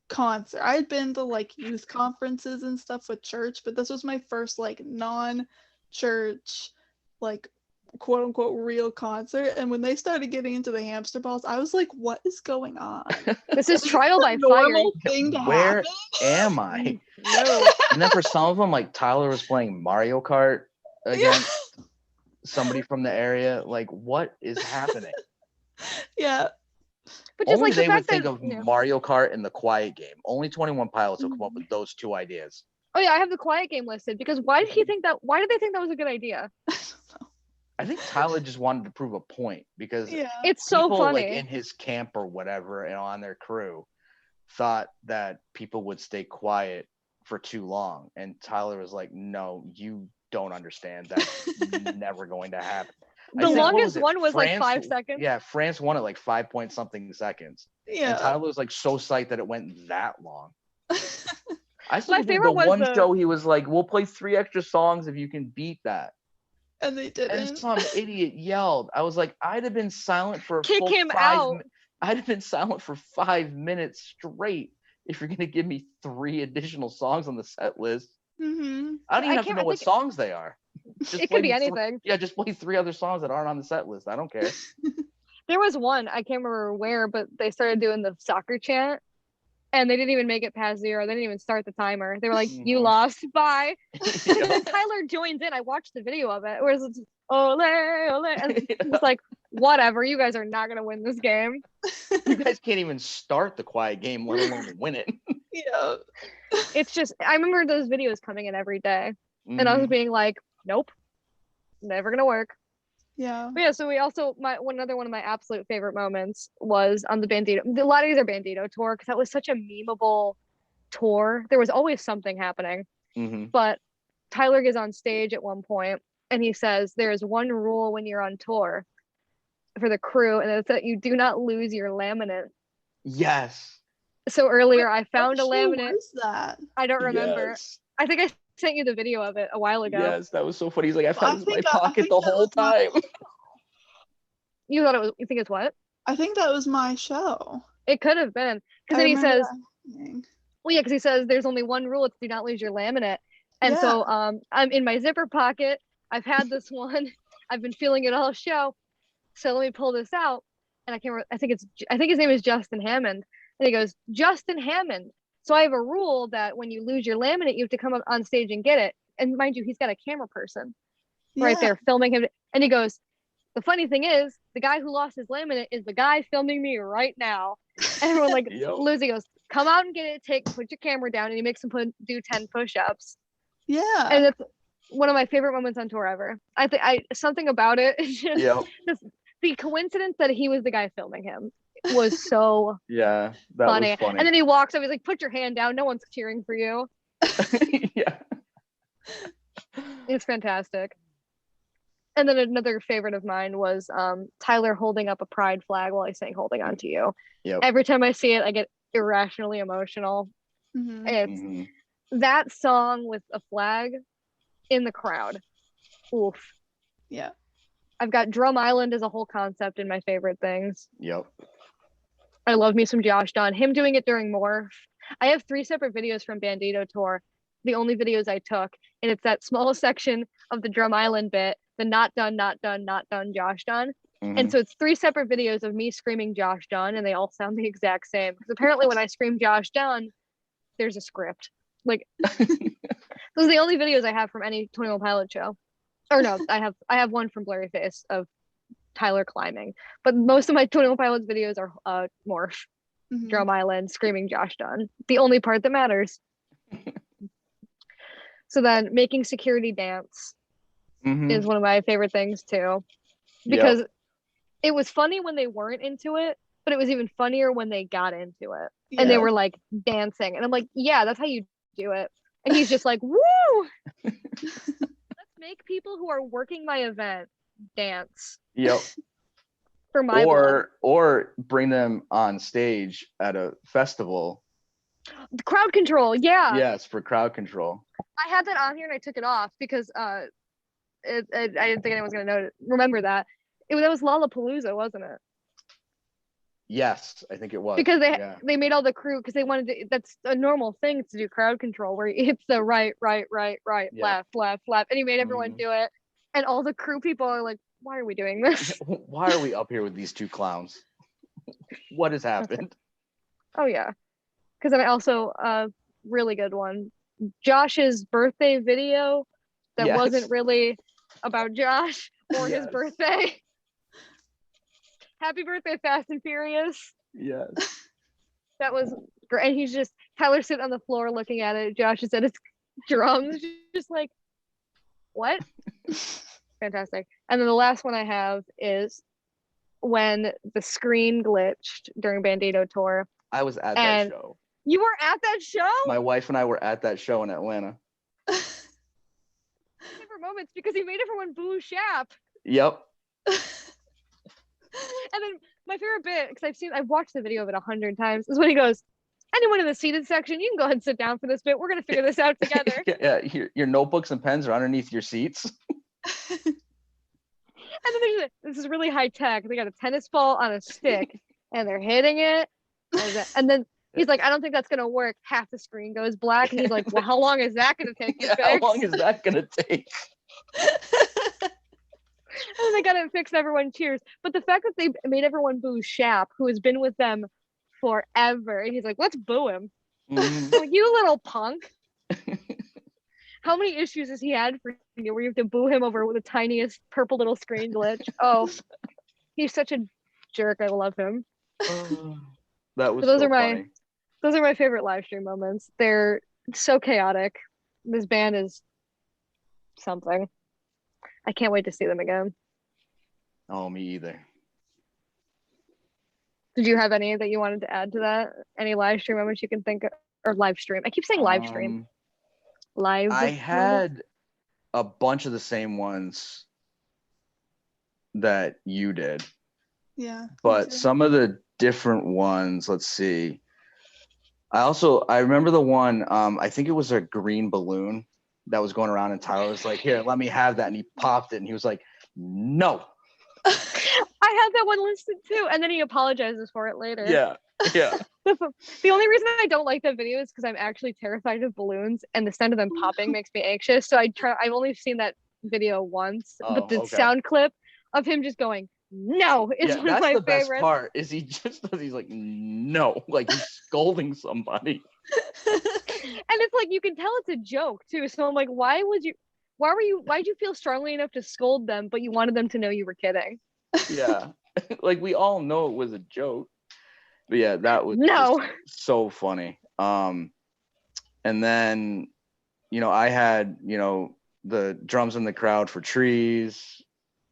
concert. I had been to like youth conferences and stuff with church, but this was my first like non-church like quote unquote real concert. And when they started getting into the hamster balls, I was like, what is going on? This is trial by fire. Where am I? No. And then for some of them, like Tyler was playing Mario Kart against somebody from the area. Like, what is happening? Yeah. But just only like they would think of Mario Kart and the Quiet Game. Only 21 Pilots will come up with those two ideas. Oh yeah, I have the Quiet Game listed because why did they think that was a good idea? I think Tyler just wanted to prove a point because it's so funny. Like in his camp or whatever and on their crew thought that people would stay quiet for too long. And Tyler was like, no, you don't understand. That's never going to happen. The longest one was France, like 5 seconds. Yeah, France won it like 5 point something seconds. Yeah. And Tyler was like so psyched that it went that long. I still think the one show he was like, we'll play 3 extra songs if you can beat that. And they didn't. And some idiot yelled. I was like, I'd have been silent for I'd have been silent for 5 minutes straight if you're gonna give me 3 additional songs on the set list. Mm-hmm. I don't even have to know what songs they are. It could be anything. Just play 3 other songs that aren't on the set list. I don't care. There was one, I can't remember where, but they started doing the soccer chant and they didn't even make it past 0. They didn't even start the timer. They were like, you lost, bye. And then Tyler joins in. I watched the video of it. Where it's ole, ole. And it's like, whatever, you guys are not going to win this game. You guys can't even start the Quiet Game, let alone win it. Yeah. It's just, I remember those videos coming in every day. And I was being like, nope, never gonna work. Yeah. But yeah, so we also, another one of my absolute favorite moments was on the Bandito. A lot of these are Bandito tour because that was such a memeable tour. There was always something happening. But Tyler gets on stage at one point and he says, there is one rule when you're on tour for the crew, and it's that you do not lose your laminate. Yes. So earlier I found a laminate. What is that? I don't remember. Yes. I think I sent you the video of it a while ago. Yes, that was so funny. He's like, I found it in my pocket the whole time. You thought it was, you think it's what? I think that was my show. It could have been. Because then he says, Dang. Well, yeah, because he says there's only one rule: it's do not lose your laminate. And so I'm in my zipper pocket. I've had this one. I've been feeling it all show. So let me pull this out. And I can't remember, I think his name is Justin Hammond. And he goes, Justin Hammond. So I have a rule that when you lose your laminate, you have to come up on stage and get it. And mind you, he's got a camera person right there filming him. And he goes, the funny thing is, the guy who lost his laminate is the guy filming me right now. And everyone like, Lucy goes, come out and get it, put your camera down. And he makes him do 10 push-ups. Yeah. And it's one of my favorite moments on tour ever. I think something about it. Just the coincidence that he was the guy filming him was so that funny. was funny. And then he walks up, he's like, put your hand down. No one's cheering for you. Yeah. It's fantastic. And then another favorite of mine was Tyler holding up a pride flag while he's saying holding on to you. Yep. Every time I see it, I get irrationally emotional. Mm-hmm. It's that song with a flag in the crowd. Oof. Yeah. I've got Drum Island as a whole concept in my favorite things. Yep. I love me some Josh Dunn. Him doing it during Morph. I have 3 separate videos from Bandito Tour. The only videos I took. And it's that small section of the Drum Island bit, the not done, not done, not done Josh Dunn. And so it's 3 separate videos of me screaming Josh Dunn, and they all sound the exact same. Because apparently when I scream Josh Dunn, there's a script. Like, those are the only videos I have from any 21 Pilot show. Or no, I have one from Blurry Face of Tyler climbing. But most of my 21 Pilots videos are Morph, Drum Island, screaming Josh Dunn. The only part that matters. So then making security dance is one of my favorite things too. Because it was funny when they weren't into it, but it was even funnier when they got into it. Yeah. And they were like dancing. And I'm like, yeah, that's how you do it. And he's just like, woo! Let's make people who are working my event dance. Yep. For my or bring them on stage at a festival. The crowd control, yeah. Yes, for crowd control. I had that on here and I took it off because I didn't think anyone's gonna remember that. That was Lollapalooza, wasn't it? Yes, I think it was. Because they made all the crew, because they wanted to, that's a normal thing to do crowd control, where it's the right, left, and he made everyone do it. And all the crew people are like, why are we doing this? Why are we up here with these 2 clowns? What has happened? Oh yeah. Because then also really good one, Josh's birthday video that wasn't really about Josh or his birthday. Happy birthday, Fast and Furious. Yes. That was great. And he's just, Tyler sitting on the floor looking at it. Josh is at his drums, just like, what? Fantastic. And then the last one I have is when the screen glitched during Bandito Tour. I was at that show. You were at that show? My wife and I were at that show in Atlanta. Favorite moments, because he made everyone boo Shap. Yep. And then my favorite bit, because I've watched the video of it 100 times, is when he goes, anyone in the seated section, you can go ahead and sit down for this bit. We're going to figure this out together. Yeah, your notebooks and pens are underneath your seats. And then this is really high tech. They got a tennis ball on a stick, and they're hitting it. And then he's like, I don't think that's going to work. Half the screen goes black. And he's like, well, how long is that going to take to fix? How long is that going to take? And they got it fixed, everyone cheers. But the fact that they made everyone boo Shap, who has been with them forever, and he's like, let's boo him. Like, you little punk. How many issues has he had for you where you have to boo him over the tiniest purple little screen glitch? Oh, he's such a jerk. I love him. That was so funny. Those are my favorite live stream moments. They're so chaotic. This band is something. I can't wait to see them again. Oh, me either. Did you have any that you wanted to add to that? Any live stream moments you can think of? Or live stream? I keep saying live stream. Live. I had a bunch of the same ones that you did. Yeah. But some of the different ones, let's see. I remember the one, I think it was a green balloon that was going around, and Tyler was like, here, let me have that. And he popped it, and he was like, no. I had that one listed too. And then he apologizes for it later. Yeah. The only reason I don't like that video is because I'm actually terrified of balloons, and the sound of them popping makes me anxious. So I've only seen that video once, but the sound clip of him just going no is one of my the favorites. Best part is he's like no, like he's scolding somebody. And it's like you can tell it's a joke too. So I'm like, why'd you feel strongly enough to scold them, but you wanted them to know you were kidding? Yeah. Like we all know it was a joke. But yeah, that was just so funny. And then, I had, the drums in the crowd for Trees,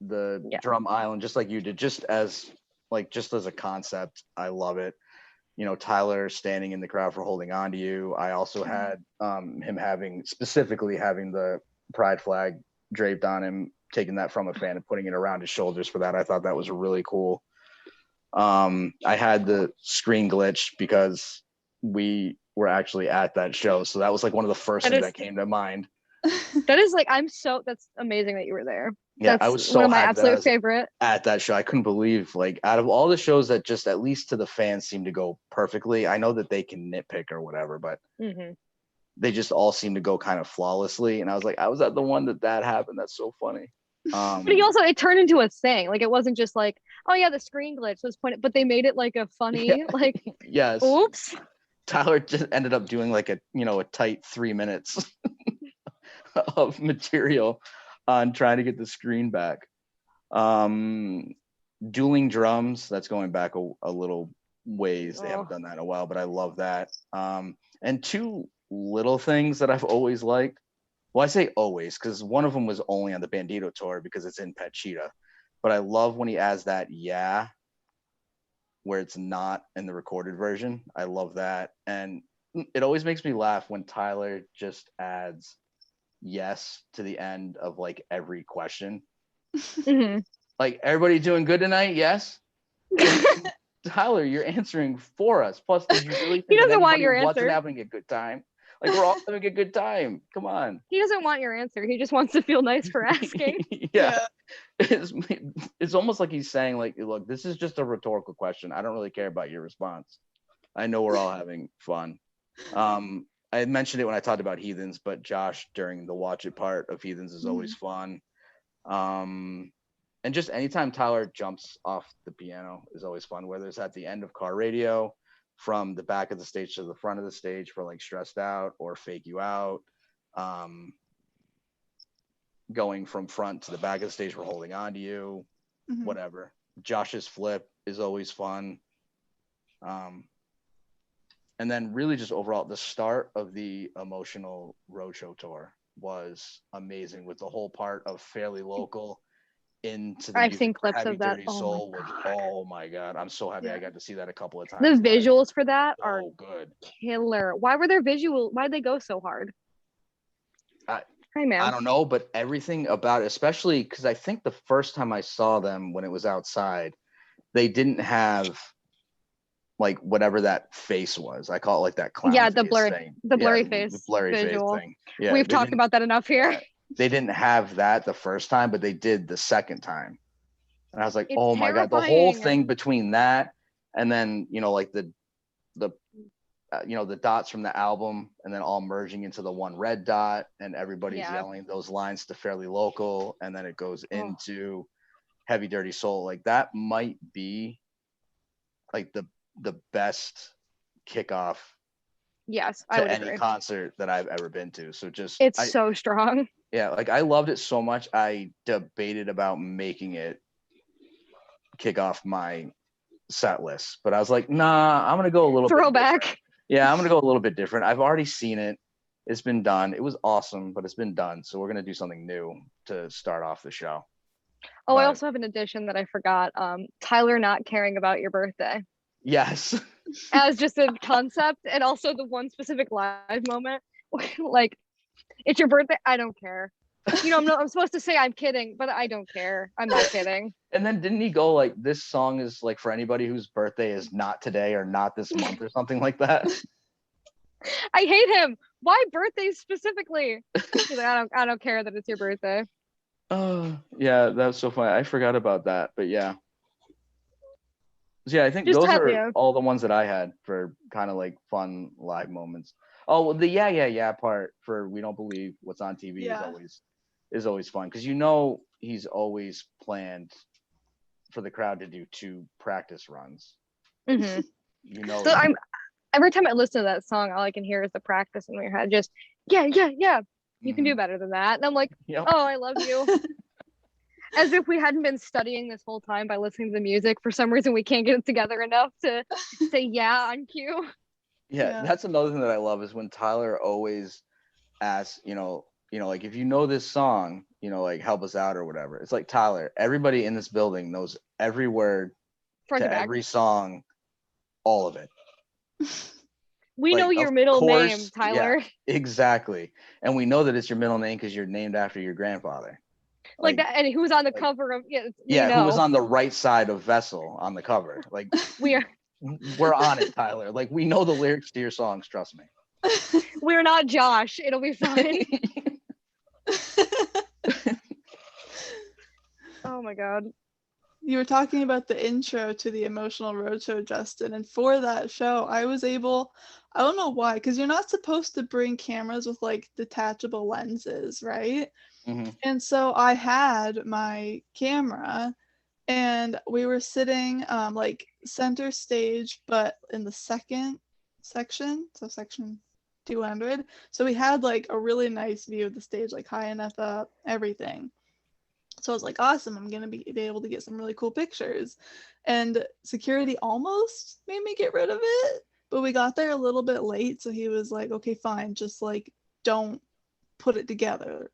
the drum island, just like you did, just as a concept. I love it. Tyler standing in the crowd for Holding On to You. I also had him specifically having the pride flag draped on him, taking that from a fan and putting it around his shoulders for that. I thought that was really cool. I had the screen glitch because we were actually at that show. So that was like one of the first things that came to mind. That is like, that's amazing that you were there. Yeah, that's I was so one of my absolute favorite at that show. I couldn't believe, like, out of all the shows that just at least to the fans seem to go perfectly. I know that they can nitpick or whatever, but they just all seem to go kind of flawlessly. And I was like, I was at the one that happened. That's so funny. But it turned into a thing. Like, it wasn't just like, oh yeah, the screen glitch was pointed, but they made it like a funny, like, yes. Oops. Tyler just ended up doing like a tight 3 minutes of material on trying to get the screen back. Dueling drums, that's going back a little ways. They haven't done that in a while, but I love that. And two little things that I've always liked. Well, I say always because one of them was only on the Bandito tour because it's in Pet Cheetah. But I love when he adds that where it's not in the recorded version. I love that. And it always makes me laugh when Tyler just adds yes to the end of like every question. Like, everybody doing good tonight? Yes. Tyler, you're answering for us. Plus, did you really think he doesn't want your wasn't answer having a good time? Like, we're all having a good time. Come on. He doesn't want your answer. He just wants to feel nice for asking. Yeah. It's almost like he's saying, like, look, this is just a rhetorical question. I don't really care about your response. I know we're all having fun. I had mentioned it when I talked about Heathens, but Josh during the watch it part of Heathens is always fun. And just anytime Tyler jumps off the piano is always fun, whether it's at the end of Car Radio, from the back of the stage to the front of the stage for like Stressed Out or Fake You Out, going from front to the back of the stage for Holding On to You, whatever. Josh's flip is always fun. And then really just overall, the start of the Emotional Roadshow tour was amazing with the whole part of Fairly Local into the I've seen clips Heavy of that. Dirty Soul oh my God. I'm so happy I got to see that a couple of times. The visuals for that are good. Killer. Why were their visual? Why'd they go so hard? Hey, man. I don't know, but everything about it, especially because I think the first time I saw them when it was outside, they didn't have like whatever that face was. I call it like that clown the blurry thing. The blurry face. The blurry visual. Face thing. Yeah, we've talked about that enough here. They didn't have that the first time, but they did the second time. And I was like, oh my God, the whole thing between that and then, like the dots from the album and then all merging into the one red dot and everybody's yelling those lines to Fairly Local. And then it goes into Heavy Dirty Soul. Like, that might be like the best kickoff to any concert that I've ever been to. So it's so strong. Yeah, like I loved it so much. I debated about making it kick off my set list, but I was like, nah, I'm gonna go a little throwback. Yeah, I'm gonna go a little bit different. I've already seen it. It's been done. It was awesome, but it's been done. So we're gonna do something new to start off the show. I also have an addition that I forgot. Tyler not caring about your birthday. Yes. As just a concept, and also the one specific live moment, like, it's your birthday. I don't care. I'm supposed to say I'm kidding, but I don't care. I'm not kidding. And then didn't he go like, this song is like for anybody whose birthday is not today or not this month or something like that? I hate him. Why birthdays specifically? He's like, I don't care that it's your birthday. Oh, yeah, that's so funny. I forgot about that, but yeah. So yeah, I think Just those tell are you. all the ones that I had for kind of like fun live moments. Oh, well, the yeah part for We Don't Believe What's on TV is always fun because he's always planned for the crowd to do 2 practice runs. Mm-hmm. So every time I listen to that song, all I can hear is the practice in my head. Just yeah. You can do better than that. And I'm like, oh, I love you. As if we hadn't been studying this whole time by listening to the music. For some reason, we can't get it together enough to say yeah on cue. Yeah, that's another thing that I love is when Tyler always asks, like if you know this song, like help us out or whatever. It's like, Tyler, everybody in this building knows every word to every song, all of it. We know your middle name, Tyler. Yeah, exactly. And we know that it's your middle name because you're named after your grandfather. Like that, and who's on the cover of who was on the right side of Vessel on the cover. Like we're on it, Tyler. Like we know the lyrics to your songs, trust me. We're not Josh. It'll be fine. Oh my god. You were talking about the intro to the Emotional Roadshow, Justin, and for that show, I don't know why, because you're not supposed to bring cameras with like detachable lenses, right? Mm-hmm. And so I had my camera and we were sitting like center stage, but in the second section, so section 200. So we had like a really nice view of the stage, like high enough up, everything. So I was like, awesome, I'm gonna be able to get some really cool pictures. And security almost made me get rid of it, but we got there a little bit late, so he was like, okay, fine, just like don't put it together.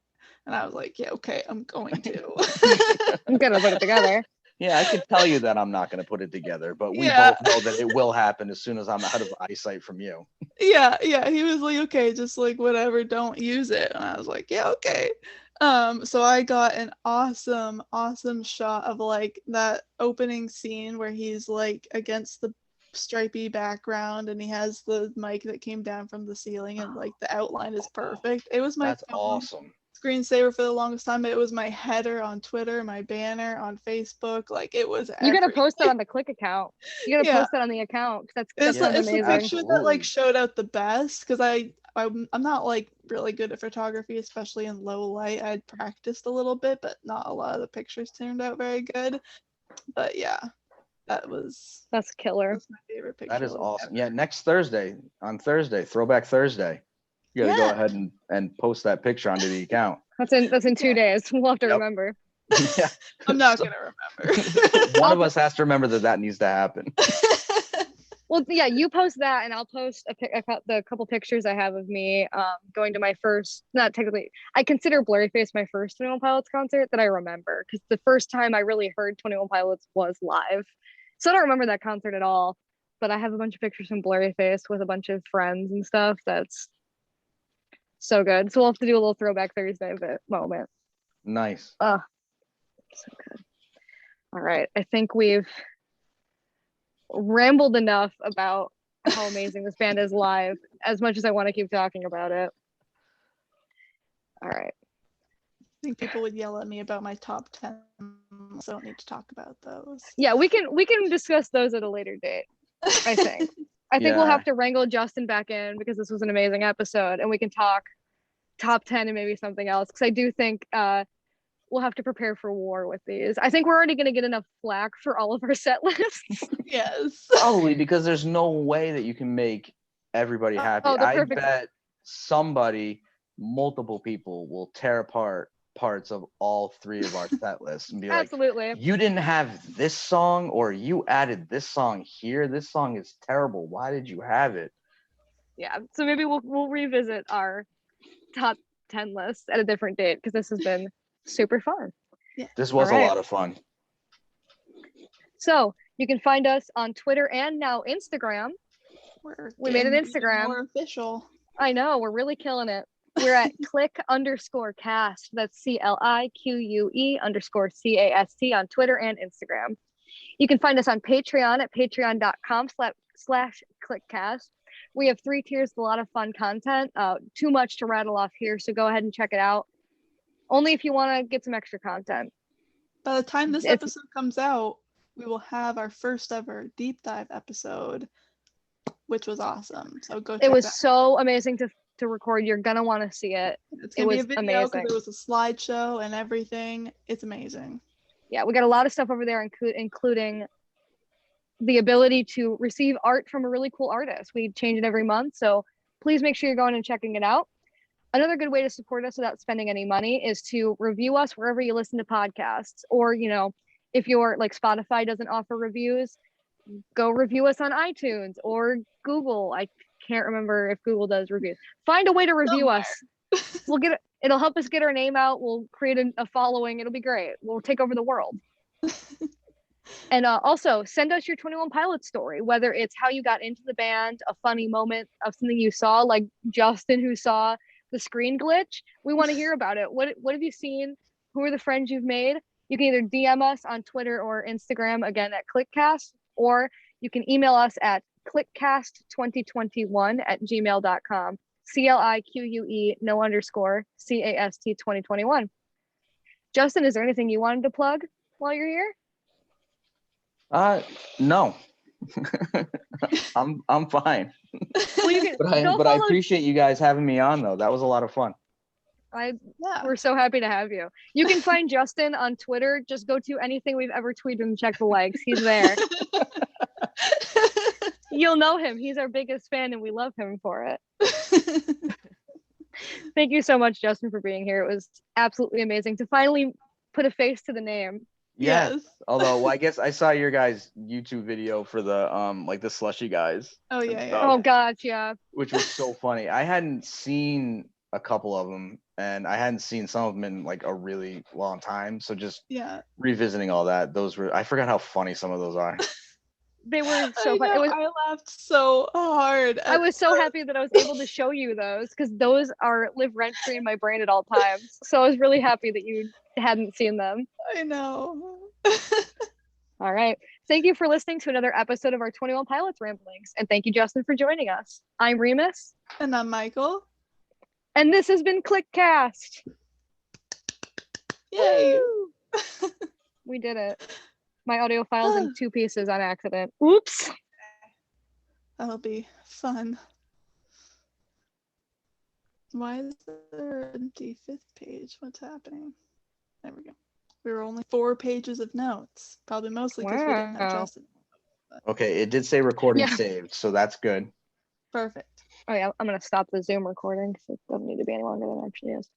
And I was like, yeah, okay, I'm going to. I'm gonna put it together. Yeah, I could tell you that I'm not going to put it together, but we both know that it will happen as soon as I'm out of eyesight from you. Yeah, he was like, okay, just like whatever, don't use it. And I was like, yeah, okay. So I got an awesome shot of like that opening scene where he's like against the stripy background and he has the mic that came down from the ceiling and like the outline is perfect. It was my awesome screensaver for the longest time. It was my header on Twitter, my banner on Facebook. Like it was. You gotta post it on the Click account. You gotta post it on the account because that's amazing. It's the picture that like showed out the best because I'm not like really good at photography, especially in low light. I'd practiced a little bit, but not a lot of the pictures turned out very good. But yeah, that's killer. That's my favorite picture. That is awesome. Ever. Yeah, on Thursday, Throwback Thursday. You gotta go ahead and post that picture onto the account. That's in 2 days. We'll have to remember. Yeah. I'm not gonna remember. One of us has to remember that needs to happen. Well, yeah, you post that, and I'll post the couple pictures I have of me going to my first. Not technically, I consider Blurryface my first 21 Pilots concert that I remember because the first time I really heard 21 Pilots was live. So I don't remember that concert at all, but I have a bunch of pictures from Blurryface with a bunch of friends and stuff. That's so good. So we'll have to do a little Throwback Thursday moment. Nice. So good. All right. I think we've rambled enough about how amazing this band is live, as much as I want to keep talking about it. All right. I think people would yell at me about my top 10, so I don't need to talk about those. Yeah, we can discuss those at a later date, I think. I think we'll have to wrangle Justin back in because this was an amazing episode and we can talk top 10 and maybe something else because I do think we'll have to prepare for war with these. I think we're already going to get enough flack for all of our set lists. Yes. Probably because there's no way that you can make everybody happy. I bet multiple people will tear apart parts of all 3 of our set lists and be absolutely like, you didn't have this song or you added this song here. This song is terrible. Why did you have it? Yeah. So maybe we'll revisit our top 10 list at a different date because this has been super fun. Yeah. This was a lot of fun. So you can find us on Twitter and now Instagram. We made an Instagram. More official. I know, we're really killing it. We're at Clique_cast. That's CLIQUE_CAST on Twitter and Instagram. You can find us on Patreon at patreon.com/Cliquecast. We have 3 tiers, a lot of fun content. Too much to rattle off here, so go ahead and check it out. Only if you want to get some extra content. By the time this episode comes out, we will have our first ever deep dive episode, which was awesome. So go check It was that. so amazing to record. You're gonna want to see it. It's gonna It be was a video because amazing. there was a slideshow and everything. It's amazing. Yeah, we got a lot of stuff over there, including the ability to receive art from a really cool artist. We change it every month, so please make sure you're going and checking it out. Another good way to support us without spending any money is to review us wherever you listen to podcasts, or if you're like Spotify doesn't offer reviews, go review us on iTunes or Google. I can't remember if Google does reviews. Find a way to review us. It'll help us get our name out. We'll create a following. It'll be great. We'll take over the world. And also send us your 21 Pilots story, whether it's how you got into the band, a funny moment of something you saw, like Justin who saw the screen glitch. We want to hear about it. What have you seen? Who are the friends you've made? You can either DM us on Twitter or Instagram, again at Cliquecast, or you can email us at cliquecast2021@gmail.com. CLIQUE _CAST 2021. Justin, is there anything you wanted to plug while you're here? No. I'm fine. Well, but I appreciate you guys having me on though. That was a lot of fun. We're so happy to have you. You can find Justin on Twitter. Just go to anything we've ever tweeted and check the likes. He's there. You'll know him. He's our biggest fan and we love him for it. Thank you so much, Justin, for being here. It was absolutely amazing to finally put a face to the name. Yes. Although I guess I saw your guys' YouTube video for the like the slushy guys. Oh yeah. Oh gosh, yeah. Which was so funny. I hadn't seen a couple of them, and I hadn't seen some of them in like a really long time. So just revisiting all that, I forgot how funny some of those are. They were so funny. I laughed so hard. I was so happy that I was able to show you those because those live rent free in my brain at all times. So I was really happy that you hadn't seen them. I know. All right. Thank you for listening to another episode of our 21 Pilots Ramblings. And thank you, Justin, for joining us. I'm Remus. And I'm Michael. And this has been Cliquecast. Yay. We did it. My audio file's in 2 pieces on accident. Oops. That'll be fun. Why is there an empty 5th page? What's happening? There we go. We were only 4 pages of notes. Probably mostly because we didn't have Justin. Okay, it did say recording saved, so that's good. Perfect. Oh yeah, I'm gonna stop the Zoom recording because it doesn't need to be any longer than it actually is.